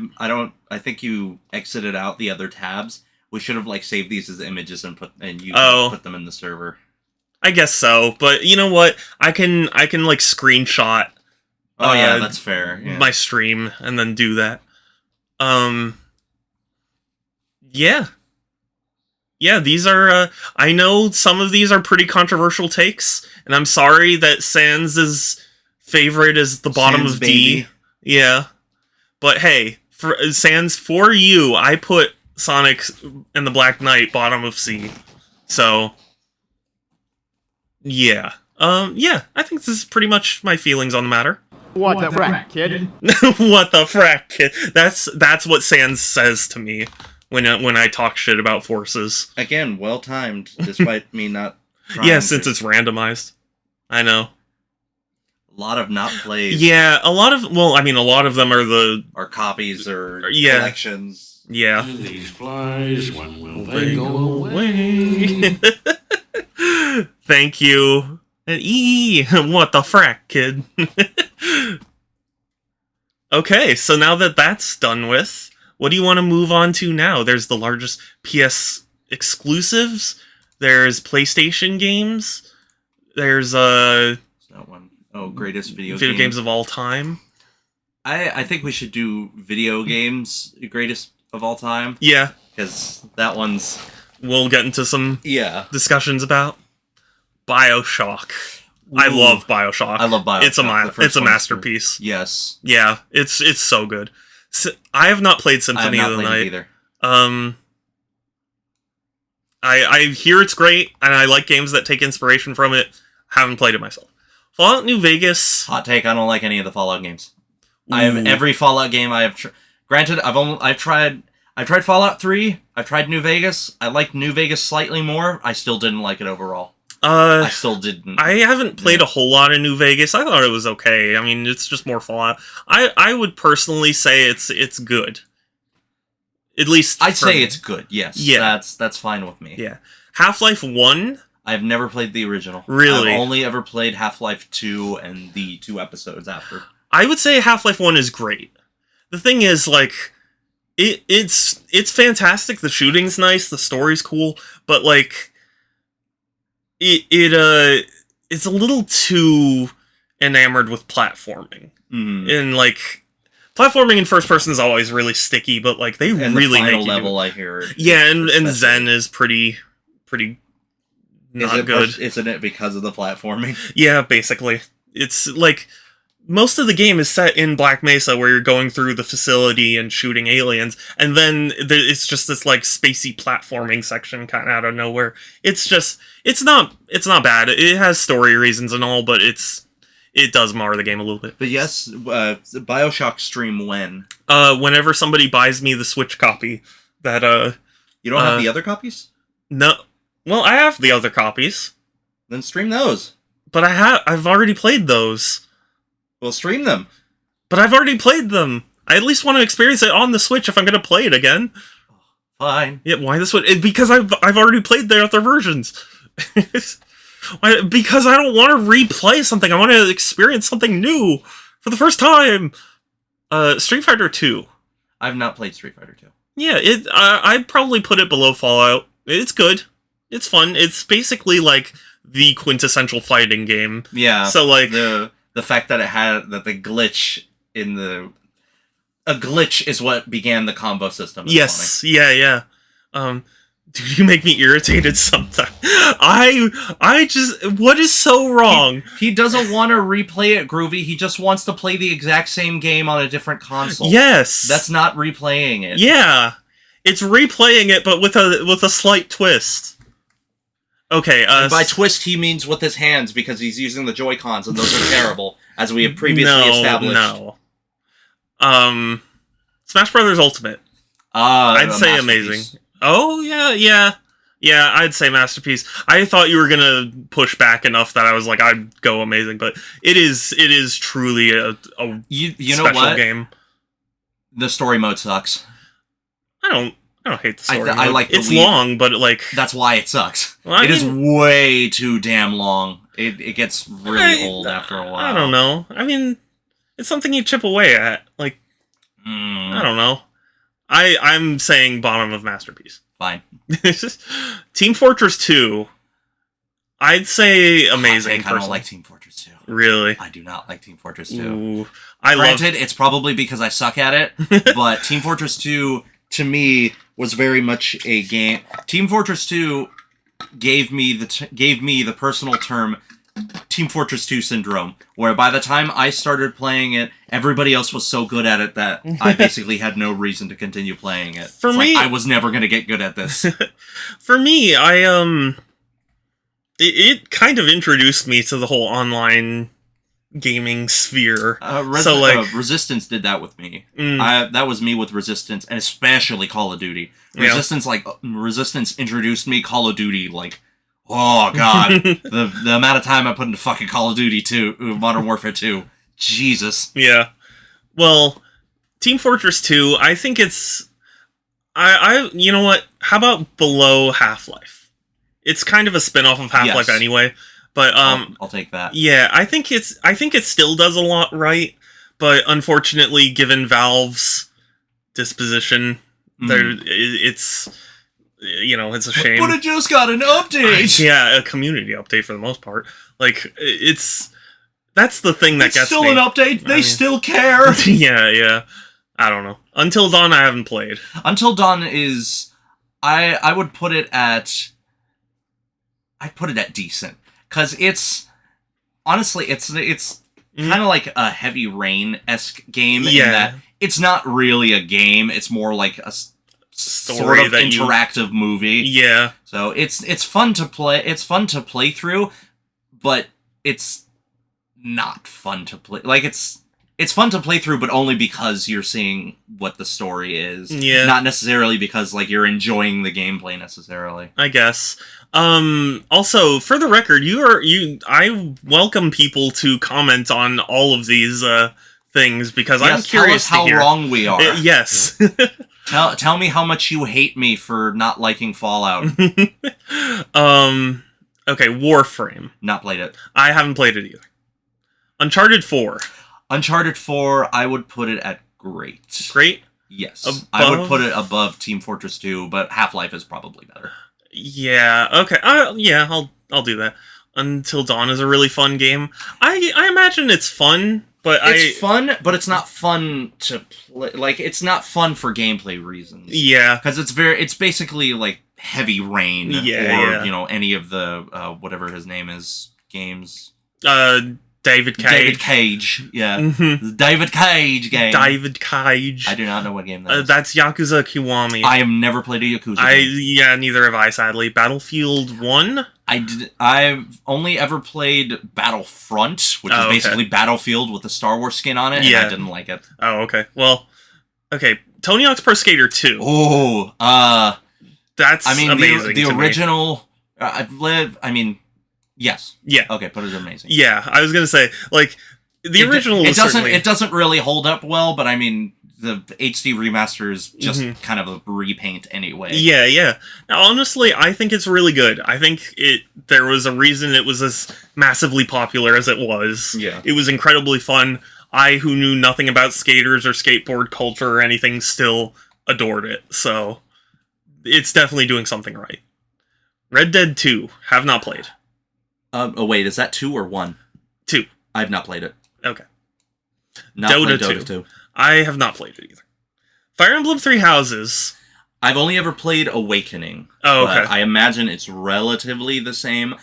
S2: think you exited out the other tabs. We should have saved these as images and put them in the server.
S1: I guess so, but you know what? I can screenshot.
S2: Oh yeah, that's fair. Yeah.
S1: My stream and then do that. Yeah. Yeah, these are, I know some of these are pretty controversial takes, and I'm sorry that Sans' favorite is the bottom
S2: Sans
S1: of
S2: baby.
S1: D. Yeah. But hey, for Sans, for you, I put Sonic and the Black Knight bottom of C. So, yeah. Yeah, I think this is pretty much my feelings on the matter.
S6: What the frack, kid?
S1: What the frack, kid? That's what Sans says to me when I talk shit about forces.
S2: Again, well timed, despite me not trying
S1: Yeah, since
S2: to.
S1: it's randomized. I know.
S2: A lot of not plays.
S1: Yeah, a lot of them are
S2: Or copies or
S1: Yeah.
S2: collections.
S1: yeah.
S3: These flies, when will they go away?
S1: Away. Thank you. And what the frack, kid? Okay, so now that that's done with, what do you want to move on to now? There's the largest PS exclusives. There's PlayStation games. There's
S2: That one. Oh, greatest video
S1: games of all time.
S2: I think we should do video games greatest of all time,
S1: Yeah,
S2: because that one's
S1: we'll get into some
S2: yeah.
S1: discussions about BioShock. I
S2: Ooh.
S1: love BioShock.
S2: I love BioShock.
S1: It's
S2: The first
S1: it's a
S2: one's
S1: masterpiece.
S2: Yes,
S1: Yeah, it's so good. I have not played
S2: I have
S1: Symphony
S2: not
S1: of the
S2: played it
S1: Night.
S2: either.
S1: I hear it's great, and I like games that take inspiration from it. Haven't played it myself. Fallout New Vegas.
S2: Hot take: I don't like any of the Fallout games. I have
S1: Ooh.
S2: every Fallout game I have. Granted, I've tried Fallout 3. I've tried New Vegas. I liked New Vegas slightly more. I still didn't like it overall. I still didn't.
S1: I haven't played a whole lot of New Vegas. I thought it was okay. I mean, it's just more Fallout. I would personally say it's good. At least
S2: I'd
S1: for
S2: say
S1: me.
S2: it's good. Yes.
S1: Yeah.
S2: That's fine with me.
S1: Yeah. Half-Life 1.
S2: I've never played the original.
S1: Really?
S2: I've only ever played Half-Life 2 and the 2 episodes after.
S1: I would say Half-Life 1 is great. The thing is, like, it's fantastic. The shooting's nice. The story's cool. But, like, it's a little too enamored with platforming.
S2: Mm.
S1: And, like, platforming in first person is always really sticky, but, like, they
S2: And
S1: really
S2: the final
S1: make you
S2: level,
S1: do it.
S2: I hear.
S1: Yeah, and
S2: especially.
S1: Zen is pretty not good.
S2: Isn't it because of the platforming?
S1: Yeah, basically. It's like most of the game is set in Black Mesa where you're going through the facility and shooting aliens, and then it's just this like spacey platforming section kind of out of nowhere. It's not bad. It has story reasons and all, but it does mar the game a little bit.
S2: But yes, BioShock stream when?
S1: Whenever somebody buys me the Switch copy that
S2: You don't have the other copies?
S1: No. Well, I have the other copies.
S2: Then stream those.
S1: But I've already played those.
S2: Well, stream them.
S1: But I've already played them. I at least want to experience it on the Switch if I'm going to play it again.
S2: Fine.
S1: Yeah, why the Switch? Because I've already played the other versions. Because I don't want to replay something. I want to experience something new for the first time. Street Fighter 2.
S2: I've not played Street Fighter 2.
S1: Yeah, I'd probably put it below Fallout. It's good. It's fun. It's basically like the quintessential fighting game.
S2: Yeah.
S1: So like
S2: the fact that the glitch in a glitch is what began the combo system.
S1: Yes. Funny. Yeah. Dude, you make me irritated sometimes. I just, what is so wrong?
S2: He doesn't want to replay it, Groovy. He just wants to play the exact same game on a different console.
S1: Yes.
S2: That's not replaying it.
S1: Yeah. It's replaying it, but with a slight twist. Okay,
S2: and by twist, he means with his hands, because he's using the Joy-Cons, and those are terrible, as we have previously established.
S1: No. Smash Brothers Ultimate. I'd say amazing. Oh, yeah, I'd say masterpiece. I thought you were gonna push back enough that I was like, I'd go amazing, but it is truly a
S2: you
S1: special
S2: know what?
S1: Game.
S2: The story mode sucks.
S1: I don't hate the story.
S2: I like
S1: it's long, but like
S2: that's why it sucks.
S1: Well,
S2: it is way too damn long. It gets really old after a while.
S1: I don't know. I mean, it's something you chip away at. Like, I don't know. I'm saying bottom of masterpiece.
S2: Fine.
S1: Team Fortress 2. I'd say amazing.
S2: I don't like Team Fortress 2.
S1: Really?
S2: I do not like Team Fortress 2.
S1: Ooh,
S2: Granted, it's probably because I suck at it, but Team Fortress 2 to me was very much a game. Team Fortress 2 gave me the personal term Team Fortress 2 syndrome, where by the time I started playing it, everybody else was so good at it that I basically had no reason to continue playing it.
S1: For me,
S2: I was never going to get good at this.
S1: For me, it kind of introduced me to the whole online gaming sphere.
S2: Resistance did that with me. That was me with Resistance, and especially Call of Duty. Resistance introduced me Call of Duty, like, oh god, the amount of time I put into fucking Call of Duty 2, Modern Warfare 2, Jesus.
S1: Yeah. Well, Team Fortress 2, I think it's, you know what? How about below Half-Life? It's kind of a spin-off of Half-Life anyway. But
S2: I'll take that.
S1: Yeah, I think it still does a lot right, but unfortunately, given Valve's disposition, it's a shame.
S2: But it just got an update.
S1: Yeah, a community update for the most part. Like that's the thing that gets
S2: still
S1: me.
S2: An update. They still care.
S1: Yeah. I don't know. Until Dawn, I haven't played.
S2: Until Dawn is, I would put it at. I'd put it at decent. Because it's honestly, it's kind of like a Heavy Rain-esque game in that it's not really a game. It's more like a sort of interactive movie.
S1: Yeah.
S2: So it's fun to play. It's fun to play through, but it's not fun to play. Like it's fun to play through, but only because you're seeing what the story is.
S1: Yeah.
S2: Not necessarily because like you're enjoying the gameplay necessarily.
S1: I guess. Also, for the record, I welcome people to comment on all of these things because I'm curious
S2: tell us how wrong we are.
S1: Yes.
S2: Tell me how much you hate me for not liking Fallout.
S1: Okay, Warframe.
S2: Not played it.
S1: I haven't played it either. Uncharted 4.
S2: Uncharted 4, I would put it at great.
S1: Great?
S2: Yes.
S1: Above?
S2: I would put it above Team Fortress 2, but Half-Life is probably better.
S1: Yeah, okay. I'll do that. Until Dawn is a really fun game. I imagine it's fun, but
S2: it's fun, but it's not fun to play. Like, it's not fun for gameplay reasons.
S1: Yeah.
S2: Because it's basically, like, Heavy Rain
S1: Yeah,
S2: or any of the whatever his name is games.
S1: David Cage.
S2: David Cage, yeah.
S1: Mm-hmm.
S2: The David Cage game.
S1: David Cage.
S2: I do not know what game that is.
S1: That's Yakuza Kiwami.
S2: I have never played a Yakuza game.
S1: Yeah, neither have I, sadly. Battlefield 1?
S2: I've only ever played Battlefront, which is basically Battlefield with a Star Wars skin on it, and I didn't like it.
S1: Oh, okay. Well, okay. Tony Hawk's Pro Skater 2.
S2: Oh,
S1: that's amazing.
S2: The original. Yes.
S1: Yeah.
S2: Okay, but it's amazing.
S1: Yeah, I was gonna say the original.
S2: It doesn't really hold up well, but the HD remaster is just kind of a repaint anyway.
S1: Yeah, yeah. Now, honestly, I think it's really good. I think there was a reason it was as massively popular as it was.
S2: Yeah.
S1: It was incredibly fun. I, who knew nothing about skaters or skateboard culture or anything, still adored it. So, it's definitely doing something right. Red Dead 2, have not played.
S2: Wait, is that 2 or 1?
S1: 2.
S2: I have not played it.
S1: Okay.
S2: Dota 2.
S1: I have not played it either. Fire Emblem Three Houses.
S2: I've only ever played Awakening.
S1: Oh, okay.
S2: But I imagine it's relatively the same.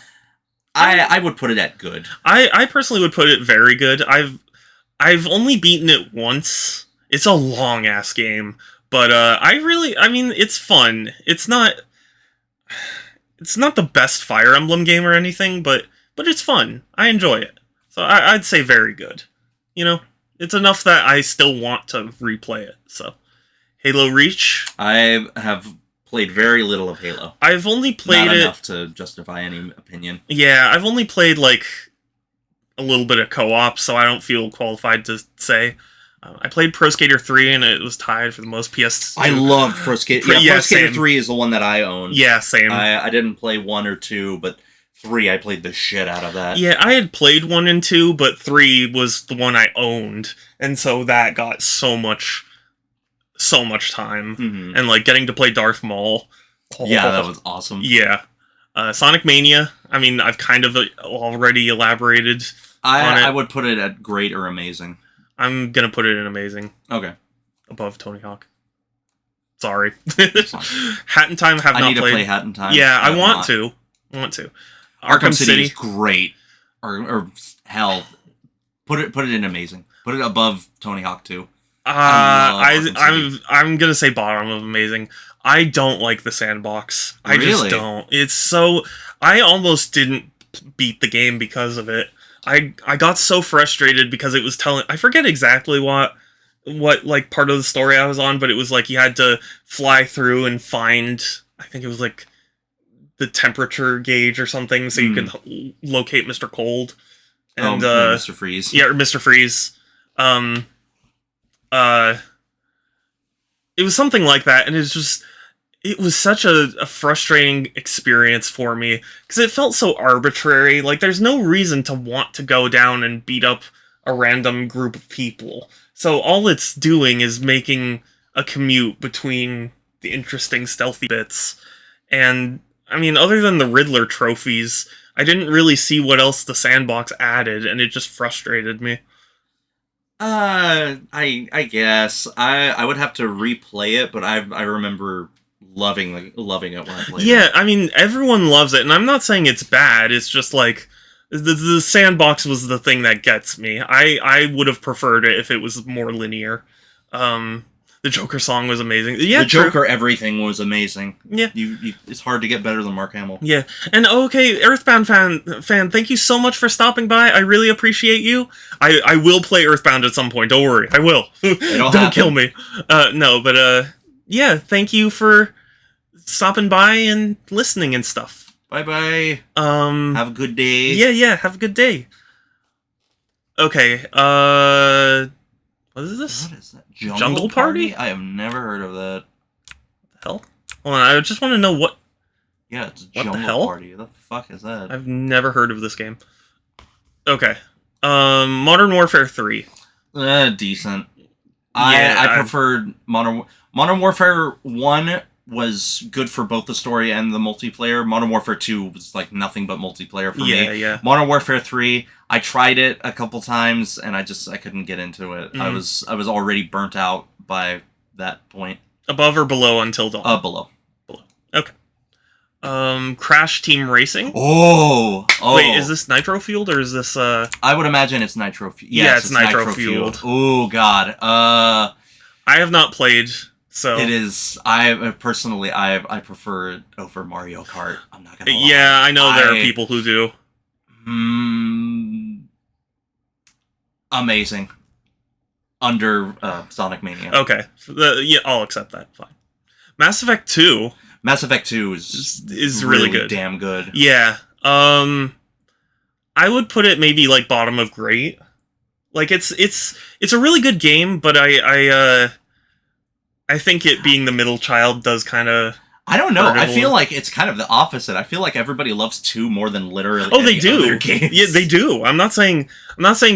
S2: I would put it at good.
S1: I personally would put it very good. I've only beaten it once. It's a long ass game, but it's fun. It's not the best Fire Emblem game or anything, but it's fun. I enjoy it. So I'd say very good. It's enough that I still want to replay it. So, Halo Reach.
S2: I have played very little of Halo.
S1: I've only played
S2: Not enough to justify any opinion.
S1: Yeah, I've only played a little bit of co-op, so I don't feel qualified to say. I played Pro Skater 3, and it was tied for the most PS.
S2: I loved Pro Skater. Pro Skater 3 is the one that I own.
S1: Yeah, same.
S2: I didn't play 1 or 2, but 3, I played the shit out of that.
S1: Yeah, I had played 1 and 2, but 3 was the one I owned, and so that got so much time.
S2: Mm-hmm.
S1: And, getting to play Darth Maul.
S2: Yeah, that was awesome.
S1: Yeah. Sonic Mania, I've kind of already elaborated on it.
S2: I would put it at great or amazing.
S1: I'm gonna put it in amazing.
S2: Okay.
S1: Above Tony Hawk. Sorry. Hat in Time have not played.
S2: I need to play Hat in Time.
S1: Yeah, I want to.
S2: Arkham City is great. Or hell, put it in amazing. Put it above Tony Hawk 2.
S1: I'm gonna say bottom of amazing. I don't like the sandbox. I just don't. It's so. I almost didn't beat the game because of it. I got so frustrated because it was telling. I forget exactly what part of the story I was on, but it was you had to fly through and find. I think it was the temperature gauge or something, so you could locate Mr. Cold and
S2: Mr. Freeze.
S1: Yeah, or Mr. Freeze. It was something like that, and it was such a frustrating experience for me, because it felt so arbitrary. There's no reason to want to go down and beat up a random group of people. So all it's doing is making a commute between the interesting stealthy bits. And, other than the Riddler trophies, I didn't really see what else the sandbox added, and it just frustrated me.
S2: I guess I would have to replay it, but I remember loving it when I played it.
S1: Yeah, everyone loves it, and I'm not saying it's bad. It's just the sandbox was the thing that gets me. I would have preferred it if it was more linear. The Joker song was amazing. Yeah,
S2: the Joker everything was amazing.
S1: Yeah,
S2: it's hard to get better than Mark Hamill.
S1: Yeah, and okay, Earthbound fan, thank you so much for stopping by. I really appreciate you. I will play Earthbound at some point. Don't worry, I will. Don't kill me. No, but yeah, thank you for stopping by and listening and stuff.
S2: Bye. Have a good day.
S1: Yeah, have a good day. Okay, what is this?
S2: What is that?
S1: Jungle Party?
S2: I have never heard of that.
S1: What the hell? Hold on, I just want to know what...
S2: Yeah, it's
S1: what
S2: Jungle
S1: the hell?
S2: Party. The fuck is that?
S1: I've never heard of this game. Okay. Modern Warfare 3.
S2: Decent.
S1: Yeah,
S2: I preferred Modern Warfare 1 was good for both the story and the multiplayer. Modern Warfare 2 was nothing but multiplayer for me.
S1: Yeah.
S2: Modern Warfare 3, I tried it a couple times and I couldn't get into it. I was already burnt out by that point.
S1: Above or below Until Dawn?
S2: Below.
S1: Okay. Crash Team Racing.
S2: Oh.
S1: Wait, is this Nitro Fueled or is this
S2: I would imagine it's Nitro Fueled.
S1: Yeah, it's Nitro Fueled.
S2: Oh god.
S1: I have not played, so
S2: it is. I personally, I prefer it over Mario Kart. I'm not gonna lie.
S1: Yeah, I know there are people who do.
S2: Amazing. Under Sonic Mania.
S1: Okay, yeah, I'll accept that. Fine. Mass Effect 2.
S2: Mass Effect 2 is
S1: really good.
S2: Damn good.
S1: Yeah. I would put it maybe like bottom of great. Like it's a really good game, but I think it being the middle child does kind of.
S2: I don't know. I feel like it's kind of the opposite. I feel like everybody loves 2 more than literally.
S1: Oh, they do.
S2: Other games.
S1: Yeah, they do. I'm not saying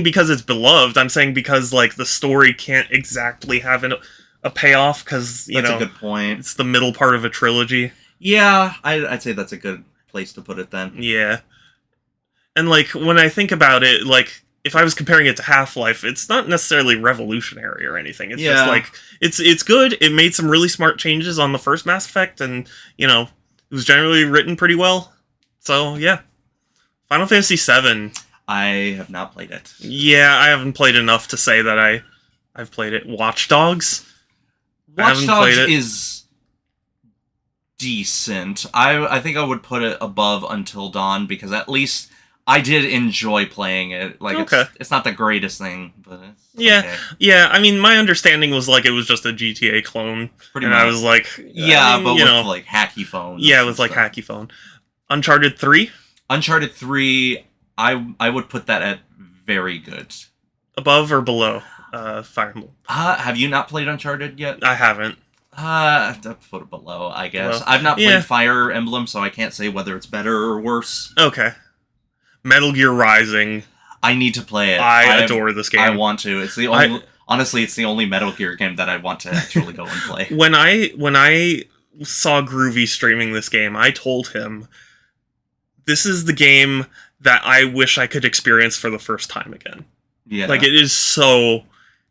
S1: because it's beloved. I'm saying because like the story can't exactly have a payoff because
S2: That's a good point.
S1: It's the middle part of a trilogy.
S2: Yeah, I'd say that's a good place to put it then.
S1: Yeah, and like when I think about it, like if I was comparing it to Half-Life, it's not necessarily revolutionary or anything. It's just like it's good. It made some really smart changes on the first Mass Effect, and it was generally written pretty well. So yeah, Final Fantasy VII.
S2: I have not played it.
S1: Yeah, I haven't played enough to say that I've played it. Watch Dogs.
S2: Watch Dogs is decent. I think I would put it above Until Dawn because at least I did enjoy playing it. Like, it's not the greatest thing, but it's okay.
S1: Yeah. I mean, my understanding was like it was just a GTA clone,
S2: Pretty
S1: and
S2: much.
S1: I was like,
S2: yeah, but with like hacky phones.
S1: Yeah, with like hacky phone. Uncharted 3.
S2: Uncharted 3, I would put that at very good.
S1: Above or below Fire Emblem?
S2: Have you not played Uncharted yet?
S1: I haven't.
S2: I'd put it below, I guess.
S1: Below.
S2: I've not played Fire Emblem, so I can't say whether it's better or worse.
S1: Okay. Metal Gear Rising.
S2: I need to play it.
S1: I adore this game.
S2: I want to. It's the only. Honestly, it's the only Metal Gear game that I want to actually go and play.
S1: When I saw Groovy streaming this game, I told him, "This is the game that I wish I could experience for the first time again."
S2: Yeah,
S1: like it is so.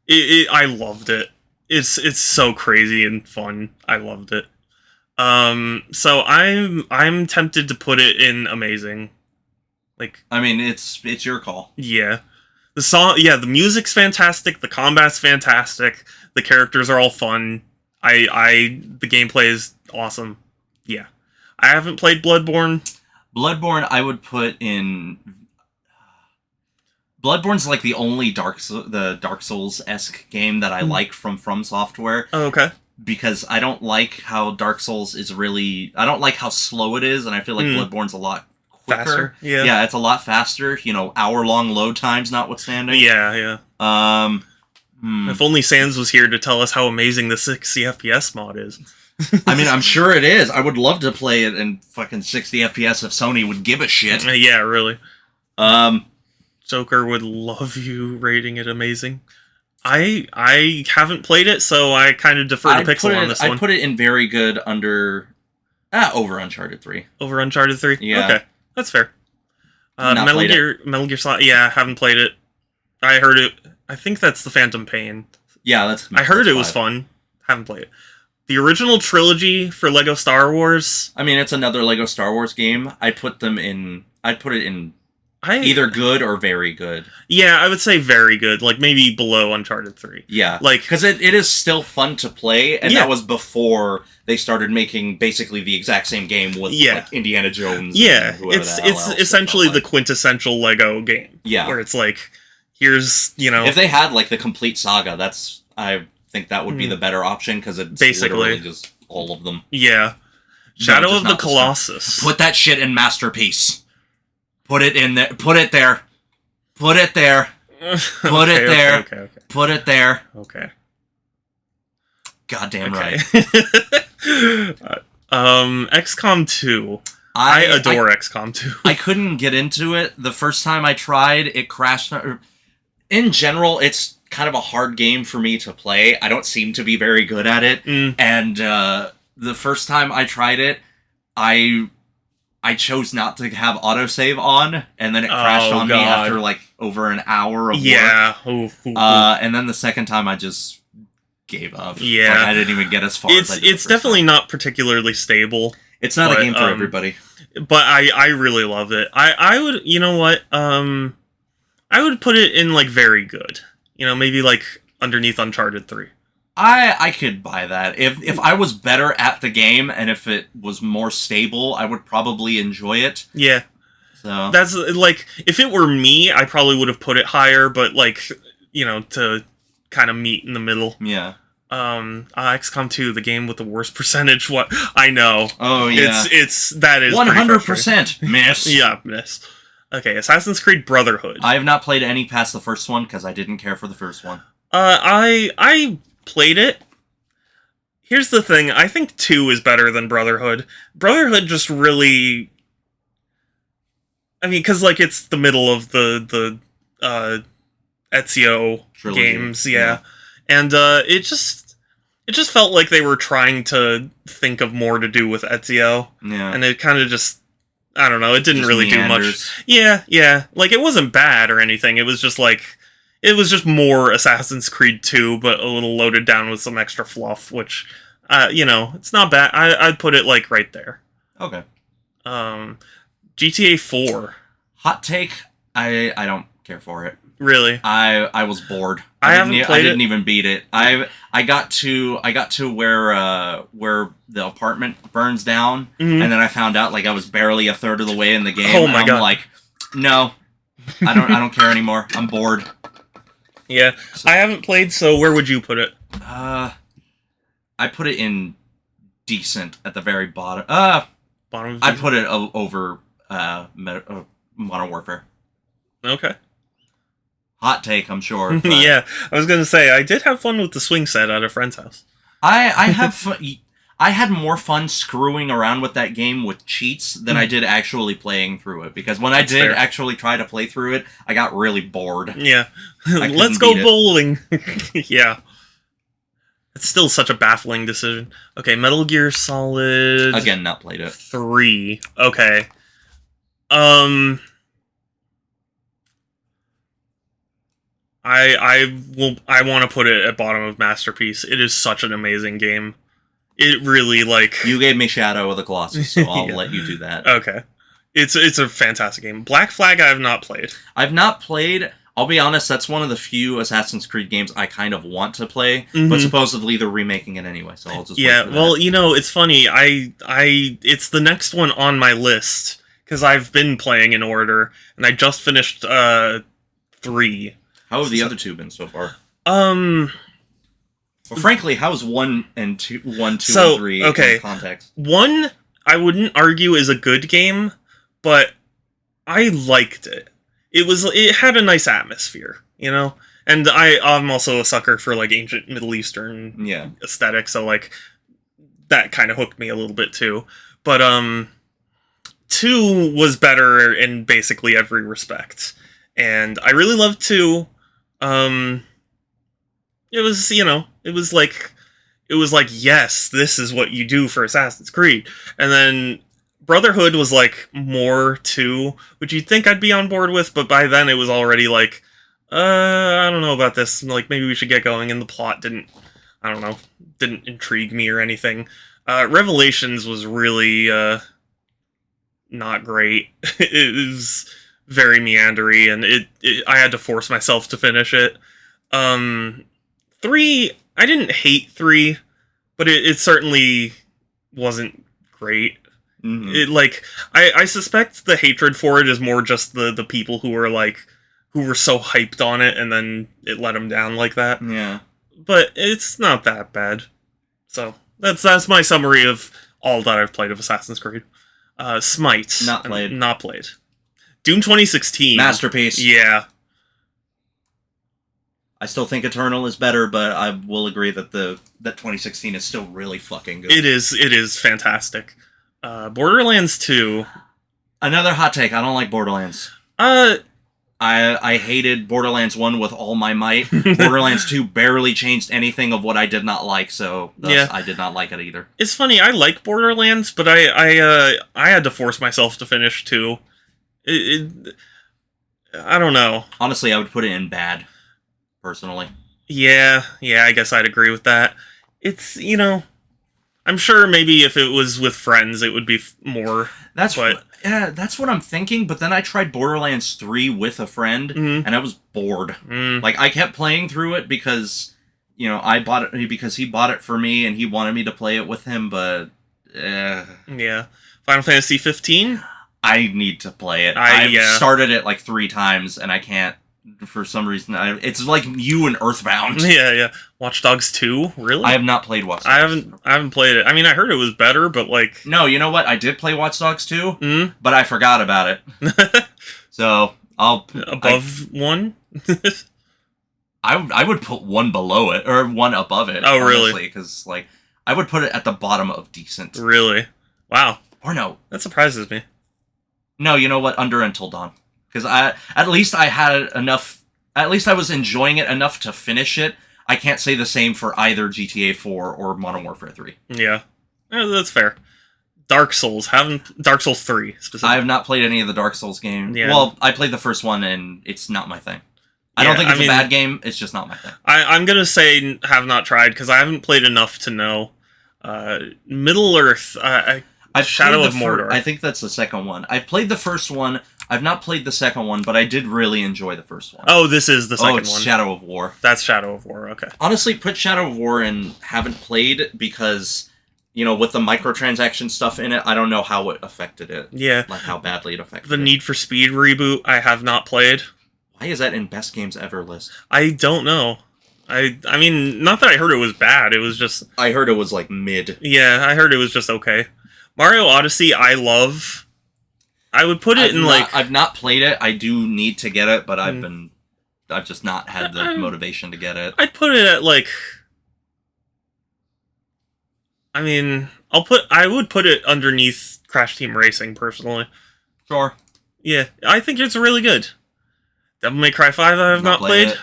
S1: I loved it. It's so crazy and fun. I loved it. So I'm tempted to put it in amazing. Like,
S2: I mean, it's your call.
S1: Yeah. The music's fantastic, the combat's fantastic, the characters are all fun. The gameplay is awesome. Yeah. I haven't played Bloodborne.
S2: Bloodborne I would put in Bloodborne's like the only Dark Souls-esque game that I like from Software.
S1: Oh, okay.
S2: Because I don't like how Dark Souls is really I don't like how slow it is, and I feel like Bloodborne's a lot quicker.
S1: Faster, yeah.
S2: Yeah, it's a lot faster. Hour-long load times notwithstanding.
S1: Yeah. If only Sans was here to tell us how amazing the 60 FPS mod is.
S2: I mean, I'm sure it is. I would love to play it in fucking 60 FPS if Sony would give a shit.
S1: Yeah, really. Joker would love you rating it amazing. I haven't played it, so I kind of defer to Pixel on this one.
S2: I put it in very good over Uncharted 3.
S1: Over Uncharted 3?
S2: Yeah.
S1: Okay, that's fair. Metal Gear Solid, yeah, haven't played it. I heard it. I think that's the Phantom Pain.
S2: Yeah,
S1: I heard it was fun. Haven't played it. The original trilogy for Lego Star Wars.
S2: I mean, it's another Lego Star Wars game. I'd put it in either good or very good.
S1: Yeah, I would say very good. Like, maybe below Uncharted 3.
S2: Yeah.
S1: Like,
S2: because it is still fun to play, and that was before they started making basically the exact same game with like Indiana Jones.
S1: Yeah, it's essentially the quintessential Lego game.
S2: Yeah.
S1: Where it's like, here's,
S2: If they had, like, the complete saga, I think that would be the better option, because it's
S1: basically
S2: literally just all of them.
S1: Yeah. Shadow of the Colossus.
S2: Put that shit in Masterpiece. Put it in there. Put it there. Put it there. Put it there.
S1: Okay.
S2: Put it there.
S1: Okay.
S2: Goddamn right.
S1: XCOM 2. I adore XCOM 2.
S2: I couldn't get into it. The first time I tried, it crashed. In general, it's kind of a hard game for me to play. I don't seem to be very good at it. And the first time I tried it, I chose not to have autosave on, and then it crashed on me after like over an hour of work. And then the second time I just gave up.
S1: Yeah.
S2: Like, I didn't even get as far as I did
S1: It's definitely not particularly stable.
S2: It's not
S1: But,
S2: a game for everybody.
S1: But I really love it. I would, you know what? I would put it in like very good. You know, maybe like underneath Uncharted 3.
S2: I could buy that. If I was better at the game and if it was more stable, I would probably enjoy it.
S1: Yeah.
S2: So
S1: That's like, if it were me, I probably would have put it higher, but like, you know, to kind of meet in the middle.
S2: yeah.
S1: XCOM 2, the game with the worst percentage. What I know.
S2: Oh yeah.
S1: That is
S2: 100% miss.
S1: Yeah, miss. Okay, Assassin's Creed Brotherhood.
S2: I have not played any past the first one because I didn't care for the first one.
S1: I played it. Here's the thing, I think 2 is better than Brotherhood. Brotherhood just really... I mean, because, like, it's the middle of the Ezio
S2: Trilogy.
S1: games, yeah. And, it just felt like they were trying to think of more to do with Ezio.
S2: Yeah.
S1: And it kind of just... I don't know, it didn't
S2: Just
S1: really do
S2: meanders.
S1: much. Yeah. Like, it wasn't bad or anything, it was just, like... It was just more Assassin's Creed 2, but a little loaded down with some extra fluff, which, you know, it's not bad. I'd put it, like, right there.
S2: Okay.
S1: GTA 4.
S2: Hot take. I don't care for it.
S1: Really?
S2: I was bored.
S1: I haven't played
S2: I didn't
S1: it.
S2: even beat it. I got to where the apartment burns down,
S1: Mhm.
S2: and then I found out like I was barely a third of the way in the game.
S1: Oh my
S2: and
S1: God.
S2: I'm like, no, I don't care anymore. I'm bored.
S1: Yeah. I haven't played, so where would you put it?
S2: I put it in decent at the very bottom.
S1: Bottom of
S2: I put it over Modern Warfare.
S1: Okay.
S2: Hot take, I'm sure. but
S1: Yeah. I was gonna say, I did have fun with the swing set at a friend's house.
S2: I have fun. I had more fun screwing around with that game with cheats than I did actually playing through it. Because when
S1: That's
S2: I did
S1: fair.
S2: actually try to play through it, I got really bored.
S1: Yeah.
S2: couldn't
S1: Let's go
S2: beat it.
S1: bowling. Yeah. It's still such a baffling decision. Okay, Metal Gear Solid...
S2: Again, not played it.
S1: 3. Okay. I want to put it at bottom of Masterpiece. It is such an amazing game. It really, like...
S2: You gave me Shadow of the Colossus, so I'll
S1: Yeah.
S2: let you do that.
S1: Okay. It's a fantastic game. Black Flag I have not played.
S2: I've not played. I'll be honest, that's one of the few Assassin's Creed games I kind of want to play, but
S1: Mhm.
S2: supposedly they're remaking it anyway, so I'll just
S1: Yeah,
S2: wait for that.
S1: well, you know, it's funny. It's the next one on my list because I've been playing in order, and I just finished 3.
S2: How have the other two been so far?
S1: Um,
S2: Well, frankly, how's 1 and 2,
S1: So,
S2: and 3
S1: okay.
S2: in context?
S1: 1 I wouldn't argue is a good game, but I liked it. It had a nice atmosphere, you know? And I'm also a sucker for, like, ancient Middle Eastern
S2: Yeah.
S1: aesthetic, so, like, that kind of hooked me a little bit, too. But, 2 was better in basically every respect. And I really loved 2. It was, you know, it was like, yes, this is what you do for Assassin's Creed. And then Brotherhood was like more too, which you'd think I'd be on board with, but by then it was already like, I don't know about this. Like, maybe we should get going, and the plot didn't intrigue me or anything. Revelations was really not great. It was very meandery, and I had to force myself to finish it. 3, I didn't hate 3, but it certainly wasn't great.
S2: Mhm.
S1: It, like, I suspect the hatred for it is more just the people who were so hyped on it, and then it let them down like that.
S2: Yeah.
S1: But it's not that bad. So that's my summary of all that I've played of Assassin's Creed. Smite.
S2: Not played.
S1: Not played. Doom 2016.
S2: Masterpiece.
S1: Yeah.
S2: I still think Eternal is better, but I will agree that that 2016 is still really fucking good.
S1: It is fantastic. Borderlands 2.
S2: Another hot take. I don't like Borderlands. I hated Borderlands 1 with all my might. Borderlands 2 barely changed anything of what I did not like, so thus
S1: Yeah.
S2: I did not like it either.
S1: It's funny, I like Borderlands, but I had to force myself to finish 2. I don't know.
S2: Honestly, I would put it in bad, personally.
S1: Yeah, I guess I'd agree with that. It's, you know, I'm sure maybe if it was with friends, it would be more.
S2: That's
S1: but
S2: that's what I'm thinking. But then I tried Borderlands 3 with a friend, and I was bored. Like I kept playing through it because I bought it because he bought it for me and he wanted me to play it with him. But
S1: yeah, Final Fantasy 15.
S2: I need to play it. I've started it like 3 times and I can't. For some reason, it's like you and Earthbound.
S1: Yeah. Watch Dogs 2, really?
S2: I have not played Watch Dogs.
S1: I haven't played it. I mean, I heard it was better, but like...
S2: No, you know what? I did play Watch Dogs 2, but I forgot about it. So,
S1: Above 1?
S2: I would put 1 below it, or 1 above it.
S1: Oh, really?
S2: Because, like, I would put it at the bottom of decent.
S1: Really? Wow.
S2: Or no.
S1: That surprises me.
S2: No, you know what? Under Until Dawn. Because at least I had enough... At least I was enjoying it enough to finish it. I can't say the same for either GTA 4 or Modern Warfare 3.
S1: Yeah. That's fair. Dark Souls 3, specifically.
S2: I have not played any of the Dark Souls games.
S1: Yeah.
S2: Well, I played the first one, and it's not my thing. I don't think it's a bad game, it's just not my thing.
S1: I'm going to say have not tried, because I haven't played enough to know. Middle-earth, Shadow of Mordor.
S2: I think that's the second one. I've played the first one. I've not played the second one, but I did really enjoy the first one.
S1: Oh, this is the second
S2: it's
S1: one.
S2: Shadow of War.
S1: That's Shadow of War, okay.
S2: Honestly, put Shadow of War in haven't played because, with the microtransaction stuff in it, I don't know how it affected it.
S1: Yeah.
S2: Like how badly it affected
S1: it. The Need for Speed reboot, I have not played.
S2: Why is that in Best Games Ever list?
S1: I don't know. I mean, not that I heard it was bad, it was just...
S2: I heard it was, like, mid.
S1: Yeah, I heard it was just okay. Mario Odyssey, I love... I would put it
S2: I've not played it. I do need to get it, but I've just not had the motivation to get it.
S1: I'd put it at like... I mean, I would put it underneath Crash Team Racing, personally.
S2: Sure.
S1: Yeah, I think it's really good. Devil May Cry 5 I have not played.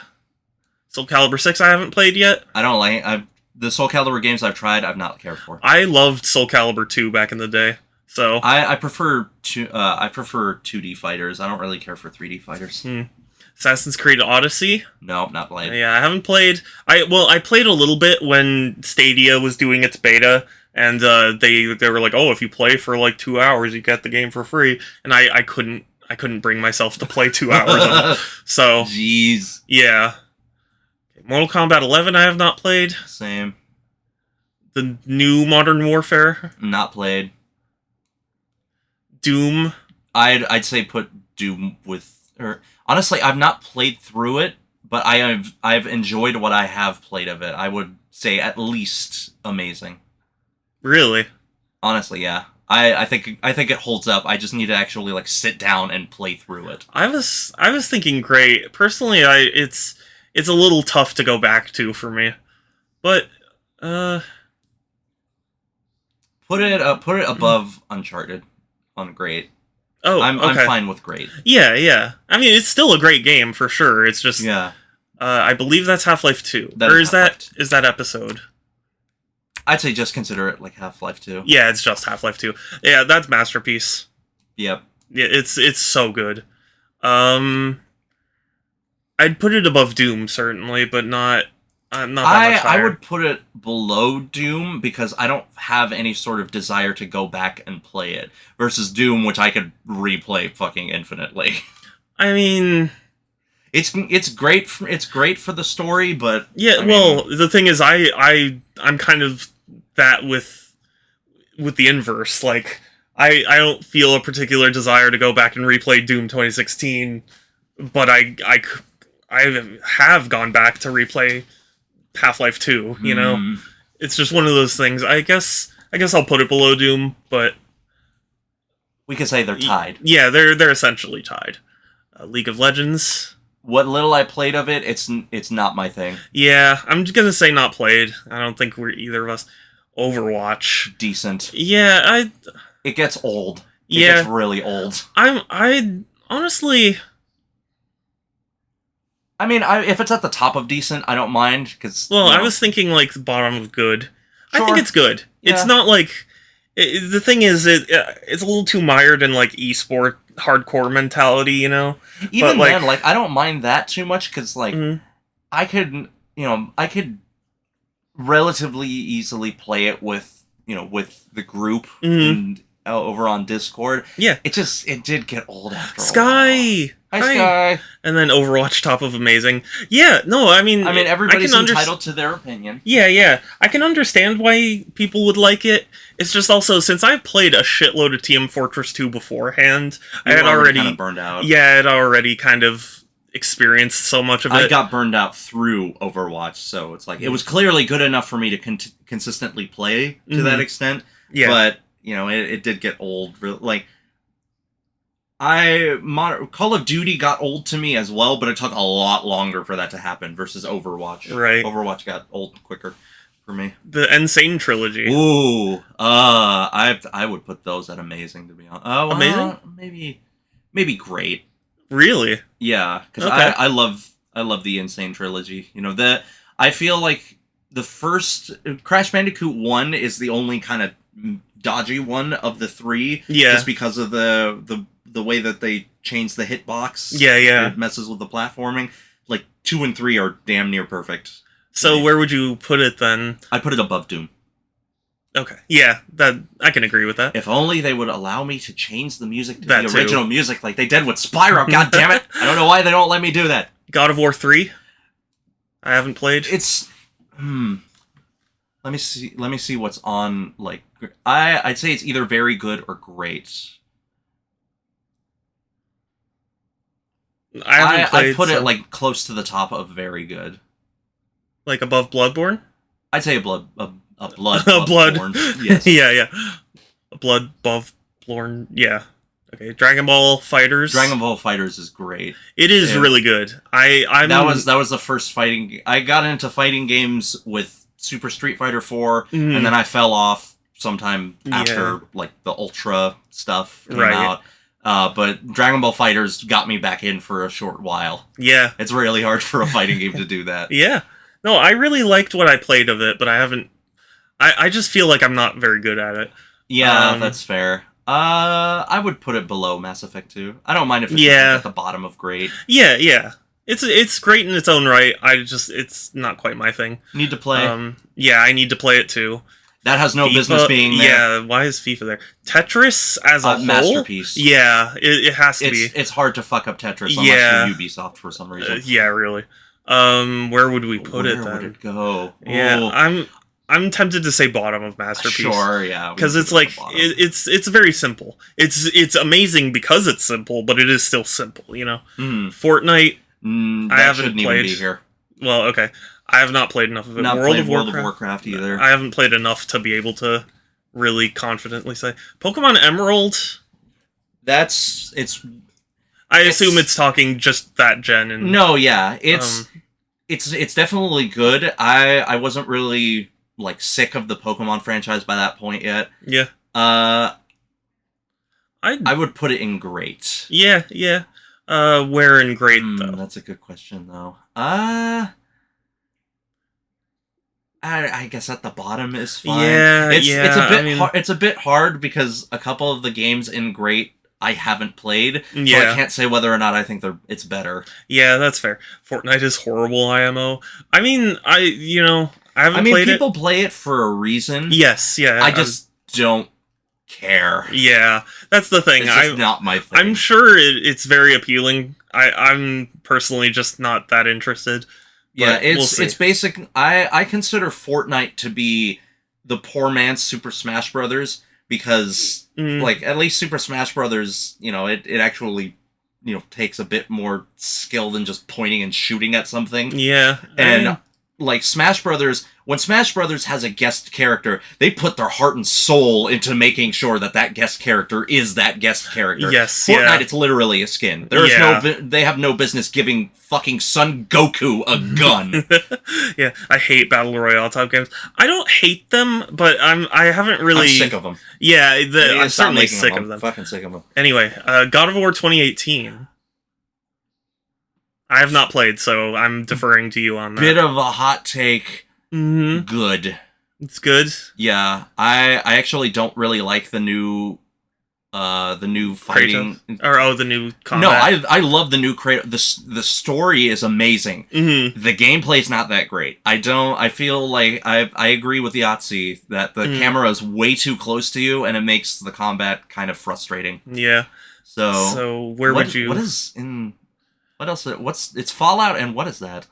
S1: Soul Calibur 6 I haven't played yet.
S2: I don't like... The Soul Calibur games I've tried, I've not cared for.
S1: I loved Soul Calibur 2 back in the day. So
S2: I prefer 2D fighters. I don't really care for 3D fighters.
S1: Assassin's Creed Odyssey?
S2: No, not played.
S1: Yeah, I haven't played. I played a little bit when Stadia was doing its beta, and they were like, "Oh, if you play for like 2 hours, you get the game for free." And I couldn't bring myself to play 2 hours of it. So
S2: jeez.
S1: Yeah. Mortal Kombat 11 I have not played.
S2: Same.
S1: The new Modern Warfare?
S2: Not played.
S1: Doom.
S2: I'd say put Doom with... honestly, I've not played through it, but I've enjoyed what I have played of it. I would say at least amazing.
S1: Really?
S2: Honestly, yeah. I think it holds up. I just need to actually like sit down and play through it.
S1: I was thinking great. Personally, it's a little tough to go back to for me. But
S2: put it above Uncharted. On great.
S1: Oh,
S2: I'm
S1: okay.
S2: fine with great.
S1: Yeah. I mean, it's still a great game for sure. It's just I believe that's Half-Life 2. Is that episode?
S2: I'd say just consider it like Half-Life 2.
S1: Yeah, it's just Half-Life 2. Yeah, that's Masterpiece.
S2: Yep.
S1: Yeah, it's so good. I'd put it above Doom certainly, but not that much higher.
S2: I would put it below Doom because I don't have any sort of desire to go back and play it. Versus Doom, which I could replay fucking infinitely.
S1: I mean,
S2: it's great. It's great for the story, but
S1: yeah. The thing is, I'm kind of that with the inverse. Like, I don't feel a particular desire to go back and replay Doom 2016, but I have gone back to replay Half-Life 2, you know? It's just one of those things. I guess I'll put it below Doom, but...
S2: We could say they're tied.
S1: Yeah, they're essentially tied. League of Legends.
S2: What little I played of it, it's not my thing.
S1: Yeah, I'm just gonna say not played. I don't think we're either of us. Overwatch.
S2: Decent.
S1: Yeah,
S2: It gets old. It
S1: Yeah.
S2: gets really old.
S1: I honestly...
S2: I mean, if it's at the top of decent, I don't mind, because...
S1: Well, I was thinking, like, the bottom of good.
S2: Sure.
S1: I think it's good.
S2: Yeah.
S1: It's not, like... the thing is, it's a little too mired in, like, esport hardcore mentality, you know?
S2: Even then, like, I don't mind that too much, because, like, I could relatively easily play it with with the group
S1: Mhm.
S2: and over on Discord.
S1: Yeah.
S2: It did get old after a while.
S1: Sky!
S2: Hi, Sky.
S1: And then Overwatch top of amazing. Yeah, no, I mean
S2: Everybody's
S1: I can
S2: entitled to their opinion.
S1: Yeah. I can understand why people would like it. It's just also, since I've played a shitload of Team Fortress 2 beforehand, I had already
S2: kind of burned out.
S1: Yeah, I had already kind of experienced so much of it.
S2: I got burned out through Overwatch, so it's like it was clearly good enough for me to consistently play to that extent.
S1: Yeah.
S2: But it did get old. Like Call of Duty got old to me as well, but it took a lot longer for that to happen versus Overwatch.
S1: Right.
S2: Overwatch got old quicker for me.
S1: The Insane trilogy.
S2: Ooh, I would put those at amazing, to be honest.
S1: Amazing?
S2: Maybe great.
S1: Really?
S2: Yeah, because
S1: Okay.
S2: I love the Insane trilogy. I feel like the first Crash Bandicoot 1 is the only kind of dodgy one of the three.
S1: Yeah.
S2: Just because of the way that they changed the hitbox.
S1: Yeah.
S2: It messes with the platforming. Like 2 and 3 are damn near perfect.
S1: So where would you put it then?
S2: I'd put it above Doom.
S1: Okay. Yeah, that I can agree with that.
S2: If only they would allow me to change the music to
S1: That
S2: the
S1: too.
S2: original music like they did with Spyro. God damn it! I don't know why they don't let me do that.
S1: God of War 3? I haven't played.
S2: It's Let me see what's on. Like I'd say it's either very good or great.
S1: I haven't played.
S2: I'd put it like close to the top of very good.
S1: Like above Bloodborne?
S2: I'd say a blood.
S1: A blood.
S2: Yes.
S1: yeah. A blood above Bloodborne. Yeah. Okay. Dragon Ball Fighters.
S2: Dragon Ball Fighters is great.
S1: It is really good. I'm
S2: that was the first fighting. I got into fighting games with Super Street Fighter 4, and then I fell off sometime after like the Ultra stuff came out. But Dragon Ball Fighters got me back in for a short while.
S1: Yeah.
S2: It's really hard for a fighting game to do that.
S1: Yeah. No, I really liked what I played of it, but I haven't. I just feel like I'm not very good at it.
S2: Yeah, that's fair. I would put it below Mass Effect 2. I don't mind if it's at the bottom of great.
S1: Yeah. It's great in its own right. It's not quite my thing.
S2: Need to play.
S1: Yeah, I need to play it too.
S2: That has no
S1: FIFA,
S2: business being there.
S1: Yeah, why is FIFA there? Tetris as a whole?
S2: Masterpiece.
S1: Yeah, it has to be.
S2: It's hard to fuck up Tetris unless you're Ubisoft for some reason.
S1: Yeah, really. Where would we put it then?
S2: Where would it go?
S1: Yeah, I'm tempted to say bottom of Masterpiece.
S2: Sure, yeah.
S1: Because it's like it's very simple. It's amazing because it's simple, but it is still simple. Fortnite. I haven't played.
S2: Even be here.
S1: Well, okay. I have not played enough of it.
S2: Not
S1: World of
S2: Warcraft either.
S1: I haven't played enough to be able to really confidently say. Pokemon Emerald.
S2: I
S1: assume it's talking just that gen. And,
S2: no, yeah, it's definitely good. I wasn't really like sick of the Pokemon franchise by that point yet.
S1: Yeah.
S2: I would put it in great.
S1: Yeah. Where in great though?
S2: That's a good question though. I guess at the bottom is fine. It's a bit hard because a couple of the games in great I haven't played, so I can't say whether or not I think it's better.
S1: Yeah, that's fair. Fortnite is horrible IMO. I mean, I haven't played it.
S2: People play it for a reason.
S1: Yes, yeah.
S2: I just don't care.
S1: Yeah, that's the thing.
S2: It's just not my thing.
S1: I'm sure it's very appealing. I'm personally just not that interested.
S2: Yeah, it's basic. I consider Fortnite to be the poor man's Super Smash Brothers because, like, at least Super Smash Brothers, it actually, takes a bit more skill than just pointing and shooting at something.
S1: Yeah,
S2: and like Smash Brothers, when Smash Brothers has a guest character, they put their heart and soul into making sure that guest character is that guest character.
S1: Yes,
S2: Fortnite, it's literally a skin. They have no business giving fucking Son Goku a gun.
S1: Yeah, I hate Battle Royale type games. I don't hate them, but I haven't really...
S2: I'm sick of them.
S1: Yeah, I'm certainly sick of them.
S2: I'm fucking sick of them.
S1: Anyway, God of War 2018. I have not played, so I'm deferring to you on that.
S2: Bit of a hot take.
S1: Mm-hmm.
S2: Good.
S1: It's good?
S2: Yeah. I actually don't really like the new The new fighting.
S1: The new combat.
S2: No, I love the new Kratos. The story is amazing.
S1: Mm-hmm.
S2: The gameplay's not that great. I feel like I agree with Yahtzee that the camera is way too close to you, and it makes the combat kind of frustrating.
S1: Yeah.
S2: So
S1: would you?
S2: What is in? What else? It's Fallout, and what is that?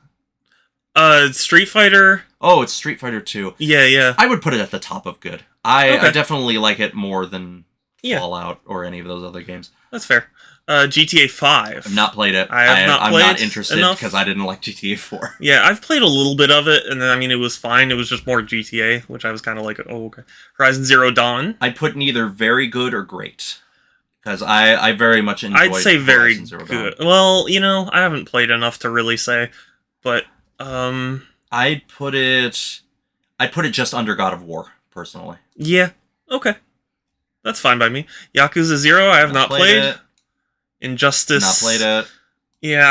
S1: Street Fighter.
S2: Oh, it's Street Fighter 2.
S1: Yeah.
S2: I would put it at the top of good. I definitely like it more than Fallout or any of those other games.
S1: That's fair. GTA 5.
S2: I've not played it.
S1: I'm
S2: not interested because I didn't like GTA 4.
S1: Yeah, I've played a little bit of it, and then, I mean, it was fine. It was just more GTA, which I was kind of like, oh, okay. Horizon Zero Dawn.
S2: I'd put neither very good or great. Because I very much enjoyed
S1: I'd say very
S2: Horizon Zero
S1: good.
S2: Dawn.
S1: Well, I haven't played enough to really say, but,
S2: I'd put it just under God of War, personally.
S1: yeah, okay. That's fine by me. Yakuza 0, I have not played.
S2: It.
S1: Injustice.
S2: Not played it.
S1: Yeah,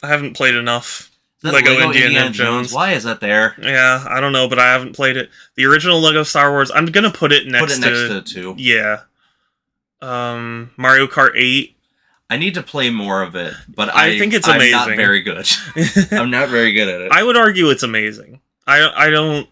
S1: I haven't played enough.
S2: Is that
S1: Lego Indiana Jones.
S2: Why is that there?
S1: Yeah, I don't know, but I haven't played it. The original Lego Star Wars, I'm gonna put it next
S2: to 2.
S1: Yeah. Mario Kart 8.
S2: I need to play more of it, but
S1: I think it's amazing.
S2: I'm not very good. I'm not very good at it.
S1: I would argue it's amazing. I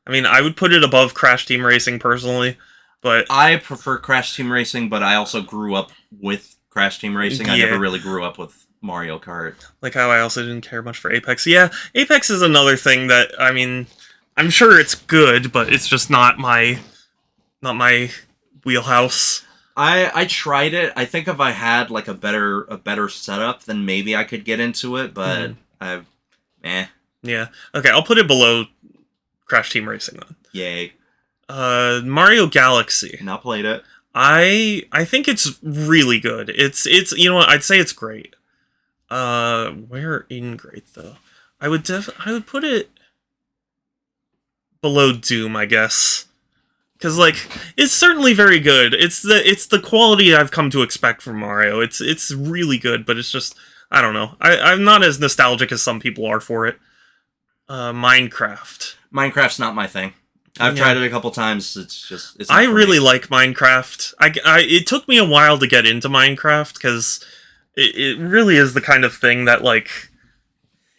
S1: would put it above Crash Team Racing personally, but
S2: I prefer Crash Team Racing, but I also grew up with Crash Team Racing. I
S1: Yeah.
S2: never really grew up with Mario Kart.
S1: like how I also didn't care much for Apex. Yeah, Apex is another thing that, I mean, I'm sure it's good, but it's just not my wheelhouse.
S2: I tried it. I think if I had like a better setup, then maybe I could get into it. But
S1: Yeah. Okay, I'll put it below Crash Team Racing then.
S2: Yay.
S1: Mario Galaxy.
S2: Not played it.
S1: I think it's really good. It's you know what, I'd say it's great. Where in great though? I would put it below Doom, I guess. Cause like it's certainly very good. It's the quality I've come to expect from Mario. It's really good, but it's just, I don't know. I'm not as nostalgic as some people are for it. Minecraft.
S2: Minecraft's not my thing. I've tried it a couple times. It's
S1: I really like Minecraft. It took me a while to get into Minecraft because it really is the kind of thing that like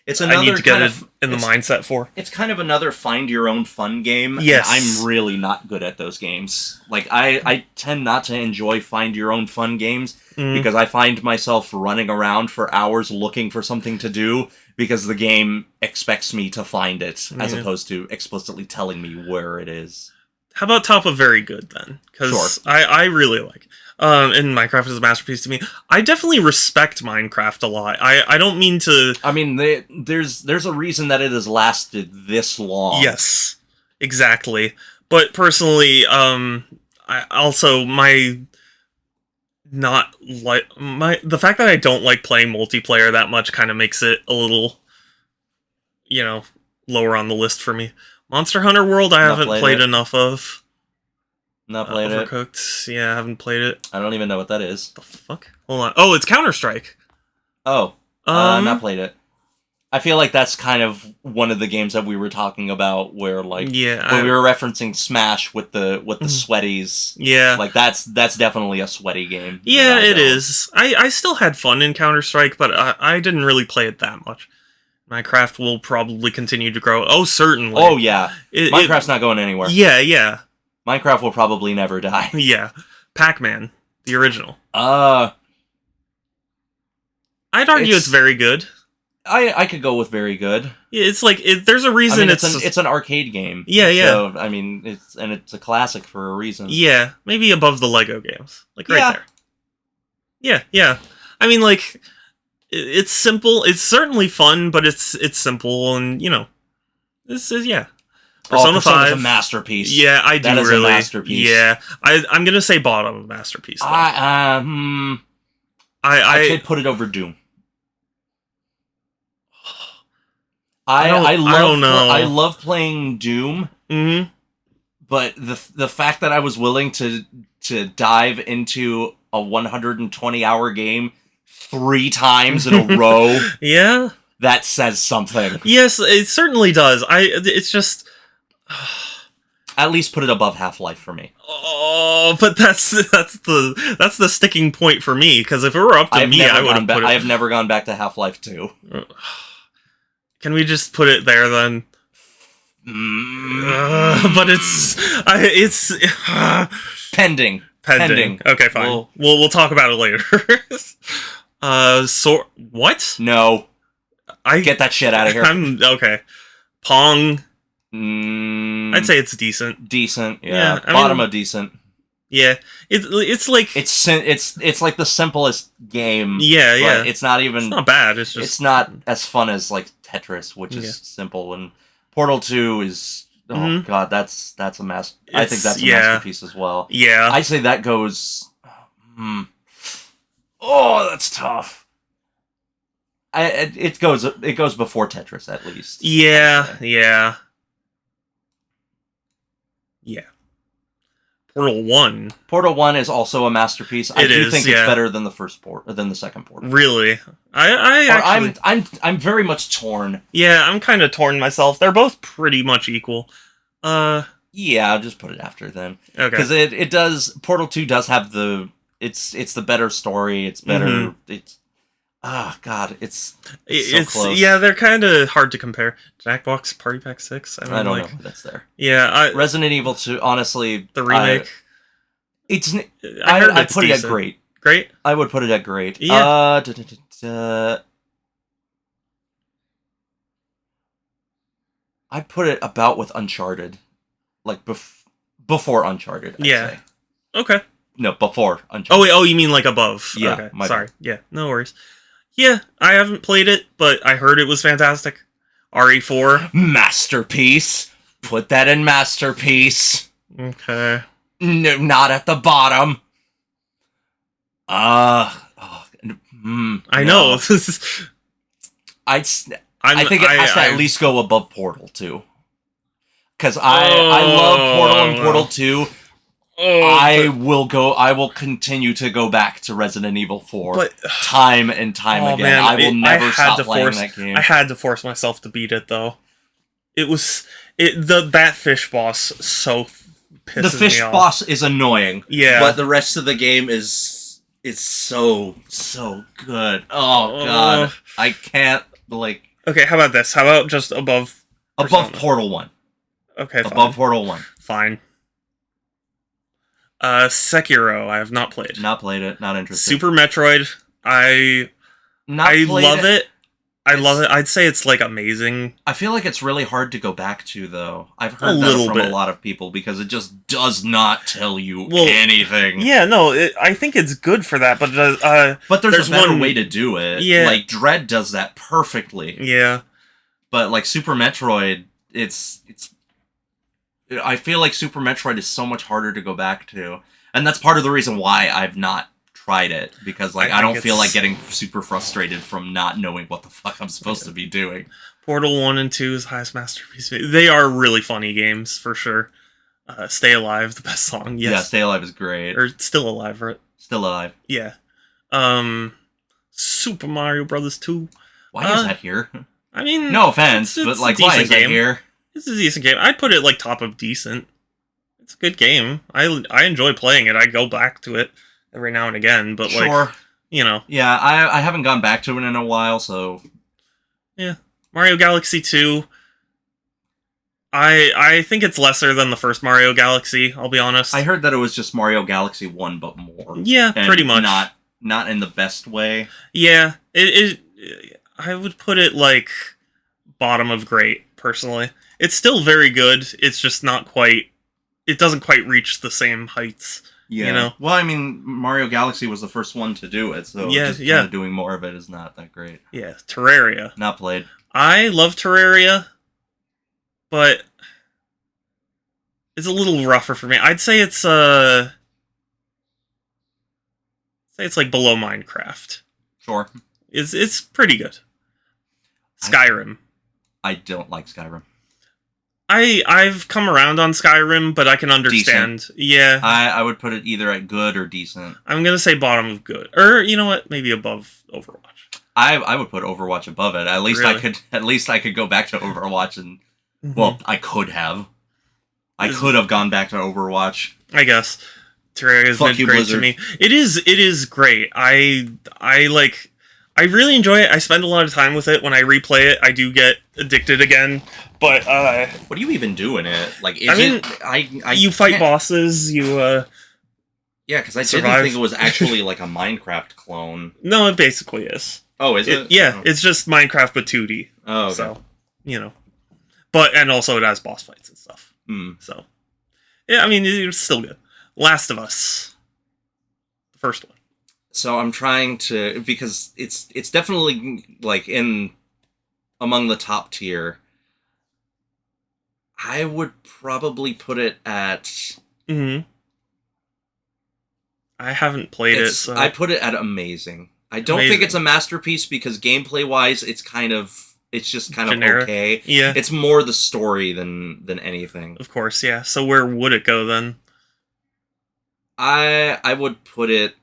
S2: it's another
S1: I need to get
S2: kind
S1: in the mindset for.
S2: It's kind of another find your own fun game.
S1: Yes.
S2: And I'm really not good at those games. Like I tend not to enjoy find your own fun games because I find myself running around for hours looking for something to do because the game expects me to find it as opposed to explicitly telling me where it is.
S1: How about top of very good then? Because I really like it. And Minecraft is a masterpiece to me. I definitely respect Minecraft a lot. I don't mean to...
S2: I mean, there's a reason that it has lasted this long.
S1: Yes, exactly. But personally, I also the fact that I don't like playing multiplayer that much kind of makes it a little, lower on the list for me. Monster Hunter World, I haven't played enough of.
S2: Not played it.
S1: Overcooked, yeah, I haven't played it.
S2: I don't even know what that is.
S1: The fuck? Hold on. Oh, it's Counter-Strike.
S2: Oh, not played it. I feel like that's kind of one of the games that we were talking about where, like, when we were referencing Smash with the sweaties.
S1: Yeah.
S2: Like, that's definitely a sweaty game.
S1: Yeah, it is. I still had fun in Counter-Strike, but I didn't really play it that much. Minecraft will probably continue to grow. Oh, certainly.
S2: Oh, yeah. Minecraft's not going anywhere.
S1: Yeah.
S2: Minecraft will probably never die.
S1: Yeah. Pac-Man, the original.
S2: I'd
S1: argue it's very good.
S2: I could go with very good.
S1: Yeah, it's like there's a reason
S2: it's an arcade game.
S1: Yeah.
S2: So I mean, it's a classic for a reason.
S1: Yeah, maybe above the Lego games, like right there. Yeah. I mean, like it's simple. It's certainly fun, but it's simple, and this is Persona 5
S2: is a masterpiece.
S1: Yeah, I do
S2: that is
S1: really.
S2: A masterpiece.
S1: Yeah, I'm gonna say bottom of masterpiece. Though.
S2: I could put it over Doom. I don't know. I love playing Doom.
S1: Mm-hmm.
S2: But the fact that I was willing to dive into a 120-hour game 3 times in a row,
S1: yeah,
S2: that says something.
S1: Yes, it certainly does. It's just
S2: At least put it above Half-Life for me.
S1: Oh, but that's the sticking point for me, because if it were up to me, I would have put it...
S2: I have never gone back to Half-Life 2.
S1: Can we just put it there, then? But it's
S2: Pending.
S1: Okay, fine. We'll talk about it later. What?
S2: No. Get that shit out of here.
S1: Okay. Pong.
S2: Mm,
S1: I'd say it's decent.
S2: Decent, yeah. Bottom of decent.
S1: Yeah, it's like
S2: it's like the simplest game.
S1: Yeah, yeah.
S2: It's not even.
S1: It's not bad. It's just
S2: it's not as fun as like Tetris, which is simple. And Portal 2 is god, that's a mess. I think that's a masterpiece as well.
S1: Yeah,
S2: I'd say that goes. Oh, that's tough. It goes before Tetris at least.
S1: Yeah. Portal 1.
S2: Portal 1 is also a masterpiece. I do think it's better than the second Portal.
S1: Really? I'm
S2: very much torn.
S1: Yeah, I'm kind of torn myself. They're both pretty much equal.
S2: Yeah, I'll just put it after then.
S1: Okay.
S2: Because it does. Portal 2 does have it's the better story. It's better. It's god, it's so close.
S1: Yeah, they're kind of hard to compare. Jackbox Party Pack 6.
S2: I don't know if that's there.
S1: Yeah,
S2: Resident Evil 2. Honestly,
S1: the remake.
S2: I'd put it at great.
S1: Great.
S2: I would put it at great.
S1: Yeah.
S2: I'd put it about with Uncharted, like before Uncharted. I'd say.
S1: Okay.
S2: No, before Uncharted.
S1: Oh, you mean like above?
S2: Yeah.
S1: Okay. Sorry. Bad. Yeah. No worries. Yeah, I haven't played it, but I heard it was fantastic. RE4.
S2: Masterpiece. Put that in masterpiece.
S1: Okay.
S2: No, not at the bottom.
S1: I know.
S2: I think it has to at least go above Portal 2. Because I love Portal and Portal 2. I will continue to go back to Resident Evil 4 time and time again.
S1: Man,
S2: I will never stop playing that game.
S1: I had to force myself to beat it, though. That fish boss so pisses me off.
S2: The fish boss is annoying.
S1: Yeah.
S2: But the rest of the game is so good. Oh, God. I can't, like...
S1: Okay, how about this? How about just above...
S2: Above Portal 1.
S1: Okay, fine.
S2: Above Portal 1.
S1: Fine. Sekiro, I have not played.
S2: Not played it. Not interested.
S1: Super Metroid, I love it. I love it. I'd say it's like amazing.
S2: I feel like it's really hard to go back to, though. I've heard that from a lot of people because it just does not tell you anything.
S1: Yeah, no, I think it's good for that, but
S2: there's a better way to do it.
S1: Yeah,
S2: like Dread does that perfectly.
S1: Yeah,
S2: but like Super Metroid, it's. I feel like Super Metroid is so much harder to go back to, and that's part of the reason why I've not tried it, because like I don't feel like getting super frustrated from not knowing what the fuck I'm supposed to be doing.
S1: Portal 1 and 2 is highest masterpiece. They are really funny games for sure. Stay Alive, the best song. Yes.
S2: Yeah, Stay Alive is great.
S1: Or Still Alive, right?
S2: Still Alive.
S1: Yeah. Super Mario Brothers 2.
S2: Why is that here?
S1: I mean,
S2: no offense, but like, why is that here?
S1: It's a decent game. I'd put it like top of decent. It's a good game. I enjoy playing it. I go back to it every now and again, but like, you know.
S2: Yeah, I haven't gone back to it in a while, so.
S1: Yeah. Mario Galaxy 2. I think it's lesser than the first Mario Galaxy, I'll be honest.
S2: I heard that it was just Mario Galaxy 1, but more.
S1: Yeah, pretty much.
S2: Not in the best way.
S1: Yeah. I would put it like bottom of great, personally. It's still very good. It's just not quite... It doesn't quite reach the same heights. Yeah. You know?
S2: Well, I mean, Mario Galaxy was the first one to do it, so just kind of doing more of it is not that great.
S1: Yeah, Terraria.
S2: Not played.
S1: I love Terraria, but it's a little rougher for me. I'd say it's like below Minecraft.
S2: Sure.
S1: It's pretty good. Skyrim.
S2: I don't like Skyrim.
S1: I've come around on Skyrim, but I can understand.
S2: Decent.
S1: Yeah.
S2: I would put it either at good or decent.
S1: I'm gonna say bottom of good. Or you know what? Maybe above Overwatch.
S2: I would put Overwatch above it. At least I could go back to Overwatch and well, I could have. I could have gone back to Overwatch.
S1: I guess Terraria is
S2: Fuck you,
S1: great to
S2: Blizzard.
S1: me. It is great. I really enjoy it. I spend a lot of time with it. When I replay it, I do get addicted again. But
S2: What do you even do in it? Like, is
S1: I mean,
S2: I
S1: you fight
S2: can't-
S1: bosses. You
S2: Yeah, because I
S1: survive.
S2: didn't think it was actually like a Minecraft clone.
S1: no, it basically is.
S2: Oh, is it?
S1: Yeah,
S2: Oh,
S1: it's just Minecraft but 2D.
S2: okay.
S1: So but and also it has boss fights and stuff.
S2: Hmm.
S1: So yeah, I mean it's still good. Last of Us, the first one.
S2: So I'm trying to, because it's definitely like in among the top tier. I would probably put it at.
S1: Mm-hmm. I haven't played it, so
S2: I put it at amazing. I don't think
S1: Amazing.
S2: it's a masterpiece because gameplay wise, it's just kind
S1: Generic.
S2: of okay.
S1: yeah,
S2: It's more the story than anything.
S1: of course, yeah. So where would it go then?
S2: I would put it.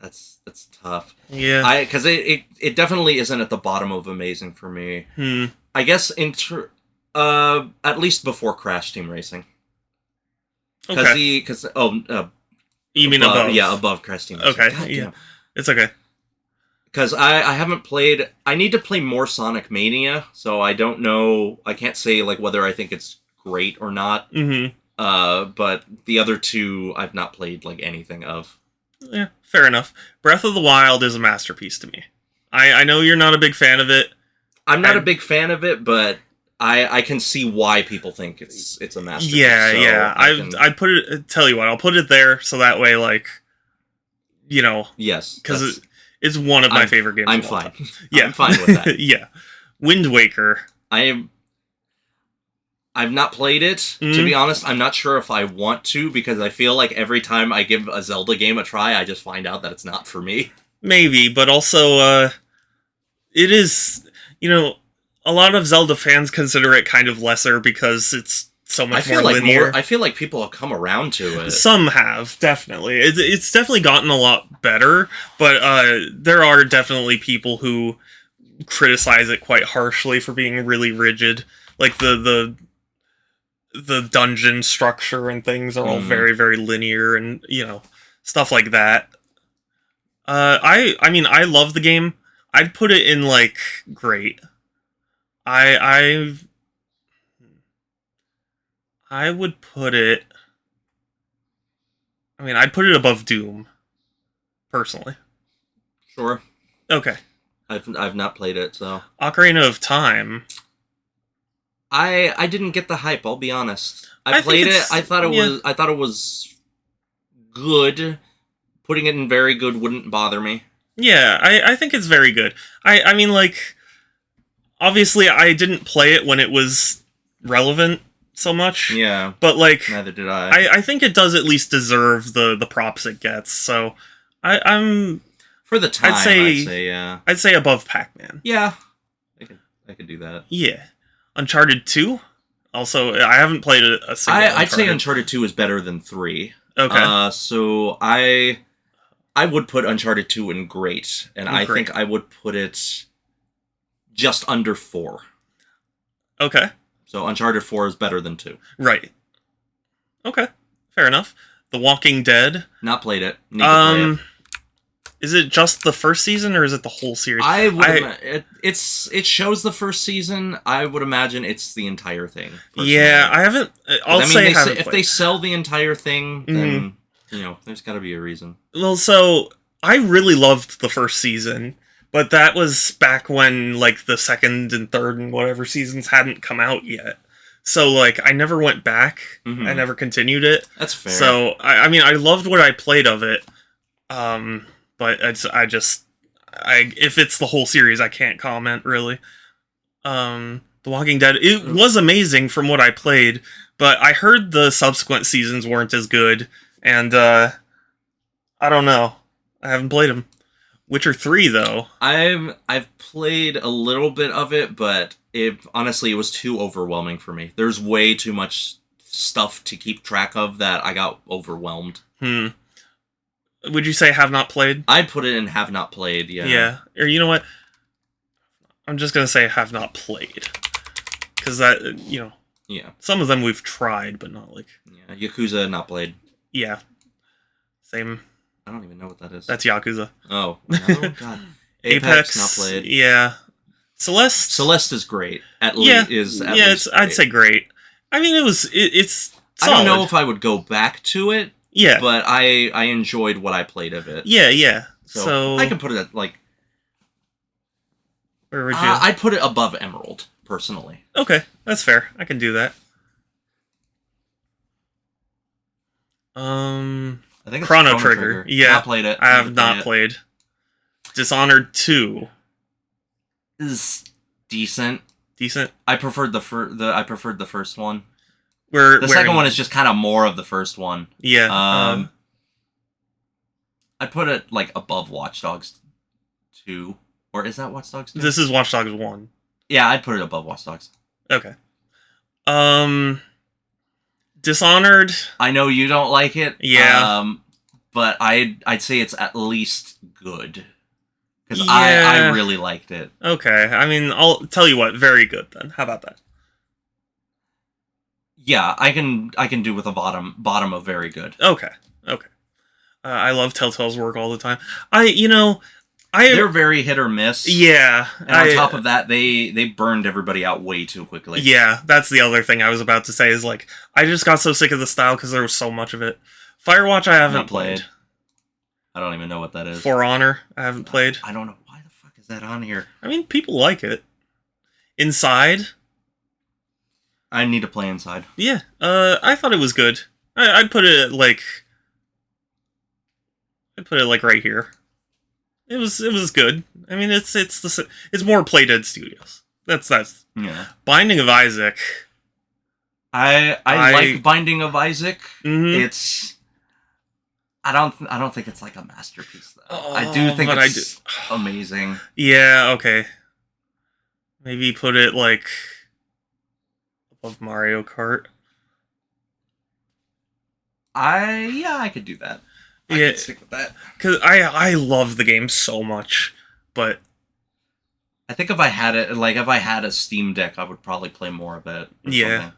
S2: That's tough.
S1: Yeah.
S2: Because it definitely isn't at the bottom of amazing for me.
S1: Hmm.
S2: I guess at least before Crash Team Racing.
S1: Okay.
S2: You
S1: mean above?
S2: Yeah, above Crash Team Racing.
S1: Okay.
S2: God
S1: Yeah.
S2: damn.
S1: It's okay.
S2: Because I haven't played. I need to play more Sonic Mania, so I don't know. I can't say like whether I think it's great or not.
S1: Mm-hmm.
S2: But the other two I've not played like anything of.
S1: Yeah. Fair enough. Breath of the Wild is a masterpiece to me. I know you're not a big fan of it.
S2: I'm not a big fan of it, but I can see why people think it's a masterpiece.
S1: Yeah,
S2: so
S1: yeah.
S2: can-
S1: I'd put it. Tell you what, I'll put it there so that way, like,
S2: yes,
S1: because it's one of my favorite games.
S2: I'm
S1: of all
S2: fine.
S1: time. Yeah,
S2: I'm fine with that.
S1: yeah. Wind Waker.
S2: I've not played it, to
S1: Mhm.
S2: be honest. I'm not sure if I want to, because I feel like every time I give a Zelda game a try, I just find out that it's not for me.
S1: Maybe, but also, it is, a lot of Zelda fans consider it kind of lesser because it's so much more linear.
S2: I feel like people have come around to it.
S1: Some have, definitely. It's definitely gotten a lot better, but there are definitely people who criticize it quite harshly for being really rigid. Like the dungeon structure and things are all very, very linear and, stuff like that. I mean, I love the game. I'd put it in, like, great. I would put it... I mean, I'd put it above Doom, personally.
S2: Sure.
S1: Okay.
S2: I've not played it, so...
S1: Ocarina of Time.
S2: I didn't get the hype, I'll be honest. I
S1: think
S2: played it,
S1: it's-
S2: I thought it was good. Putting it in very good wouldn't bother me.
S1: Yeah, I think it's very good. I mean, like, obviously I didn't play it when it was relevant so much.
S2: Yeah.
S1: But, like,
S2: Neither did I.
S1: I think it does at least deserve the props it gets. So, I'm
S2: For the time,
S1: I'd say-
S2: yeah.
S1: I'd say above Pac-Man.
S2: Yeah. I could do that.
S1: Yeah. Uncharted 2? Also, I haven't played a single
S2: I'd say Uncharted 2 is better than 3.
S1: Okay.
S2: So I would put Uncharted 2 in great, and I
S1: Great.
S2: think I would put it just under 4.
S1: Okay.
S2: So Uncharted 4 is better than 2.
S1: Right. Okay. Fair enough. The Walking Dead.
S2: Not played it. Need to play it.
S1: Is it just the first season or is it the whole series?
S2: It shows the first season. I would imagine it's the entire thing. personally.
S1: Yeah, I haven't. I'll say I haven't
S2: if
S1: played.
S2: they sell the entire thing, then there's got to be a reason.
S1: Well, so I really loved the first season, but that was back when like the second and third and whatever seasons hadn't come out yet. So like I never went back.
S2: Mhm.
S1: I never continued it.
S2: That's fair.
S1: So I mean I loved what I played of it. But if it's the whole series, I can't comment really. The Walking Dead, it was amazing from what I played, but I heard the subsequent seasons weren't as good, and I don't know. I haven't played them. Witcher 3 though.
S2: I've played a little bit of it, but honestly it was too overwhelming for me. There's way too much stuff to keep track of that I got overwhelmed.
S1: Would you say have not played?
S2: I'd put it in have not played, yeah.
S1: Yeah. Or you know what? I'm just gonna say have not played. because that
S2: Yeah.
S1: some of them we've tried, but not like
S2: Yakuza not played.
S1: yeah, same.
S2: I don't even know what that is.
S1: That's Yakuza.
S2: Oh, another one? God. Apex not played.
S1: Yeah,
S2: Celeste is great. At
S1: yeah,
S2: least
S1: I'd say great. I mean, it's solid.
S2: I don't know if I would go back to it.
S1: Yeah,
S2: but I enjoyed what I played of it.
S1: Yeah. So
S2: I can put it at like.
S1: Where would you?
S2: I'd put it above Emerald personally.
S1: Okay, that's fair. I can do that.
S2: I think it's
S1: Chrono Trigger. Yeah,
S2: not played it.
S1: I have not played. Dishonored 2
S2: is decent.
S1: Decent.
S2: I preferred I preferred the first one.
S1: The
S2: second one is just kind of more of the first one.
S1: Yeah.
S2: I'd put it like above Watch Dogs 2. Or is that Watch Dogs 2?
S1: This is Watch Dogs 1.
S2: Yeah, I'd put it above Watch Dogs.
S1: Okay. Dishonored.
S2: I know you don't like it.
S1: Yeah.
S2: But I'd say it's at least good. Because
S1: Yeah.
S2: I really liked it.
S1: Okay. I mean, I'll tell you what. Very good then. How about that?
S2: Yeah, I can do with a bottom of very good.
S1: Okay. I love Telltale's work all the time.
S2: They're very hit or miss.
S1: Yeah.
S2: And on top of that, they burned everybody out way too quickly.
S1: Yeah, that's the other thing I was about to say is like I just got so sick of the style because there was so much of it. Firewatch I haven't played.
S2: I don't even know what that is.
S1: For Honor I haven't played.
S2: I don't know why the fuck is that on here.
S1: I mean, people like it. Inside.
S2: I need to play Inside.
S1: Yeah, I thought it was good. I'd put it like right here. It was good. I mean, it's more Playdead Studios. That's
S2: yeah.
S1: Binding of Isaac.
S2: I like Binding of Isaac.
S1: Mm-hmm.
S2: It's I don't think it's like a masterpiece though.
S1: Oh,
S2: I do think it's amazing.
S1: Yeah. Okay. Maybe put it like above Mario Kart.
S2: I could do that. I could stick with that.
S1: Because I love the game so much, but
S2: I think if I had a Steam Deck, I would probably play more of it.
S1: Yeah.
S2: Something.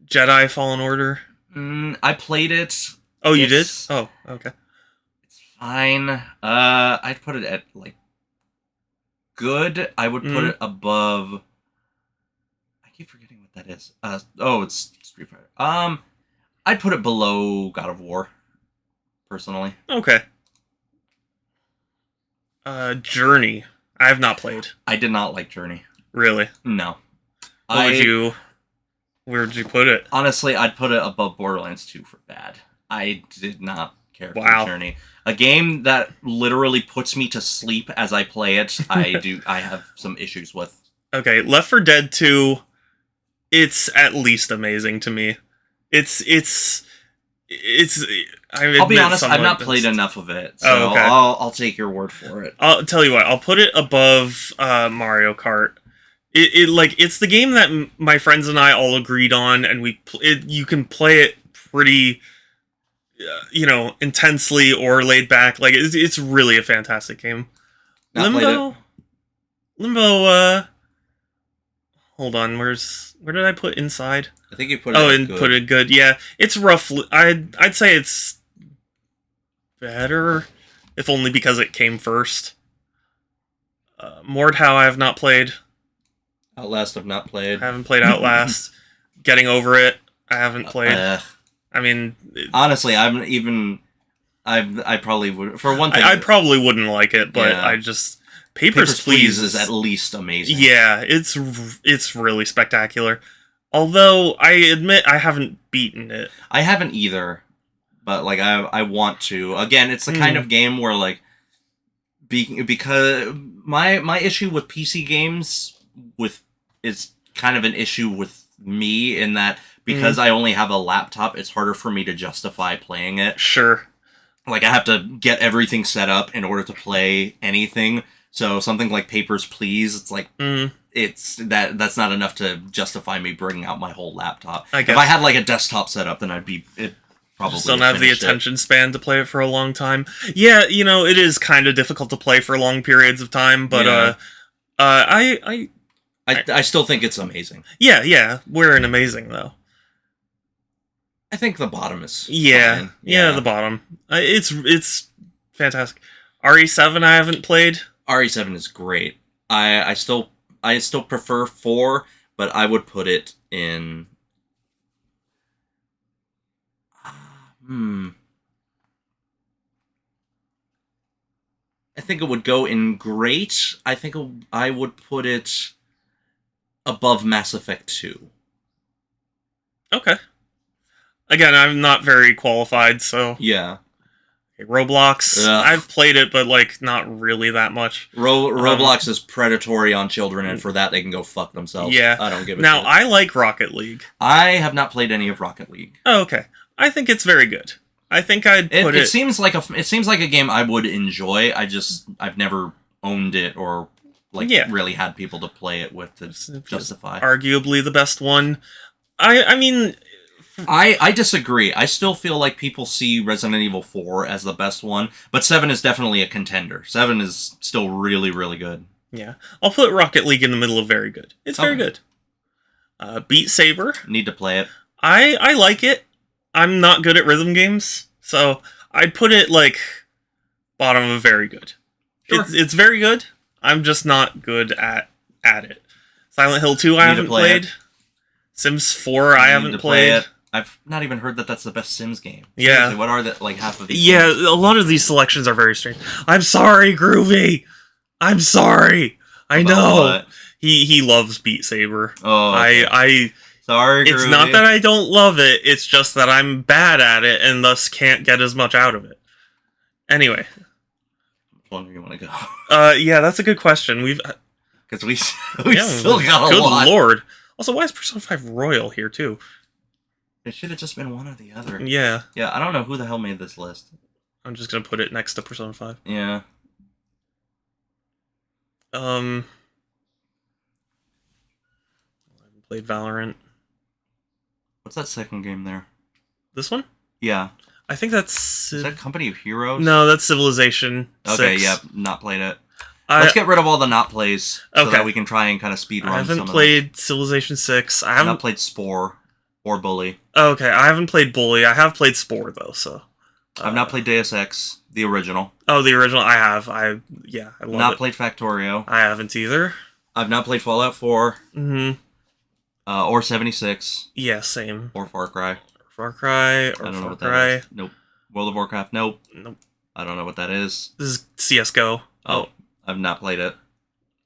S1: Jedi Fallen Order.
S2: I played it.
S1: Oh, you did? Oh, okay.
S2: It's fine. I'd put it at like good. I would put it above. I keep forgetting what that is. It's Street Fighter. I'd put it below God of War. Personally.
S1: Okay. Journey. I have not played.
S2: I did not like Journey.
S1: Really?
S2: No.
S1: Where would you put it?
S2: Honestly, I'd put it above Borderlands 2 for bad. I did not care for Journey. A game that literally puts me to sleep as I play it, I have some issues with.
S1: Okay, Left 4 Dead 2, it's at least amazing to me.
S2: I'll be honest, I've not played enough of it, so
S1: okay.
S2: I'll take your word for it.
S1: I'll tell you what, I'll put it above Mario Kart. It's the game that my friends and I all agreed on, and you can play it pretty, intensely or laid back. Like it's really a fantastic game. Limbo. Hold on, where did I put Inside?
S2: I think you put it.
S1: Put it good. Yeah, it's roughly. I'd say it's better, if only because it came first. Mordhau I have not played.
S2: Outlast I've not played.
S1: I haven't played Outlast. Getting Over It I haven't played. I mean, honestly,
S2: I probably would. For one thing,
S1: I probably wouldn't like it, but I just Papers, Please
S2: is at least amazing.
S1: Yeah, it's really spectacular. Although I admit I haven't beaten it.
S2: I haven't either, but like I want to. Again, it's the kind of game where like because my issue with PC games is kind of an issue with me in that because I only have a laptop, it's harder for me to justify playing it.
S1: Sure.
S2: Like I have to get everything set up in order to play anything. So something like Papers, Please, it's like that's not enough to justify me bringing out my whole laptop.
S1: I guess.
S2: If I had like a desktop set up, then it probably
S1: just don't have the attention span to play it for a long time. Yeah, it is kind of difficult to play for long periods of time, but I
S2: I still think it's amazing.
S1: Yeah, we're an amazing though.
S2: I think the bottom is
S1: Yeah,
S2: fine.
S1: yeah, the bottom. It's fantastic. RE7 I haven't played.
S2: RE7 is great. I still prefer 4, but I would put it in. I think it would go in great. I think I would put it above Mass Effect 2.
S1: Okay. Again, I'm not very qualified, so
S2: Yeah.
S1: okay, Roblox.
S2: Ugh.
S1: I've played it, but like not really that much.
S2: Roblox is predatory on children, and for that they can go fuck themselves.
S1: Yeah.
S2: I don't give a
S1: Now
S2: shit.
S1: I like Rocket League.
S2: I have not played any of Rocket League.
S1: Oh, okay. I think it's very good. I think I'd put
S2: It seems like a game I would enjoy. I've never owned it or really had people to play it with to justify.
S1: Arguably the best one. I mean,
S2: I disagree. I still feel like people see Resident Evil 4 as the best one, but 7 is definitely a contender. 7 is still really, really good.
S1: yeah. I'll put Rocket League in the middle of very good. It's very good. Beat Saber.
S2: Need to play it.
S1: I like it. I'm not good at rhythm games, so I'd put it like bottom of very good.
S2: Sure.
S1: It's very good. I'm just not good at it. Silent Hill 2 I haven't played. Sims 4 I haven't played.
S2: I've not even heard that that's the best Sims game.
S1: Yeah.
S2: Seriously, what are the half of these?
S1: Yeah,
S2: games?
S1: a lot of these selections are very strange. I'm sorry, Groovy. I'm sorry. I know.
S2: What?
S1: He loves Beat Saber.
S2: Oh, okay. Sorry,
S1: It's
S2: Groovy.
S1: not that I don't love it, it's just that I'm bad at it and thus can't get as much out of it. Anyway.
S2: Which one do you want to go?
S1: Yeah, that's a good question.
S2: Because we still got a
S1: good
S2: lot.
S1: lord. Also, why is Persona 5 Royal here, too?
S2: It should have just been one or the other.
S1: Yeah.
S2: Yeah, I don't know who the hell made this list.
S1: I'm just gonna put it next to Persona 5.
S2: Yeah.
S1: I haven't played Valorant.
S2: What's that second game there?
S1: This one?
S2: Yeah.
S1: I think that's...
S2: Is that Company of Heroes?
S1: No, that's Civilization 6.
S2: Okay, yeah, not played it. Let's get rid of all the not plays so that we can try and kind of speed run some of them.
S1: I haven't played Civilization 6. I haven't
S2: not played Spore or Bully.
S1: Okay, I haven't played Bully. I have played Spore, though, so...
S2: I've not played Deus Ex, the original.
S1: Oh, the original? I have. I love it.
S2: Not played Factorio.
S1: I haven't either.
S2: I've not played Fallout 4.
S1: Mm-hmm.
S2: Or 76.
S1: Yeah, same.
S2: Or Far Cry.
S1: Far Cry, or
S2: I don't know
S1: Far
S2: what
S1: Cry.
S2: that is. Nope. World of Warcraft, nope.
S1: Nope.
S2: I don't know what that is.
S1: This is CSGO.
S2: Oh, I've not played it.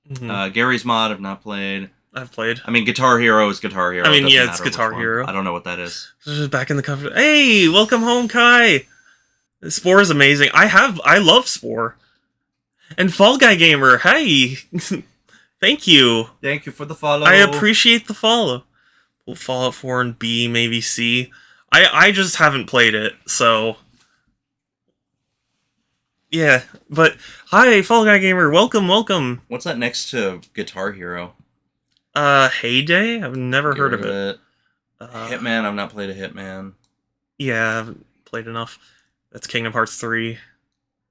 S1: Mm-hmm.
S2: Gary's Mod, I've not played.
S1: I've played.
S2: I mean, Guitar Hero is Guitar Hero.
S1: I mean,
S2: Doesn't
S1: yeah, it's
S2: matter
S1: Guitar
S2: which one.
S1: Hero.
S2: I don't know what that is.
S1: This is back in the cover. Hey, welcome home, Kai. Spore is amazing. I love Spore. And Fall Guy Gamer, hey. Thank you.
S2: Thank you for the follow.
S1: I appreciate the follow. Well, Fallout 4 and B, maybe C. I just haven't played it, so... Yeah, but... Hi, Fall Guy Gamer, welcome.
S2: What's that next to Guitar Hero?
S1: Heyday? I've never heard of it.
S2: Hitman, I've not played a Hitman.
S1: Yeah, I haven't played enough. That's Kingdom Hearts 3.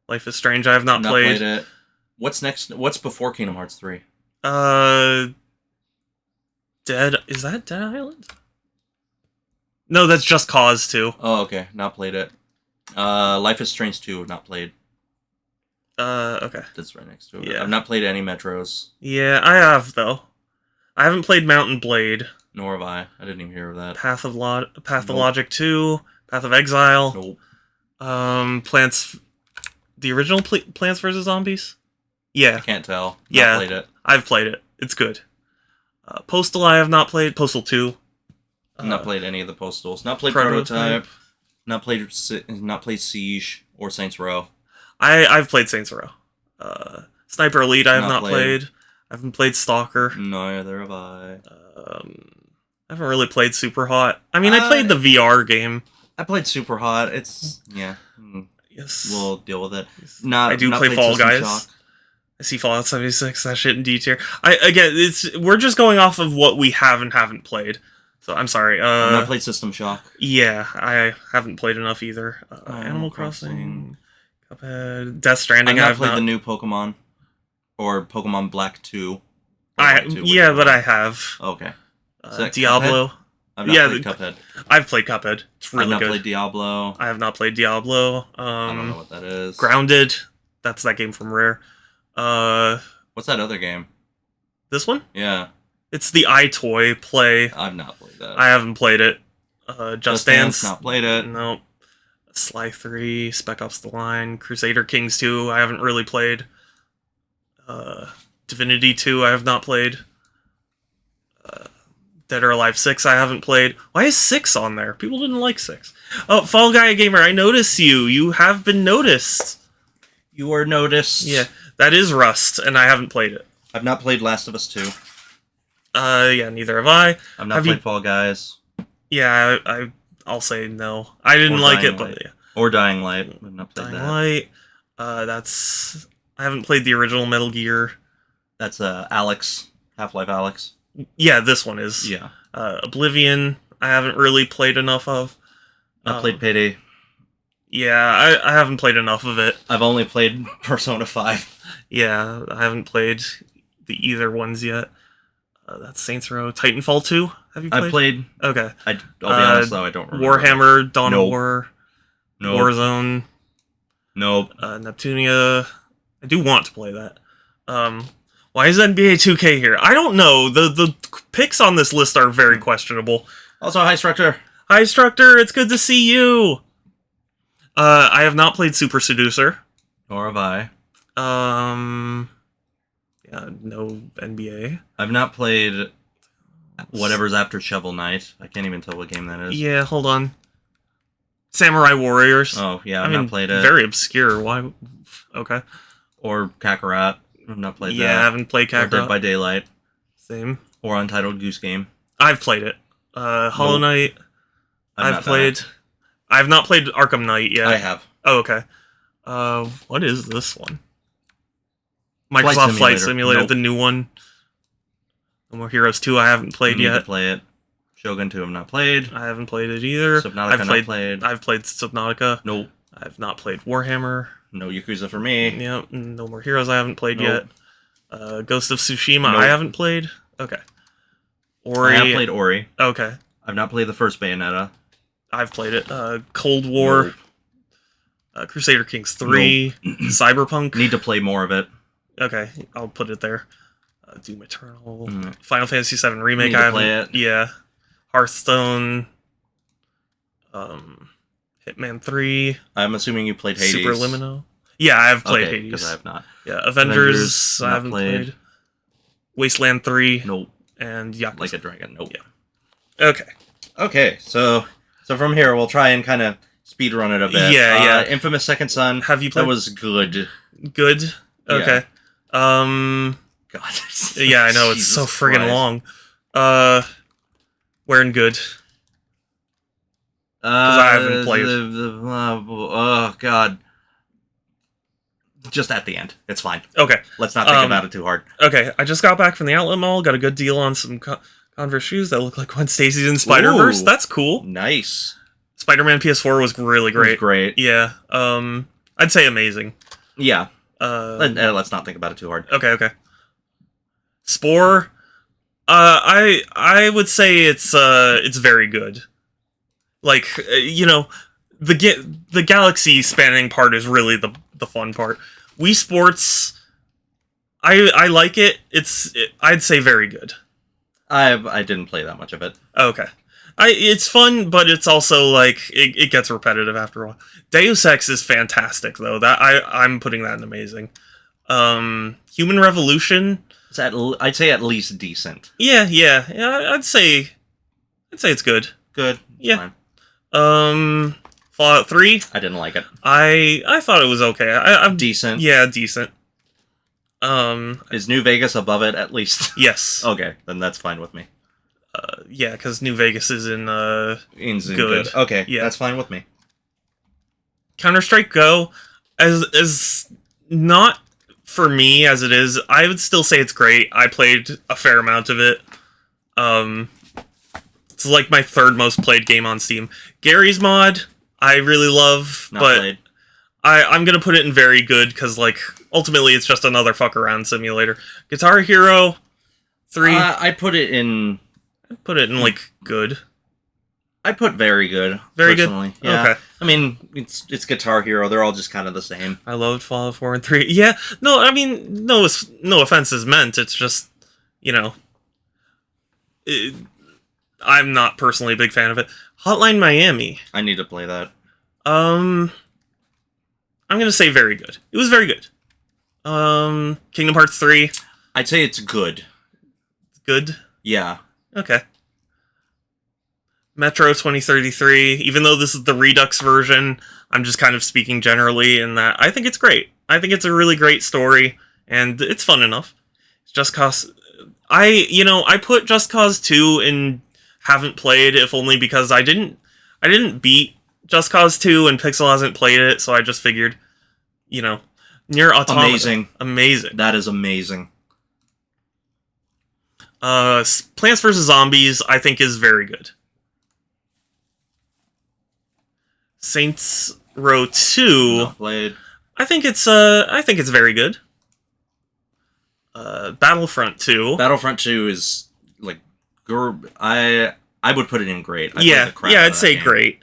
S1: Life is Strange, I have not played.
S2: It. What's next? What's before Kingdom Hearts 3?
S1: Dead... Is that Dead Island? No, that's Just Cause 2.
S2: Oh, okay. Not played it. Life is Strange 2, not played.
S1: Okay.
S2: That's right next to it.
S1: Yeah.
S2: I've not played any Metros.
S1: Yeah, I have, though. I haven't played Mountain Blade.
S2: Nor have I. I didn't even hear of that.
S1: Path of Logic 2. Path of Exile.
S2: Nope.
S1: Plants... The original Plants vs. Zombies? Yeah.
S2: I can't tell.
S1: Yeah.
S2: Played it.
S1: I've played it. It's good. Postal I have not played. Postal 2.
S2: Not played any of the Postals. Not played
S1: Prototype.
S2: Not played Siege or Saints Row.
S1: I've played Saints Row. Sniper Elite I have not
S2: Not played.
S1: played. I haven't played Stalker.
S2: Neither have I.
S1: I haven't really played Super Hot. I mean, I played the VR game.
S2: I played Super Hot. It's yeah.
S1: Yes.
S2: We'll deal with it.
S1: I do play
S2: played
S1: Fall
S2: System
S1: Guys.
S2: Shock.
S1: I see Fallout 76. That shit in D tier. We're just going off of what we have and haven't played. So I'm sorry.
S2: I've not played System Shock.
S1: Yeah, I haven't played enough either. Animal Crossing, Cuphead, Death Stranding.
S2: I've not played the new Pokemon or Pokemon Black 2.
S1: But I have
S2: Okay. Is that
S1: Diablo.
S2: I've not played Cuphead.
S1: I've played Cuphead. It's really
S2: I've not
S1: good.
S2: played Diablo.
S1: I have not played Diablo.
S2: I don't know what that is.
S1: Grounded. That's that game from Rare.
S2: What's that other game?
S1: This one?
S2: Yeah.
S1: It's the iToy play.
S2: I've not played that.
S1: I haven't played it. Just Dance.
S2: Not played it.
S1: Nope. Sly 3, Spec Ops The Line, Crusader Kings 2, I haven't really played. Divinity 2, I have not played. Dead or Alive 6, I haven't played. Why is 6 on there? People didn't like 6. Oh, Fall Guy Gamer, I notice you. You have been noticed.
S2: You are noticed.
S1: Yeah, that is Rust, and I haven't played it.
S2: I've not played Last of Us 2.
S1: Yeah, neither have I.
S2: I've not played Fall Guys.
S1: Yeah, I'll say no. I didn't like it, but yeah.
S2: Or Dying Light. I've not played
S1: Dying
S2: that.
S1: Light. I haven't played the original Metal Gear.
S2: That's Alex. Half-Life Alex.
S1: Yeah, this one is.
S2: Yeah.
S1: Oblivion, I haven't really played enough of.
S2: I played Payday.
S1: Yeah, I haven't played enough of it.
S2: I've only played Persona 5.
S1: Yeah, I haven't played either ones yet. That's Saints Row. Titanfall 2, have you played?
S2: I played.
S1: Okay.
S2: I'll be honest though, I don't remember.
S1: Warhammer, Dawn
S2: Nope.
S1: of War,
S2: Nope.
S1: Warzone,
S2: Nope.
S1: Neptunia. I do want to play that. Why is NBA 2K here? I don't know. The picks on this list are very questionable.
S2: Also, hi, Structor.
S1: Hi, Structor. It's good to see you. I have not played Super Seducer.
S2: Nor have I.
S1: Yeah, no NBA.
S2: I've not played whatever's after Shovel Knight. I can't even tell what game that is.
S1: Yeah, hold on. Samurai Warriors.
S2: Oh, yeah, I've not played it.
S1: Very obscure. Why? Okay.
S2: Or Kakarot. I've not played that.
S1: Yeah, I haven't played
S2: Or Dead
S1: Kakarot.
S2: by Daylight.
S1: Same.
S2: Or Untitled Goose Game.
S1: I've played it. Hollow Knight.
S2: I've
S1: I've played. I've not played Arkham Knight yet.
S2: I have.
S1: Oh, okay. What is this one? Microsoft Flight Simulator,
S2: Nope.
S1: the new one. No More Heroes 2, I haven't played
S2: Need to
S1: yet.
S2: play it. Shogun 2, I've not played.
S1: I haven't played it either.
S2: Subnautica, not played.
S1: I've played Subnautica.
S2: Nope.
S1: I've not played Warhammer.
S2: No Yakuza for me.
S1: Yeah, No More Heroes I haven't played
S2: Nope.
S1: yet. Ghost of Tsushima
S2: Nope.
S1: I haven't played. Okay. Ori.
S2: I have played Ori.
S1: Okay.
S2: I've not played the first Bayonetta.
S1: I've played it. Cold War.
S2: Nope.
S1: Crusader Kings 3. Cyberpunk.
S2: Need to play more of it.
S1: Okay, I'll put it there. Doom Eternal.
S2: Mm.
S1: Final Fantasy VII Remake
S2: Need
S1: I
S2: to
S1: haven't.
S2: play it.
S1: Yeah. Hearthstone. Hitman 3.
S2: I'm assuming you played Hades.
S1: Superliminal. Yeah, I have played Hades.
S2: Because I have not.
S1: Yeah, Avengers I
S2: not
S1: haven't
S2: played.
S1: played. Wasteland 3
S2: Nope.
S1: and Yakuza.
S2: Like a Dragon. Nope.
S1: Yeah. Okay.
S2: Okay, so from here we'll try and kind of speed run it a bit.
S1: Yeah.
S2: Infamous Second Son.
S1: Have you played?
S2: That was good.
S1: Good. Okay.
S2: God.
S1: Yeah, I know it's
S2: Jesus
S1: so friggin'
S2: Christ.
S1: long. Wearing good. I haven't played.
S2: Oh God. Just at the end. It's fine.
S1: Okay.
S2: Let's not think about it too hard.
S1: Okay. I just got back from the outlet mall. Got a good deal on some Converse shoes that look like Gwen Stacy's in Spider-Verse.
S2: Ooh.
S1: That's cool.
S2: Nice.
S1: Spider-Man PS4 was really
S2: It was
S1: great.
S2: great.
S1: Yeah. I'd say amazing.
S2: Yeah.
S1: Uh,
S2: Let's not think about it too hard.
S1: Okay. Spore. I would say it's very good. Like the galaxy spanning part is really the fun part. Wii Sports. I like it. I'd say very good.
S2: I didn't play that much of it.
S1: Okay. It's fun, but it's also like it gets repetitive after a while. Deus Ex is fantastic though. That I'm putting that in amazing. Human Revolution.
S2: I'd say at least decent.
S1: Yeah. I'd say it's good.
S2: Good.
S1: Yeah. Fallout 3.
S2: I didn't like it.
S1: I thought it was okay. I'm
S2: Decent.
S1: Yeah, decent.
S2: Is New Vegas above it at least?
S1: Yes.
S2: Okay, then that's fine with me.
S1: Yeah, because New Vegas is in
S2: Good. Okay,
S1: Yeah.
S2: that's fine with me.
S1: Counter-Strike Go, as not for me as it is, I would still say it's great. I played a fair amount of it. It's like my third most played game on Steam. Gary's mod, I really love,
S2: Not
S1: but
S2: played.
S1: I'm gonna put it in very good because like ultimately it's just another fuck around simulator. Guitar Hero, 3.
S2: I put it in.
S1: Put it in like good.
S2: I put very good.
S1: Very
S2: personally.
S1: good.
S2: Yeah.
S1: Okay.
S2: I mean, it's Guitar Hero. They're all just kind of the same.
S1: I loved Fallout 4 and 3. Yeah. No, I mean, no offense is meant. It's just, I'm not personally a big fan of it. Hotline Miami.
S2: I need to play that.
S1: I'm gonna say very good. It was very good. Kingdom Hearts 3.
S2: I'd say it's good.
S1: Good.
S2: Yeah.
S1: Okay. Metro 2033, even though this is the Redux version, I'm just kind of speaking generally in that I think it's great. I think it's a really great story, and it's fun enough. Just Cause... I put Just Cause 2 in haven't played, if only because I didn't beat Just Cause 2, and Pixel hasn't played it, so I just figured, Nier Automata. Amazing.
S2: That is amazing.
S1: Plants vs. Zombies, I think, is very good. Saints Row 2.
S2: Not played.
S1: I think it's very good. Battlefront 2.
S2: Battlefront 2 is like I would put it in great.
S1: I'd say
S2: game.
S1: great.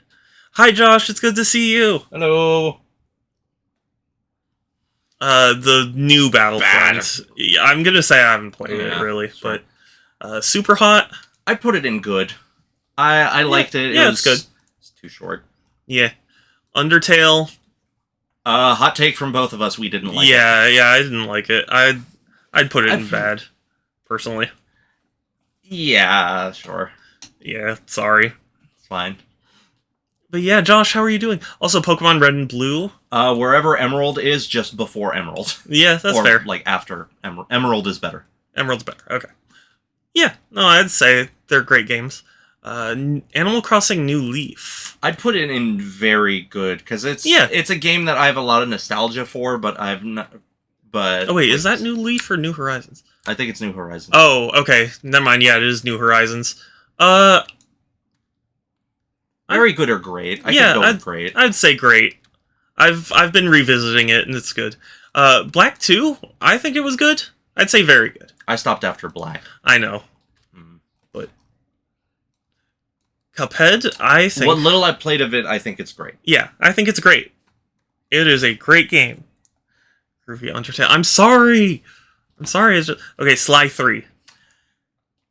S1: Hi Josh, it's good to see you.
S2: Hello.
S1: The new Battlefront. Yeah, I'm gonna say I haven't played it really,
S2: sure.
S1: but Super Hot.
S2: I put it in good. I liked it.
S1: Yeah, it's good.
S2: It's too short.
S1: Yeah. Undertale.
S2: Hot take from both of us. We didn't like it.
S1: Yeah, I didn't like it. I'd put it in bad, personally.
S2: Yeah, sure.
S1: Yeah, sorry.
S2: It's fine.
S1: But yeah, Josh, how are you doing? Also, Pokemon Red and Blue.
S2: Wherever Emerald is, just before Emerald.
S1: Yeah, that's
S2: or,
S1: fair.
S2: Like after Emerald. Emerald is better.
S1: Emerald's better. Okay. Yeah, no, I'd say they're great games. Animal Crossing New Leaf.
S2: I'd put it in very good because it's a game that I have a lot of nostalgia for, but I've not. But
S1: oh wait, is that New Leaf or New Horizons?
S2: I think it's New Horizons.
S1: Oh, okay. Never mind. Yeah, it is New Horizons.
S2: Very good or great. I could go with great.
S1: I'd say great. I've been revisiting it and it's good. Black 2, I think it was good. I'd say very good.
S2: I stopped after Black.
S1: I know. But Cuphead, I think
S2: what little I played of it, I think it's great.
S1: Yeah, I think it's great. It is a great game. Groovy Undertale. I'm sorry. It's just... Okay, Sly 3.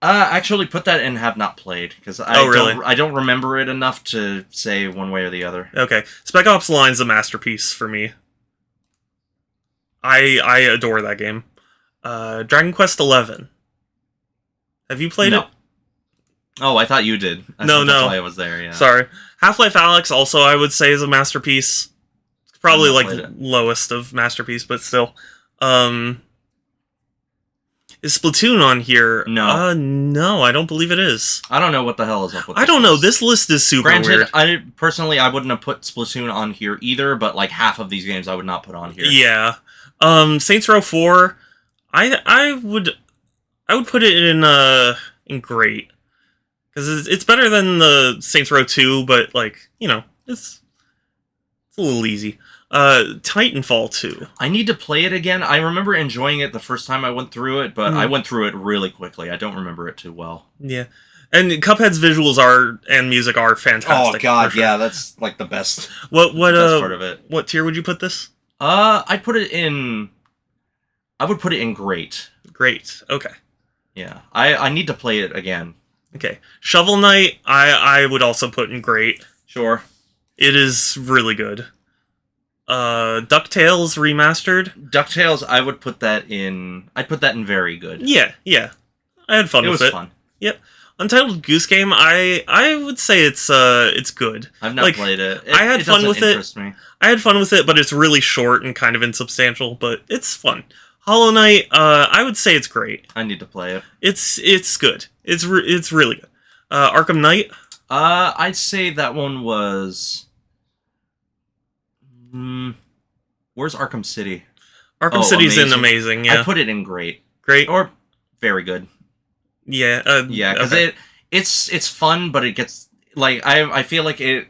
S2: Actually put that in have not played because I don't remember it enough to say one way or the other.
S1: Okay, Spec Ops Line's a masterpiece for me. I adore that game. Dragon Quest 11. Have you played it?
S2: Oh, I thought you did.
S1: No.
S2: That's why I was there. Yeah.
S1: Sorry. Half-Life Alyx also I would say is a masterpiece. It's probably like lowest of masterpiece, but still. Is Splatoon on here?
S2: No.
S1: No, I don't believe it is.
S2: I don't know what the hell is up with this.
S1: I don't know. This list is super weird.
S2: Granted, I wouldn't have put Splatoon on here either, but like half of these games I would not put on here.
S1: Yeah. Saints Row 4, I would put it in great. Because it's better than the Saints Row 2, but like, it's a little easy. Titanfall 2.
S2: I need to play it again. I remember enjoying it the first time I went through it, but I went through it really quickly. I don't remember it too well.
S1: Yeah. And Cuphead's visuals and music are fantastic.
S2: Oh god, yeah, that's like the best.
S1: What
S2: best part of it.
S1: What tier would you put this?
S2: I would put it in great.
S1: Great. Okay.
S2: Yeah. I need to play it again.
S1: Okay. Shovel Knight, I would also put in great.
S2: Sure.
S1: It is really good. DuckTales Remastered.
S2: DuckTales, I would put that in... I'd put that in very good.
S1: Yeah. I had fun with it. It was fun. Yep. Untitled Goose Game, I would say it's good.
S2: I've not played it.
S1: I had fun with it.
S2: Me.
S1: I had fun with it, but it's really short and kind of insubstantial, but it's fun. Hollow Knight, I would say it's great.
S2: I need to play it.
S1: It's good. It's really good. Arkham Knight?
S2: I'd say that one was... where's Arkham City?
S1: Arkham City's amazing, yeah.
S2: I put it in great.
S1: Great?
S2: Or very good.
S1: Yeah.
S2: Yeah, because it's fun, but it gets... Like, I feel like it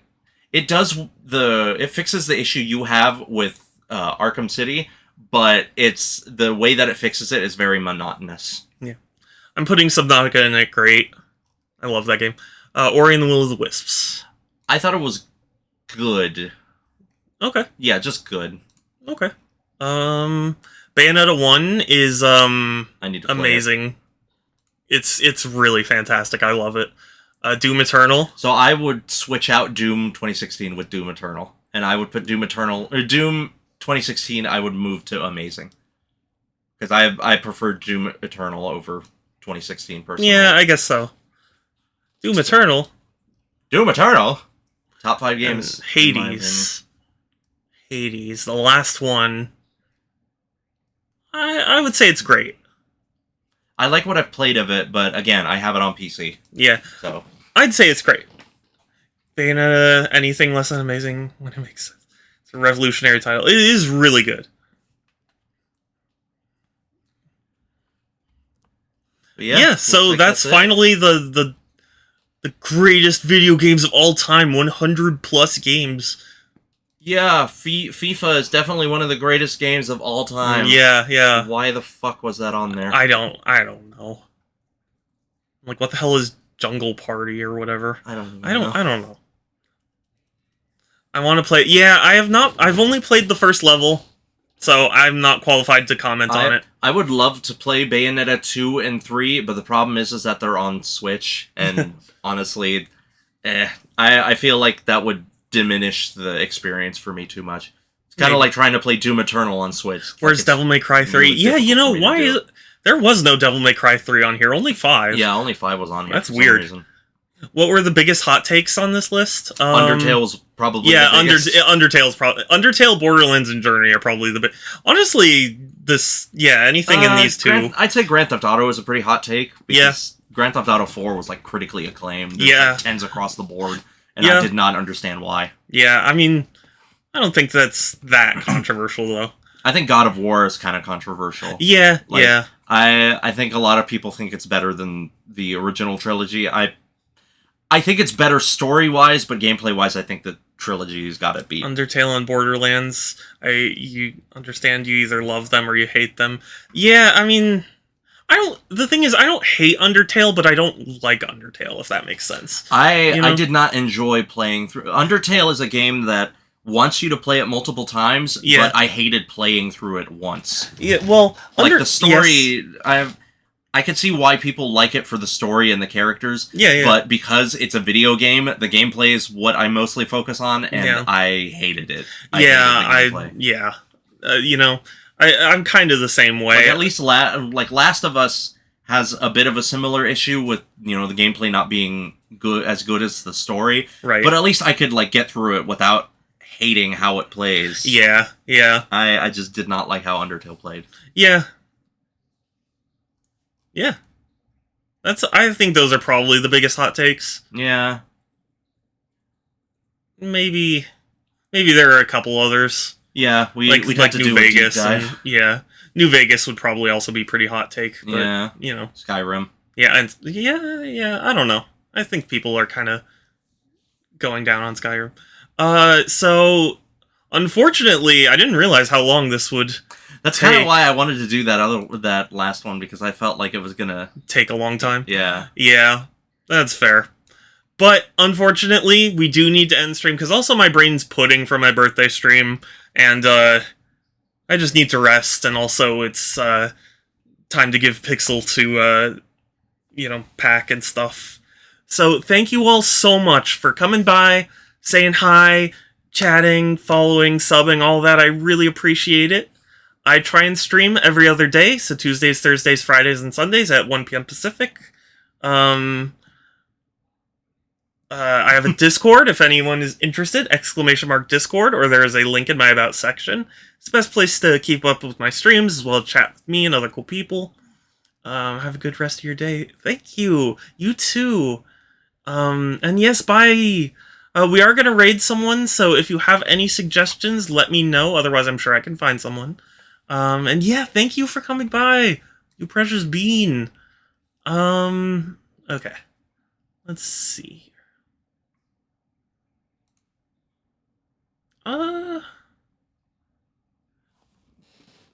S2: fixes the issue you have with Arkham City, but the way that it fixes it is very monotonous.
S1: Yeah. I'm putting Subnautica in it. Great. I love that game. Ori and the Will of the Wisps.
S2: I thought it was good.
S1: Okay.
S2: Yeah, just good.
S1: Okay. Bayonetta 1 is
S2: I need to play
S1: amazing. It's really fantastic. I love it. Doom Eternal.
S2: So I would switch out Doom 2016 with Doom Eternal, and I would put Doom 2016. I would move to Amazing, because I prefer Doom Eternal over 2016 personally.
S1: Yeah, I guess so. Doom Eternal.
S2: Doom Eternal, top 5 games.
S1: And Hades. Hades, the last one. I would say it's great.
S2: I like what I've played of it, but again, I have it on PC.
S1: Yeah,
S2: So
S1: I'd say it's great. Bayonetta, anything less than amazing when it makes sense. It's a revolutionary title. It is really good.
S2: but
S1: Yeah, so
S2: looks like
S1: that's
S2: it.
S1: finally the greatest video games of all time. 100 plus games.
S2: Yeah, FIFA is definitely one of the greatest games of all time.
S1: Yeah.
S2: Why the fuck was that on there?
S1: I don't know. Like, what the hell is Jungle Party or whatever?
S2: I don't know.
S1: I don't know. I want to play. Yeah, I have not. I've only played the first level, so I'm not qualified to comment on it.
S2: I would love to play Bayonetta 2 and 3, but the problem is that they're on Switch, and honestly, I feel like that would diminish the experience for me too much. It's kind of like trying to play Doom Eternal on Switch.
S1: Where's Devil May Cry 3?
S2: really
S1: Yeah, you know,
S2: difficult for me to
S1: why
S2: do.
S1: is there was no Devil May Cry 3 on here, only 5.
S2: Yeah, only 5 was on here.
S1: That's
S2: for some
S1: weird.
S2: reason.
S1: What were the biggest hot takes on this list?
S2: Undertale was probably
S1: Yeah,
S2: the biggest.
S1: Undertale's probably Undertale, Borderlands, and Journey are probably the big. Honestly, anything in these two.
S2: I'd say Grand Theft Auto is a pretty hot take.
S1: Yeah.
S2: Because Grand Theft Auto 4 was like critically acclaimed. There's
S1: Yeah.
S2: like 10s across the board, and
S1: Yeah.
S2: I did not understand why.
S1: Yeah, I mean, I don't think that's that controversial though.
S2: I think God of War is kind of controversial.
S1: Yeah,
S2: Like,
S1: yeah.
S2: I think a lot of people think it's better than the original trilogy. I think it's better story-wise, but gameplay-wise, I think the trilogy's got it beat.
S1: Undertale and Borderlands. You understand you either love them or you hate them. Yeah, I mean, the thing is, I don't hate Undertale, but I don't like Undertale, if that makes sense.
S2: I did not enjoy playing through. Undertale is a game that wants you to play it multiple times,
S1: Yeah.
S2: but I hated playing through it once.
S1: Yeah, well,
S2: Like the story,
S1: yes.
S2: I could see why people like it for the story and the characters.
S1: Yeah.
S2: But because it's a video game, the gameplay is what I mostly focus on, and
S1: Yeah.
S2: I hated it.
S1: You know, I'm kind of the same way.
S2: Like at least Last of Us has a bit of a similar issue with the gameplay not being good as the story.
S1: Right.
S2: But at least I could get through it without hating how it plays.
S1: Yeah.
S2: I just did not like how Undertale played.
S1: Yeah. I think those are probably the biggest hot takes.
S2: Yeah.
S1: Maybe there are a couple others.
S2: Yeah, we
S1: Like
S2: had to
S1: New
S2: do
S1: Vegas.
S2: a deep dive.
S1: And, New Vegas would probably also be pretty hot take. But,
S2: Yeah. Skyrim.
S1: Yeah, and I don't know. I think people are kind of going down on Skyrim. So unfortunately, I didn't realize how long this would
S2: That's kind of why I wanted to do that last one, because I felt like it was gonna
S1: take a long time.
S2: Yeah.
S1: Yeah, that's fair. But unfortunately, we do need to end stream because also my brain's pudding for my birthday stream, and I just need to rest. And also, it's time to give Pixel to pack and stuff. So thank you all so much for coming by, saying hi, chatting, following, subbing, all that. I really appreciate it. I try and stream every other day, so Tuesdays, Thursdays, Fridays, and Sundays at 1 p.m. Pacific. I have a Discord if anyone is interested, !Discord, or there is a link in my About section. It's the best place to keep up with my streams, as well as chat with me and other cool people. Have a good rest of your day. Thank you. You too. And yes, bye. We are going to raid someone, so if you have any suggestions, let me know. Otherwise, I'm sure I can find someone. And yeah, thank you for coming by, you precious bean. Okay. Let's see here.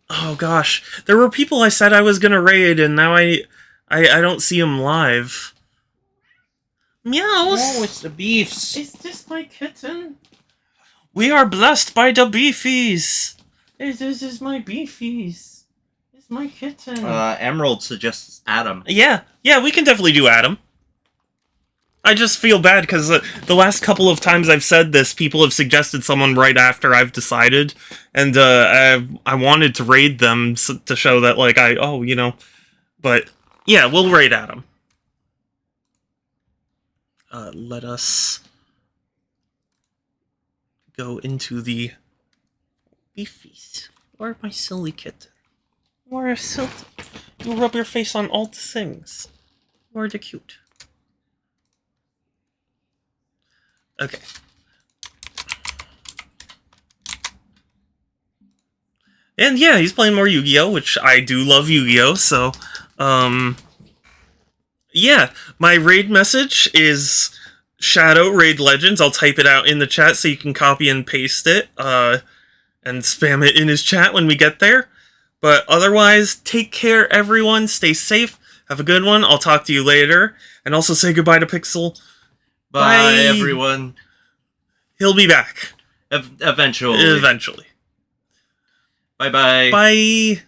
S1: Oh gosh, there were people I said I was gonna raid, and now I don't see him live. Meows!
S2: Oh, it's the beefs.
S1: Is this my kitten? We are blessed by the beefies. This is my beefies. It's my kitten.
S2: Emerald suggests Adam.
S1: Yeah, we can definitely do Adam. I just feel bad because the last couple of times I've said this, people have suggested someone right after I've decided, and I wanted to raid them to show that, like, but yeah, we'll raid Adam. Let us go into the beefies. Or my silly kitten. Or a silly. You rub your face on all the things. Or the cute. Okay. And yeah, he's playing more Yu-Gi-Oh!, which I do love Yu-Gi-Oh!, so, yeah, my raid message is Shadow Raid Legends. I'll type it out in the chat so you can copy and paste it, and spam it in his chat when we get there. But otherwise, take care, everyone. Stay safe. Have a good one. I'll talk to you later. And also say goodbye to Pixel.
S2: Bye, everyone.
S1: He'll be back.
S2: Eventually.
S1: Eventually.
S2: Bye-bye.
S1: Bye.